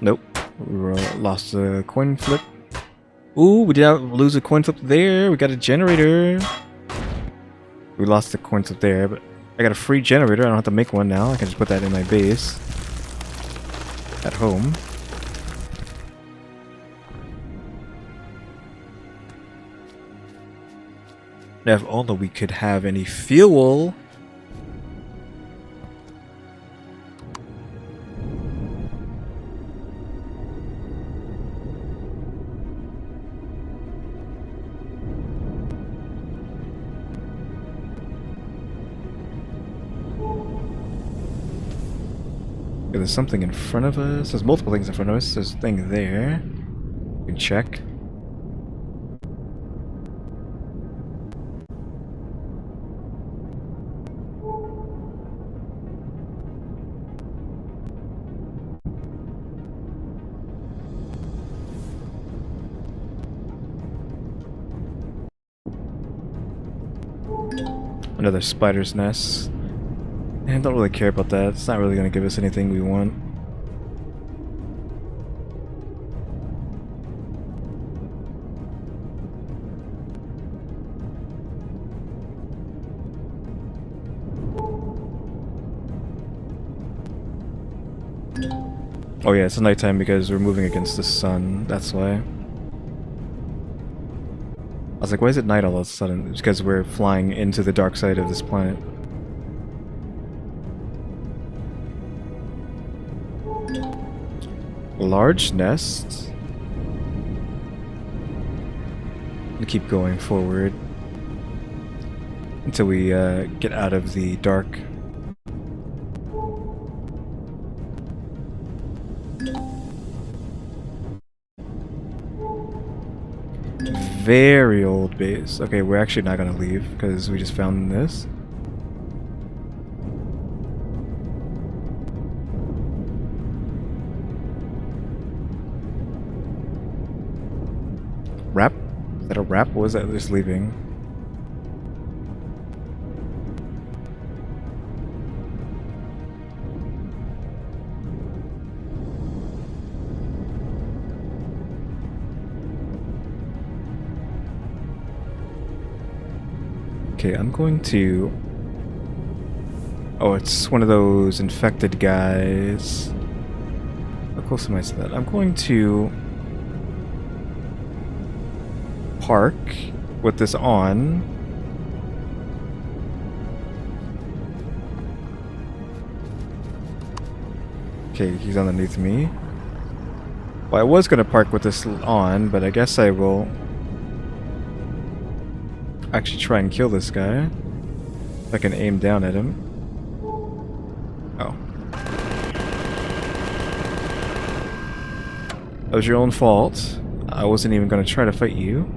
Speaker 1: Nope. We lost a coin flip. Ooh, we did not lose a coin flip there. We got a generator. We lost the coin flip there, but I got a free generator. I don't have to make one now. I can just put that in my base at home. Now, if only we could have any fuel. There's something in front of us. There's multiple things in front of us. There's a thing there. We can check. Another spider's nest. I don't really care about that. It's not really going to give us anything we want. Oh yeah, it's nighttime because we're moving against the sun. That's why. I was like, why is it night all of a sudden? It's because we're flying into the dark side of this planet. Large nest. We'll keep going forward until we get out of the dark. Very old base. Okay, we're actually not gonna leave because we just found this. Wrap? Is that a wrap? What was that just leaving? Okay, I'm going to... Oh, it's one of those infected guys. How close am I to that? I'm going to... park with this on. Okay, he's underneath me. Well, I was gonna park with this on, but I guess I will actually try and kill this guy. If I can aim down at him. Oh. That was your own fault. I wasn't even gonna try to fight you.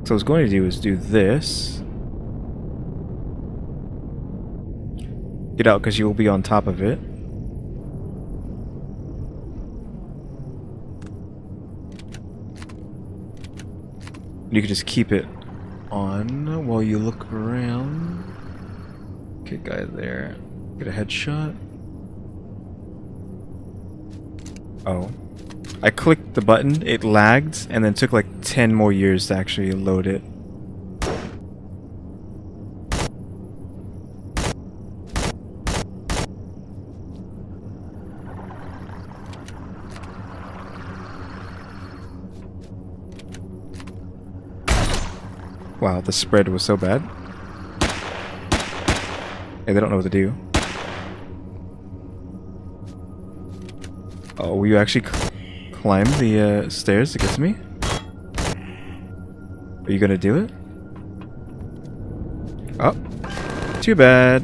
Speaker 1: So what I was going to do is do this. Get out because you will be on top of it. You can just keep it on while you look around. Okay, guy there. Get a headshot. Oh. I clicked the button, it lagged, and then took like 10 more years to actually load it. Wow, the spread was so bad. Hey, they don't know what to do. Oh, will you actually climb the stairs to get to me? Are you gonna do it? Oh, too bad.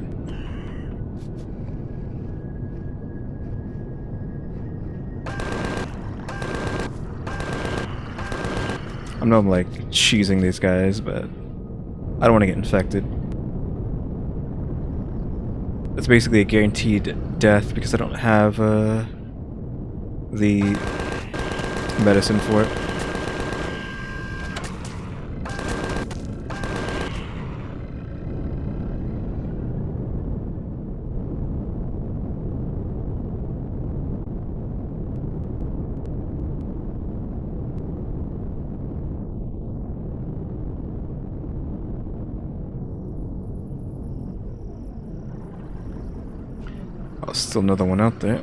Speaker 1: I know I'm like cheesing these guys, but I don't want to get infected. It's basically a guaranteed death because I don't have the medicine for it. Oh, still another one out there.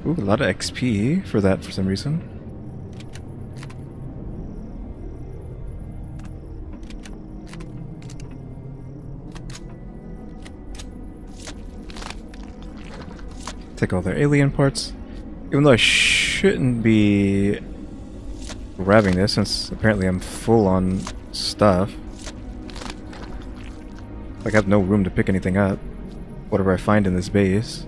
Speaker 1: Ooh, a lot of XP for that for some reason. Take all their alien parts. Even though I shouldn't be grabbing this since apparently I'm full on stuff. Like I have no room to pick anything up. Whatever I find in this base.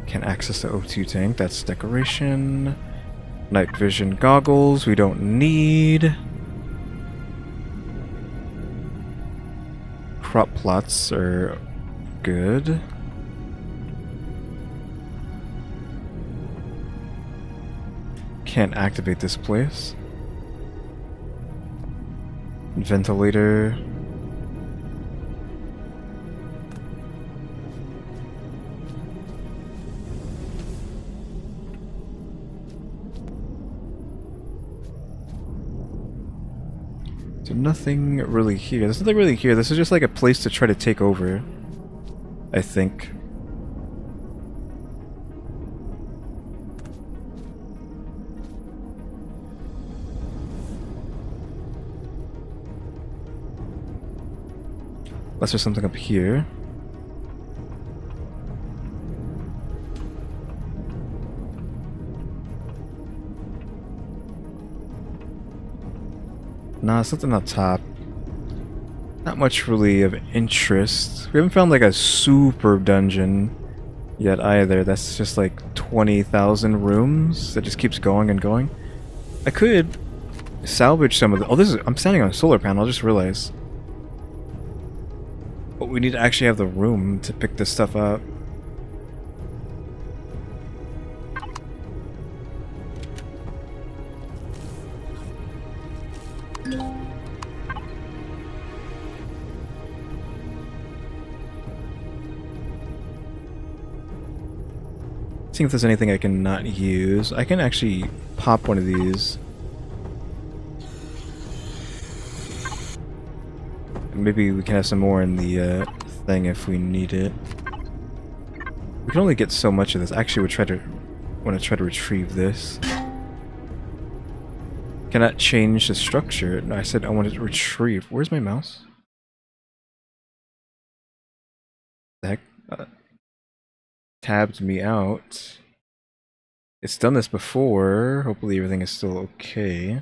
Speaker 1: Can't access the O2 tank, that's decoration. Night vision goggles, we don't need. Crop plots are good. Can't activate this place. Ventilator. So nothing really here. There's nothing really here. This is just like a place to try to take over, I think. Unless there's something up here. Nah, something up top. Not much really of interest. We haven't found like a super dungeon yet either. That's just like 20,000 rooms that just keeps going and going. I could salvage some of the... Oh, this is... I'm standing on a solar panel, I just realized. But we need to actually have the room to pick this stuff up. Seeing if there's anything I can not use. I can actually pop one of these. Maybe we can have some more in the thing if we need it. We can only get so much of this. Actually, want to try to retrieve this. Cannot change the structure. No, I said I wanted to retrieve. Where's my mouse? The heck? Tabbed me out. It's done this before. Hopefully everything is still okay.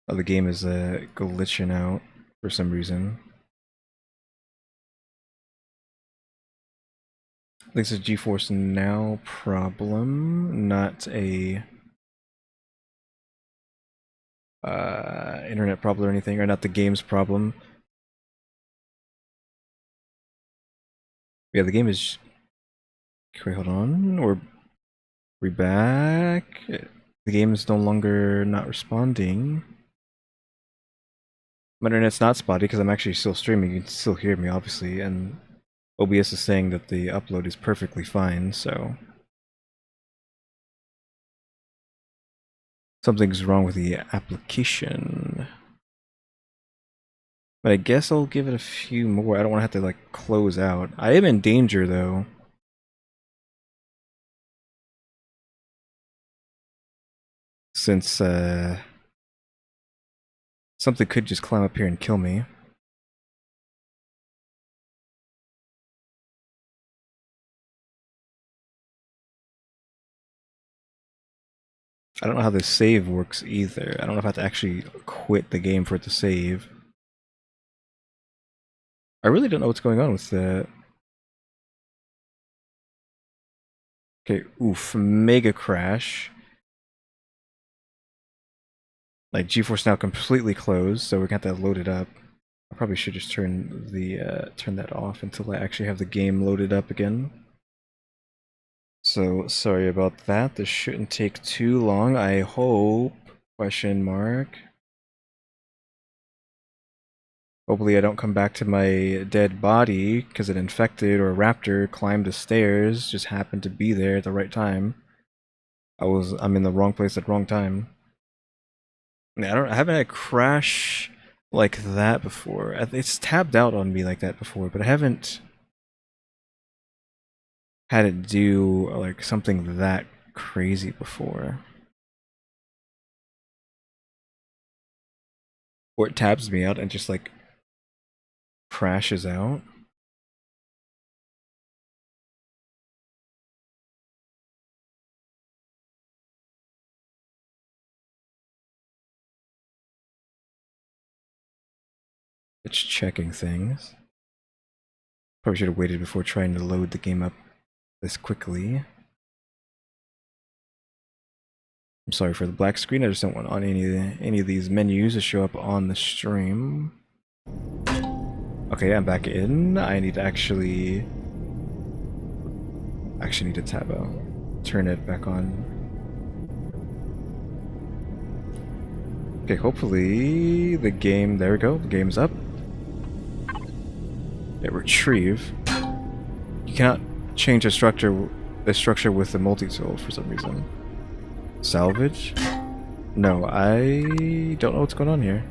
Speaker 1: Oh, the game is glitching out for some reason. I think it's a Geforce Now problem, not a internet problem or anything, or not the game's problem. Yeah, the game is... Okay, hold on. We back? The game is no longer not responding. My internet's not spotty because I'm actually still streaming. You can still hear me, obviously, and OBS is saying that the upload is perfectly fine, so... Something's wrong with the application. But I guess I'll give it a few more. I don't want to have to, like, close out. I am in danger, though. Since, something could just climb up here and kill me. I don't know how this save works either. I don't know if I have to actually quit the game for it to save. I really don't know what's going on with the... Okay, oof, mega crash. Like, Geforce Now completely closed, so we're gonna have to load it up. I probably should just turn that off until I actually have the game loaded up again. So, sorry about that. This shouldn't take too long, I hope. Question mark. Hopefully I don't come back to my dead body because an infected or a raptor climbed the stairs, just happened to be there at the right time. I'm in the wrong place at the wrong time. I haven't had a crash like that before. It's tabbed out on me like that before, but I haven't had it do like something that crazy before. Or it tabs me out and just like crashes out. It's checking things. Probably should have waited before trying to load the game up this quickly. I'm sorry for the black screen, I just don't want on any of these menus to show up on the stream. Okay, I'm back in. I need to actually need to tab out. Turn it back on. Okay, hopefully the game, there we go, the game's up. Yeah, retrieve. You cannot change the structure with the multi-tool for some reason. Salvage? No, I don't know what's going on here.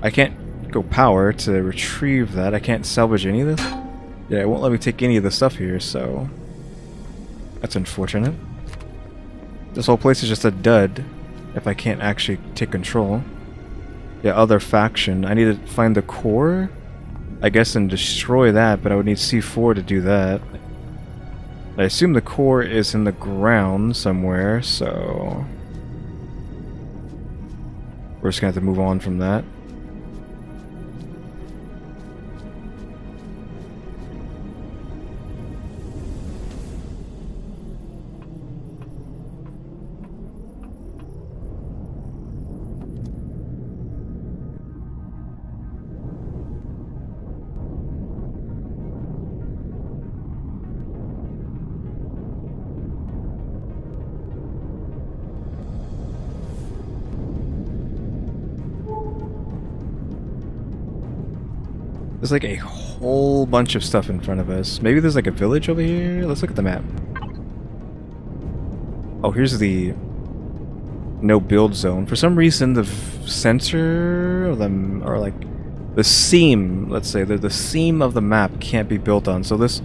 Speaker 1: I can't go power to retrieve that. I can't salvage any of this. Yeah, it won't let me take any of the stuff here, so that's unfortunate. This whole place is just a dud if I can't actually take control. Yeah, other faction. I need to find the core, I guess, and destroy that, but I would need C4 to do that. I assume the core is in the ground somewhere, so we're just gonna have to move on from that. There's like a whole bunch of stuff in front of us. Maybe there's like a village over here? Let's look at the map. Oh, here's the no build zone. For some reason, the center of them, or like the seam, let's say, the seam of the map can't be built on. So this,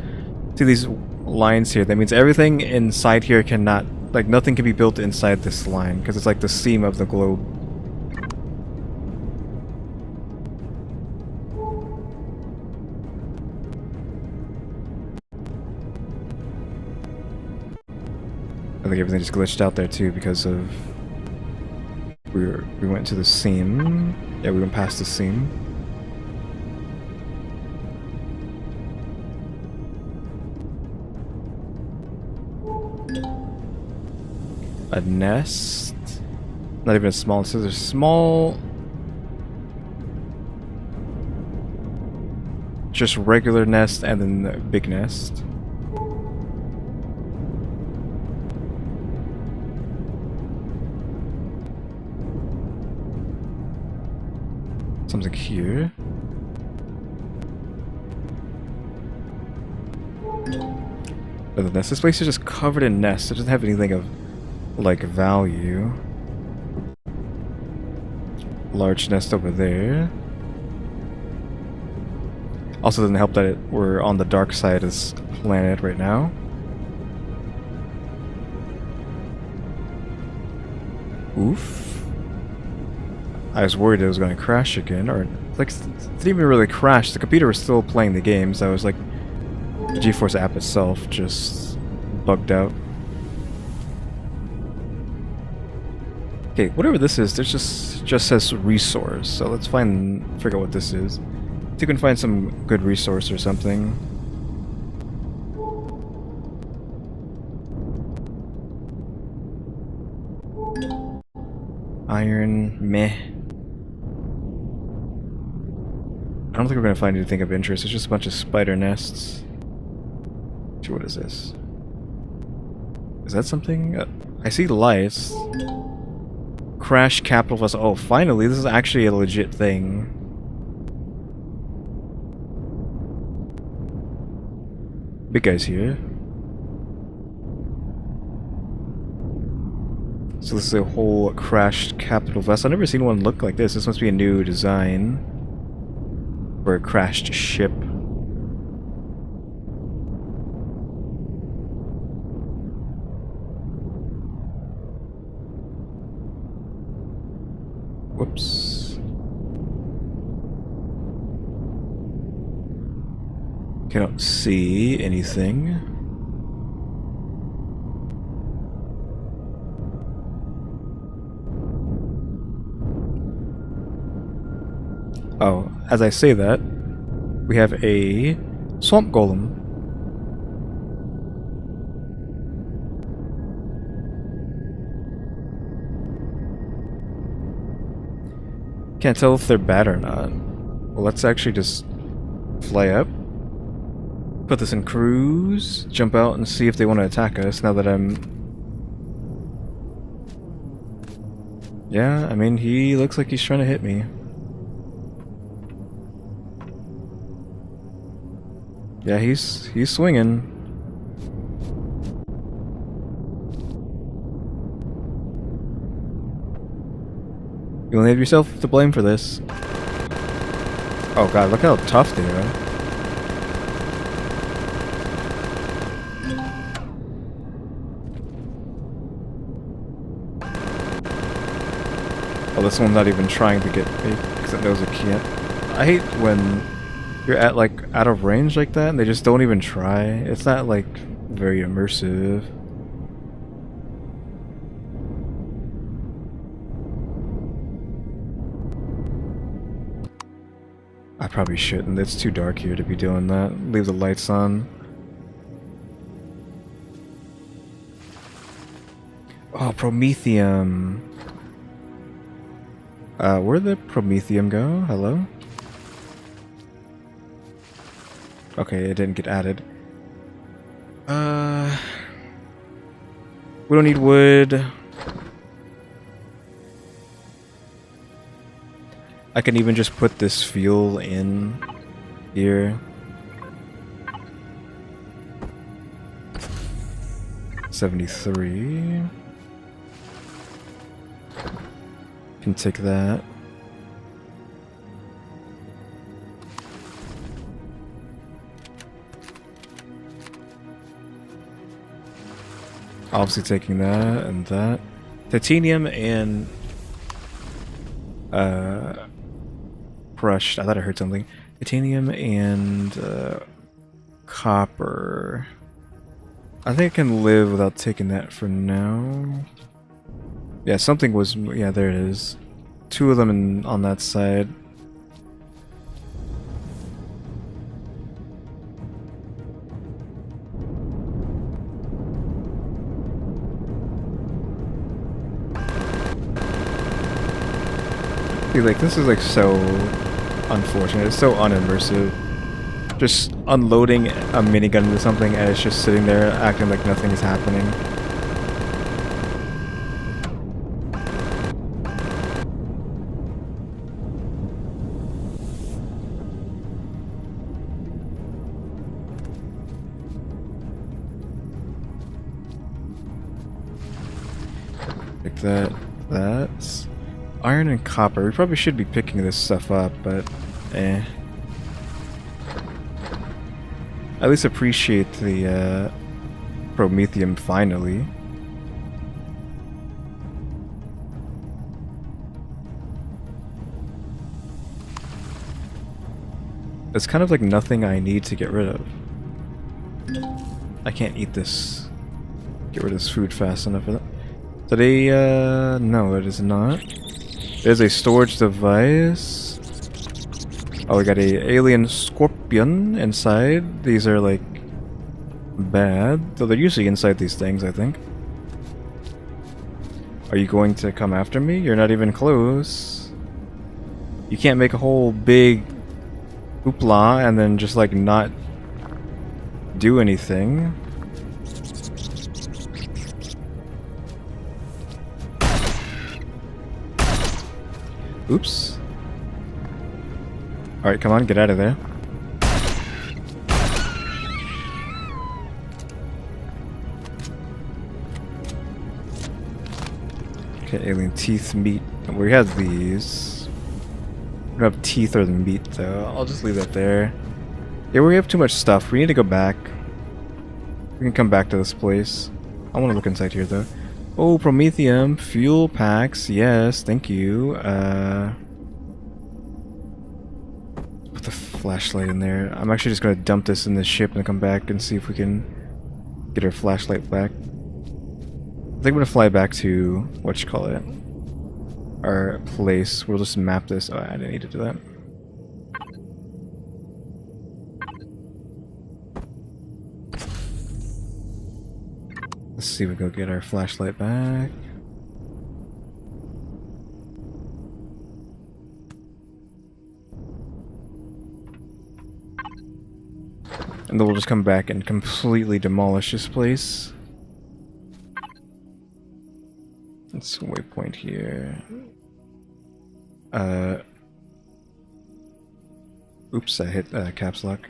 Speaker 1: see these lines here, that means everything inside here cannot, like nothing can be built inside this line, because it's like the seam of the globe. I think everything just glitched out there too because of we went to the seam. Yeah, we went past the seam. A nest. Not even a small. So there's a small, just regular nest, and then the big nest. Something here. Oh, the nest. This place is just covered in nests. It doesn't have anything of like value. Large nest over there. Also doesn't help that we're on the dark side of this planet right now. Oof. I was worried it was going to crash again, or like it didn't even really crash. The computer was still playing the game, so I was like, the Geforce app itself just bugged out. Okay, whatever this is, there's just says resource. So let's figure out what this is. If you can find some good resource or something. Iron, meh. I don't think we're gonna find anything of interest. It's just a bunch of spider nests. What is this? Is that something? I see lights. Crash capital vessel. Oh, finally, this is actually a legit thing. Big guy's here. So this is a whole crashed capital vessel. I've never seen one look like this. This must be a new design for a crashed ship. Whoops. Cannot see anything. Oh, as I say that, we have a swamp golem. Can't tell if they're bad or not. Well, let's actually just fly up. Put this in cruise, jump out and see if they want to attack us now that I'm... Yeah, I mean, he looks like he's trying to hit me. Yeah, he's swinging. You only have yourself to blame for this. Oh god, look how tough they are. Oh, this one's not even trying to get me because it knows it can't. I hate when you're at like out of range like that and they just don't even try. It's not like very immersive. I probably shouldn't. It's too dark here to be doing that. Leave the lights on. Oh, Promethium. Where'd the Promethium go? Hello? Okay, it didn't get added. We don't need wood. I can even just put this fuel in here. $73. Can take that. Obviously taking that and that. Titanium and crushed. I thought I heard something. Titanium and copper. I think I can live without taking that for now. Yeah, something was... Yeah, there it is. Two of them on that side. See, like, this is like so unfortunate. It's so unimmersive. Just unloading a minigun into something and it's just sitting there acting like nothing is happening. Like that. That's iron and copper. We probably should be picking this stuff up, but eh. At least appreciate the Promethium finally. It's kind of like nothing I need to get rid of. I can't eat this. Get rid of this food fast enough for that. Today, no, it is not. There's a storage device. Oh, we got a alien scorpion inside. These are like bad, though they're usually inside these things, I think. Are you going to come after me? You're not even close. You can't make a whole big hoopla and then just like not do anything. Oops. Alright, come on, get out of there. Okay, alien teeth, meat. We had these. We don't have teeth or the meat though. I'll just leave that there. Yeah, we have too much stuff. We need to go back. We can come back to this place. I want to look inside here though. Oh, Promethium, fuel packs. Yes, thank you. Put the flashlight in there. I'm actually just gonna dump this in the ship and come back and see if we can get our flashlight back. I think I'm gonna fly back to whatchamacallit, our place. We'll just map this. Oh, I didn't need to do that. Let's see if we go get our flashlight back. And then we'll just come back and completely demolish this place. Let's waypoint here. Oops, I hit caps lock.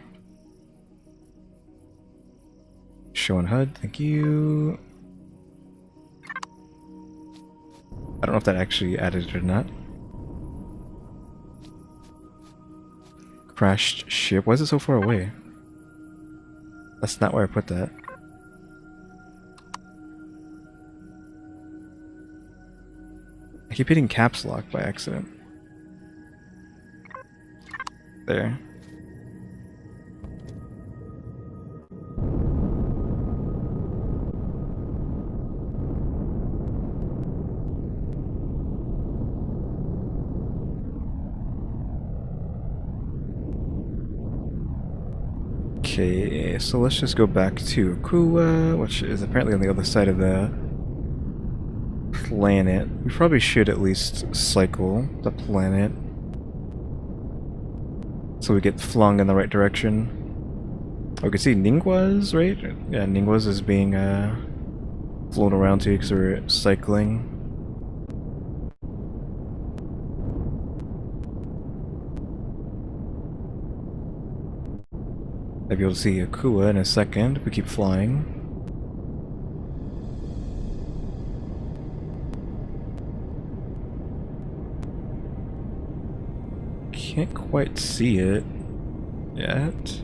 Speaker 1: Showing HUD, thank you. I don't know if that actually added it or not. Crashed ship. Why is it so far away? That's not where I put that. I keep hitting caps lock by accident. There. Okay, so let's just go back to Akua, which is apparently on the other side of the planet. We probably should at least cycle the planet so we get flung in the right direction. Oh, we can see Ninggua's, right? Yeah, Ninggua's is being flown around too because we're cycling. I'll be able to see Akua in a second if we keep flying. Can't quite see it yet.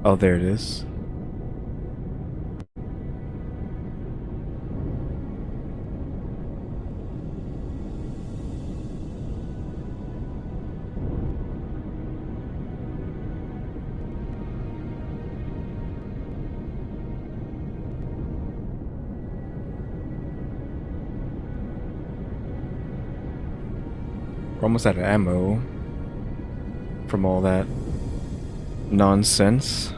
Speaker 1: Oh, there it is. We're almost out of ammo from all that nonsense.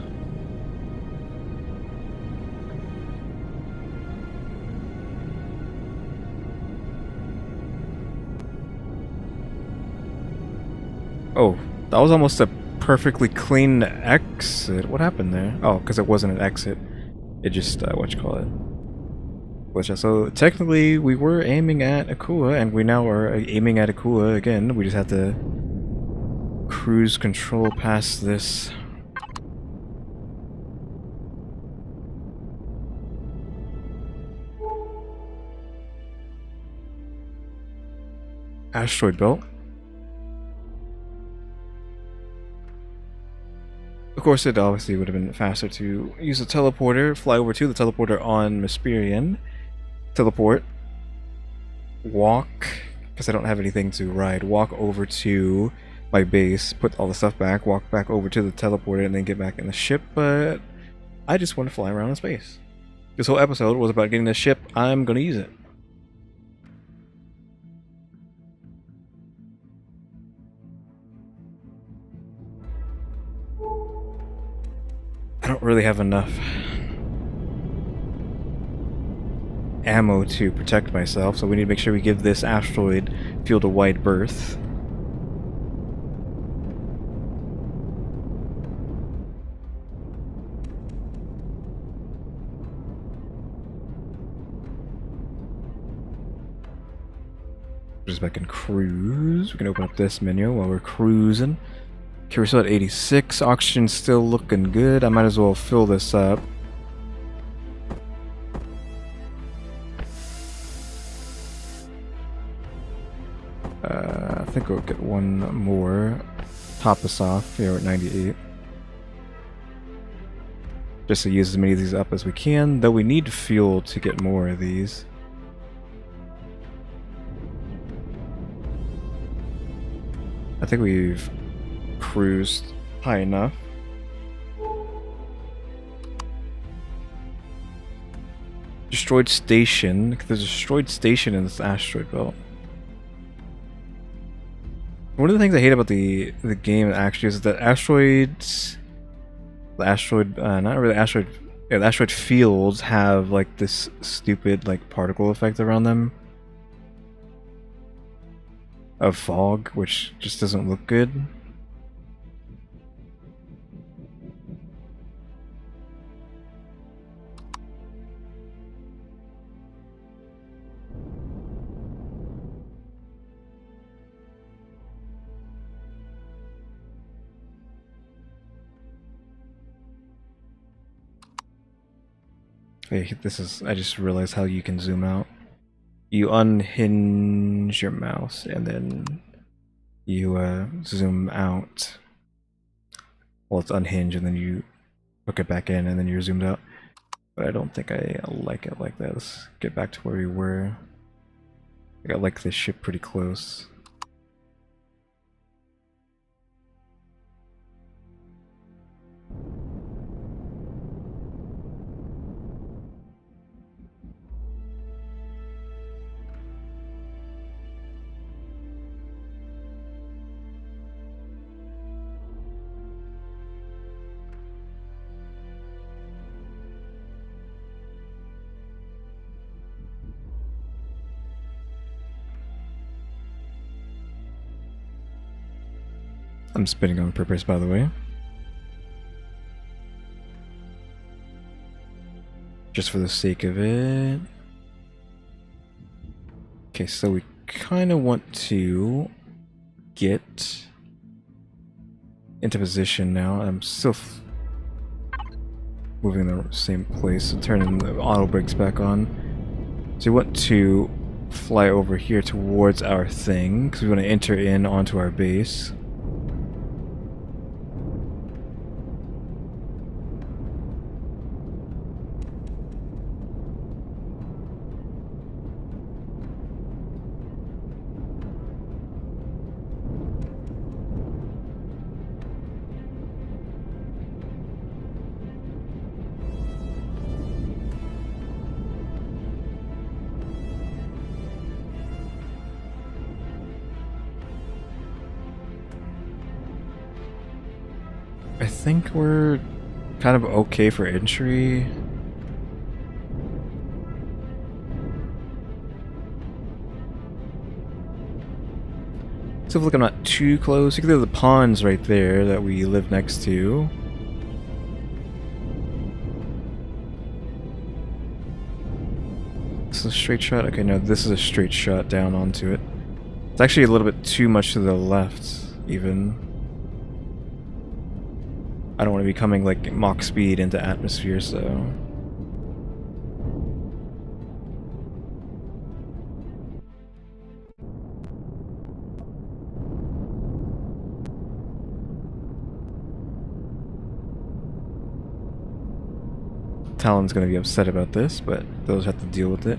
Speaker 1: Oh, that was almost a perfectly clean exit. What happened there? Oh, because it wasn't an exit. It just, whatchamacallit. So technically we were aiming at Akua, and we now are aiming at Akua again. We just have to cruise control past this. Asteroid belt. Of course, it obviously would have been faster to use the teleporter, fly over to the teleporter on Empyrion, teleport, walk, because I don't have anything to ride, walk over to my base, put all the stuff back, walk back over to the teleporter, and then get back in the ship, but I just want to fly around in space. This whole episode was about getting the ship. I'm gonna use it. I don't really have enough ammo to protect myself, so we need to make sure we give this asteroid field a wide berth. Just back in cruise. We can open up this menu while we're cruising. Okay, we're still at 86. Oxygen's still looking good. I might as well fill this up. I think we'll get one more. Top us off. Here we're at 98. Just to use as many of these up as we can, though we need fuel to get more of these. I think we've cruised high enough. Destroyed station. There's a destroyed station in this asteroid belt. One of the things I hate about the game actually is that asteroids, not really asteroid, yeah, the asteroid fields have like this stupid like particle effect around them of fog, which just doesn't look good. Hey, this is, I just realized how you can zoom out. You unhinge your mouse and then you zoom out. Well, it's unhinged and then you hook it back in and then you're zoomed out. But I don't think I like it like that. Let's get back to where we were. I like this ship pretty close. I'm spinning on purpose, by the way. Just for the sake of it. Okay, so we kind of want to get into position now. I'm still moving in the same place and turning the auto brakes back on. So we want to fly over here towards our thing because we want to enter in onto our base. I think we're kind of okay for entry. So look, I'm not too close. You can see the ponds right there that we live next to. This is a straight shot? Okay, no, this is a straight shot down onto it. It's actually a little bit too much to the left, even. I don't want to be coming like Mach speed into atmosphere, so... Talon's gonna be upset about this, but those have to deal with it.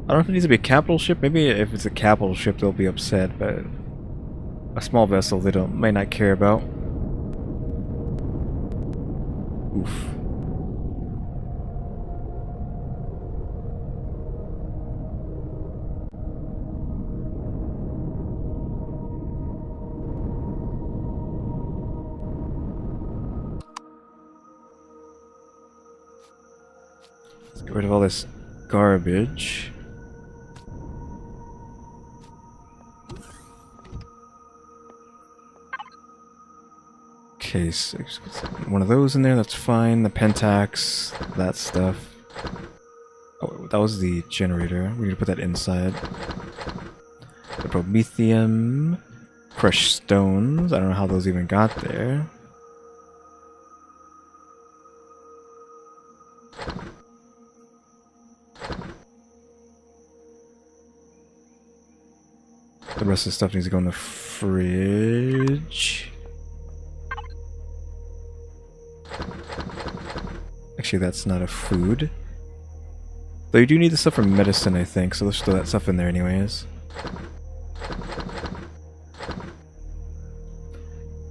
Speaker 1: I don't know if it needs to be a capital ship. Maybe if it's a capital ship they'll be upset, but a small vessel they might not care about. Oof. Let's get rid of all this garbage. Okay, so one of those in there, that's fine. The Pentax, that stuff. Oh, that was the generator. We need to put that inside. The promethium, crushed stones. I don't know how those even got there. The rest of the stuff needs to go in the fridge. Actually, that's not a food. Though you do need the stuff for medicine, I think, so let's throw that stuff in there anyways.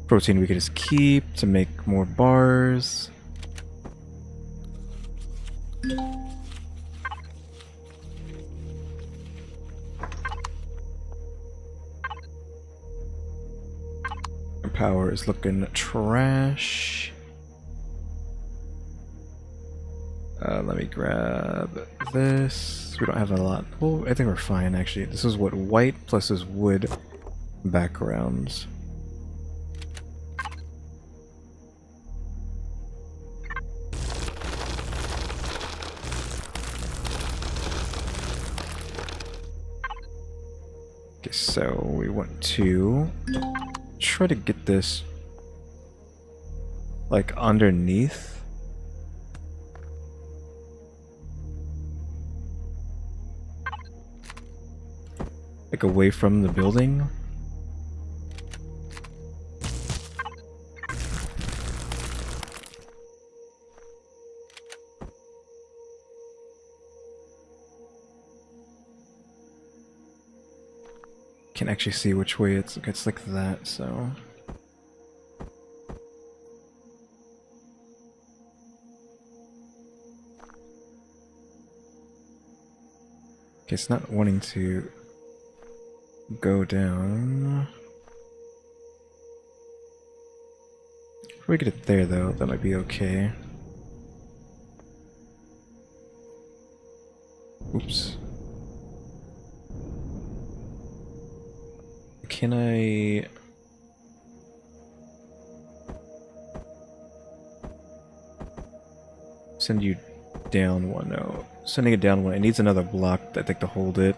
Speaker 1: Protein we could just keep to make more bars. Our power is looking trash. Let me grab this. We don't have a lot. Well, I think we're fine actually. This is what white plus is wood backgrounds. Okay, so we want to try to get this like underneath. Like away from the building. Can actually see which way it's like that, so okay, it's not wanting to go down. If we get it there though, that might be okay. Oops. Can I... send you down one? No. Sending it down one. It needs another block, I think, to hold it.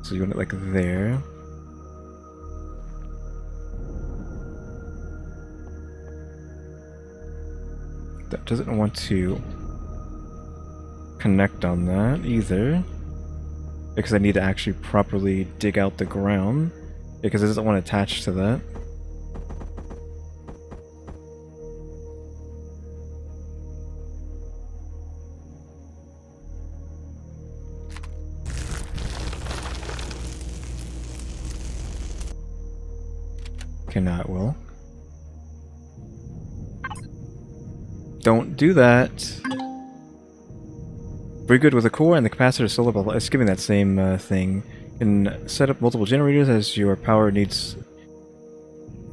Speaker 1: So you want it like there. That doesn't want to connect on that either. Because I need to actually properly dig out the ground. Because it doesn't want to attach to that. Cannot will. Don't do that. Very good with the core and the capacitor solar bubble. It's giving that same thing. You can set up multiple generators as your power needs.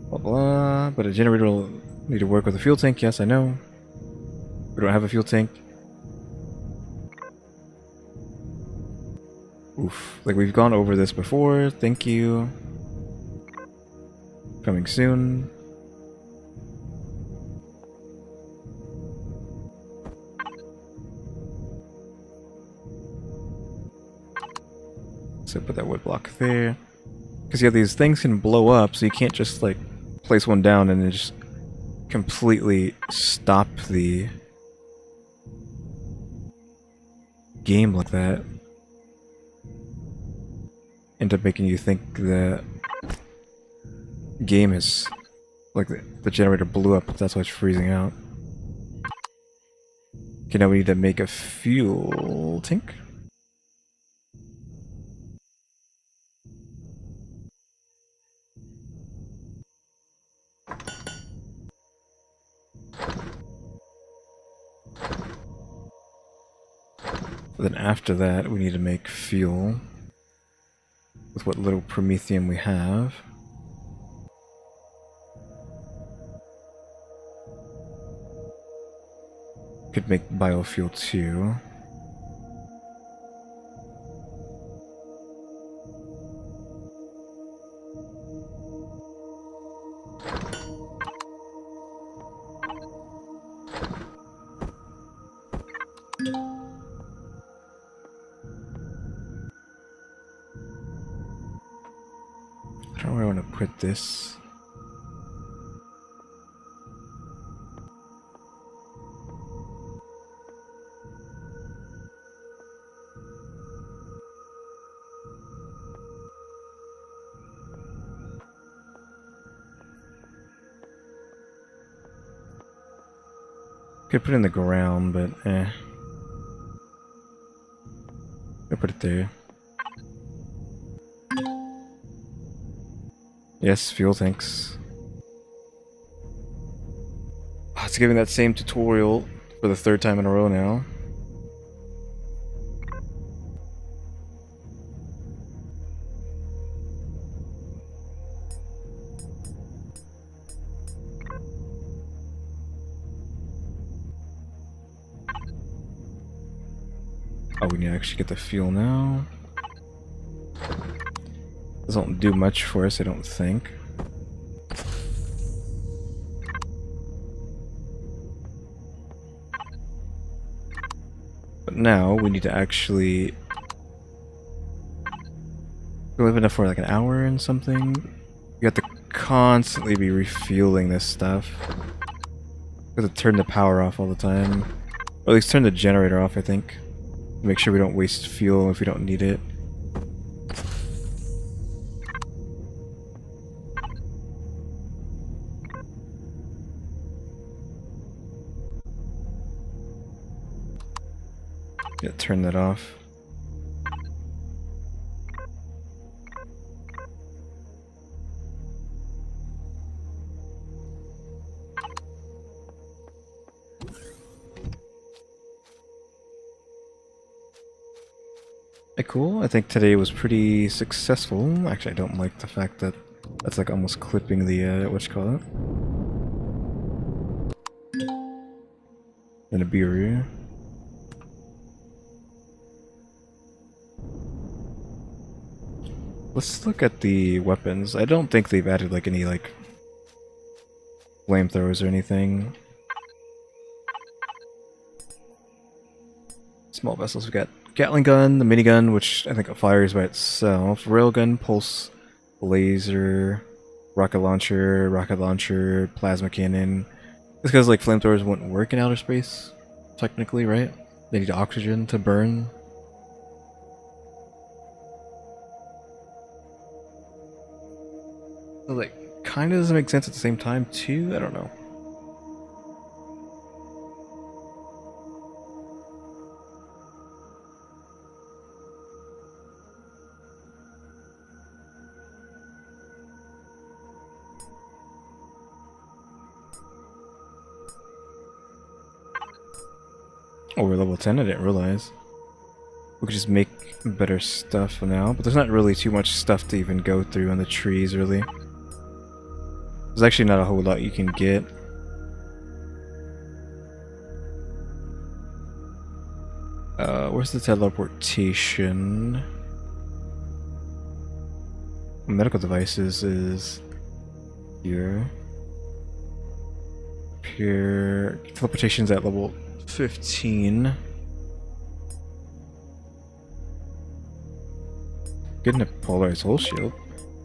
Speaker 1: Blah blah. But a generator will need to work with a fuel tank. Yes, I know. We don't have a fuel tank. Oof. Like we've gone over this before. Thank you. Coming soon. So put that wood block there. Because yeah, these things can blow up, so you can't just like place one down and then just completely stop the game like that. End up making you think that game is like the generator blew up, that's why it's freezing out. Okay, now we need to make a fuel tank. Then after that we need to make fuel. with what little promethium we have. Could make biofuel too. I don't know where I want to put this. Could put it in the ground, but I'll put it there. Yes, fuel tanks. Oh, it's giving that same tutorial for the 3rd time in a row now. Oh, we need to actually get the fuel now. Doesn't do much for us, I don't think. But now we need to actually we live enough for like an hour and something. You have to constantly be refueling this stuff. We have to turn the power off all the time. Or at least turn the generator off, I think. Make sure we don't waste fuel if we don't need it. Yeah, turn that off. Cool. I think today was pretty successful. Actually, I don't like the fact that that's like almost clipping the whatchamacallit. Then a beer. Let's look at the weapons. I don't think they've added like any like flamethrowers or anything. Small vessels. We got Gatling gun, the minigun, which I think fires by itself. Railgun, pulse, laser, rocket launcher, plasma cannon. It's because like flamethrowers wouldn't work in outer space, technically, right? They need oxygen to burn. So, like, kind of doesn't make sense at the same time, too? I don't know. Oh, we're level 10? I didn't realize. We could just make better stuff now, but there's not really too much stuff to even go through on the trees, really. There's actually not a whole lot you can get. Where's the teleportation? Medical devices is here. Here. Teleportation's at level 15. Getting a polarized hull shield.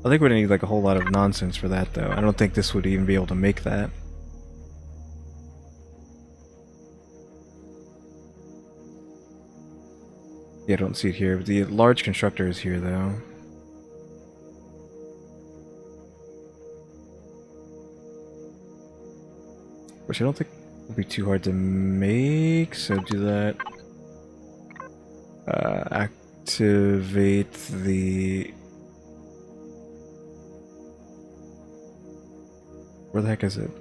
Speaker 1: I think we're gonna need like a whole lot of nonsense for that though. I don't think this would even be able to make that. Yeah, I don't see it here. The large constructor is here though. Which I don't think will be too hard to make, so do that. Activate the... Where the heck is it?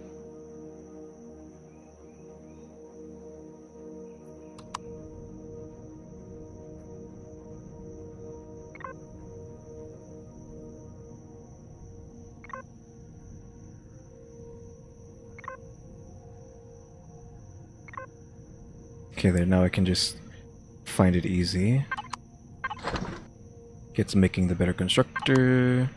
Speaker 1: Okay, there, now I can just find it easy. Gets making the better constructor.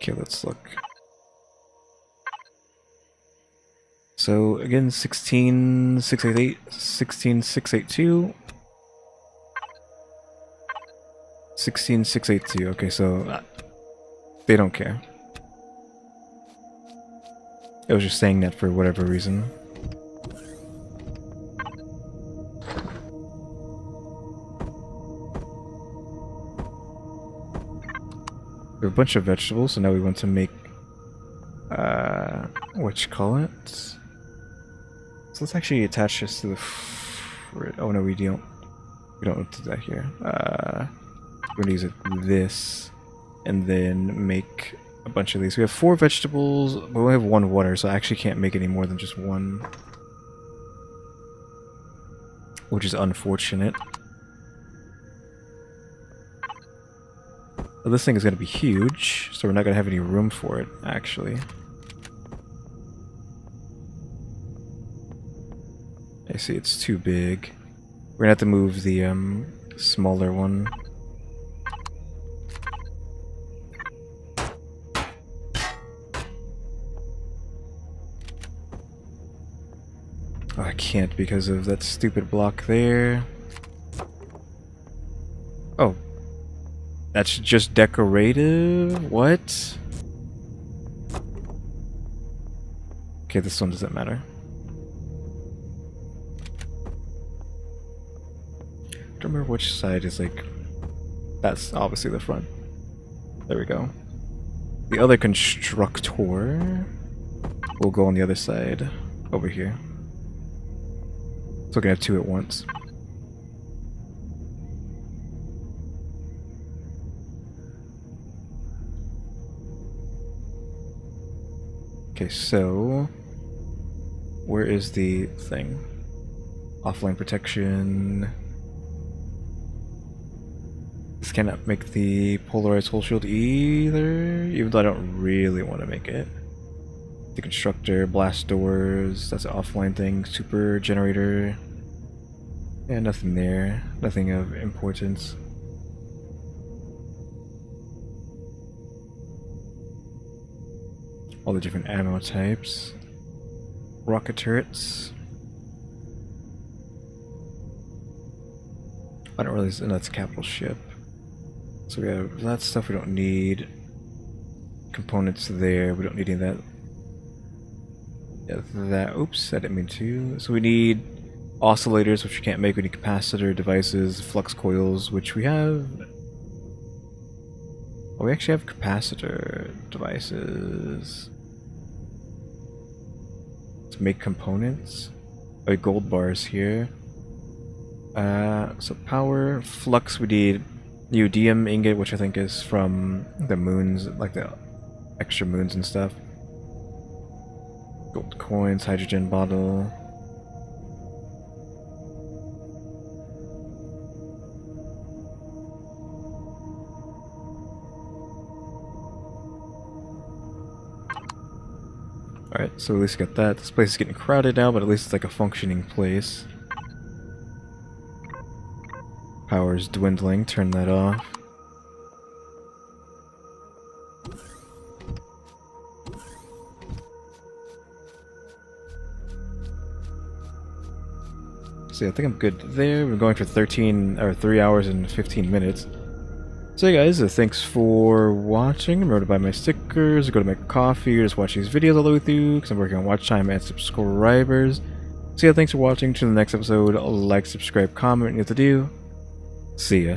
Speaker 1: Okay, let's look. So again, 16,688, 16,682, 16,682. Okay, so they don't care. I was just saying that for whatever reason. We have a bunch of vegetables, so now we want to make what you call it? So let's actually attach this to the oh no, we don't do that here. We're gonna use this and then make a bunch of these. We have 4 vegetables, but we only have 1 water, so I actually can't make any more than just 1. Which is unfortunate. Well, this thing is going to be huge, so we're not going to have any room for it, actually. I see, it's too big. We're going to have to move the smaller one. Oh, I can't because of that stupid block there. Oh. That's just decorative? What? Okay, this one doesn't matter. I don't remember which side is like... That's obviously the front. There we go. The other constructor will go on the other side, over here. So we're gonna have 2 at once. Okay, so where is the thing? Offline protection. This cannot make the polarized hull shield either, even though I don't really want to make it. The constructor, blast doors, that's an offline thing. Super generator. Yeah, nothing there. Nothing of importance. All the different ammo types. Rocket turrets. I don't really... and that's a capital ship. So we have that stuff we don't need. Components there, we don't need any of that. Yeah, that... oops, I didn't mean to. So we need oscillators, which we can't make. We need capacitor devices, flux coils, which we have... oh, we actually have capacitor devices. Let's make components. Oh, gold bars here. So power, flux, we need neodymium ingot, which I think is from the moons, like the extra moons and stuff. Gold coins, hydrogen bottle. Alright, so at least got that. This place is getting crowded now, but at least it's like a functioning place. Power's dwindling, turn that off. So yeah, I think I'm good there. We're going for 3 hours and 15 minutes. So yeah guys, thanks for watching. Remember to buy my stickers, go to my Kofi, or just watch these videos all the way through, because I'm working on watch time and subscribers. So yeah, thanks for watching. To the next episode, like, subscribe, comment, what you have to do. See ya.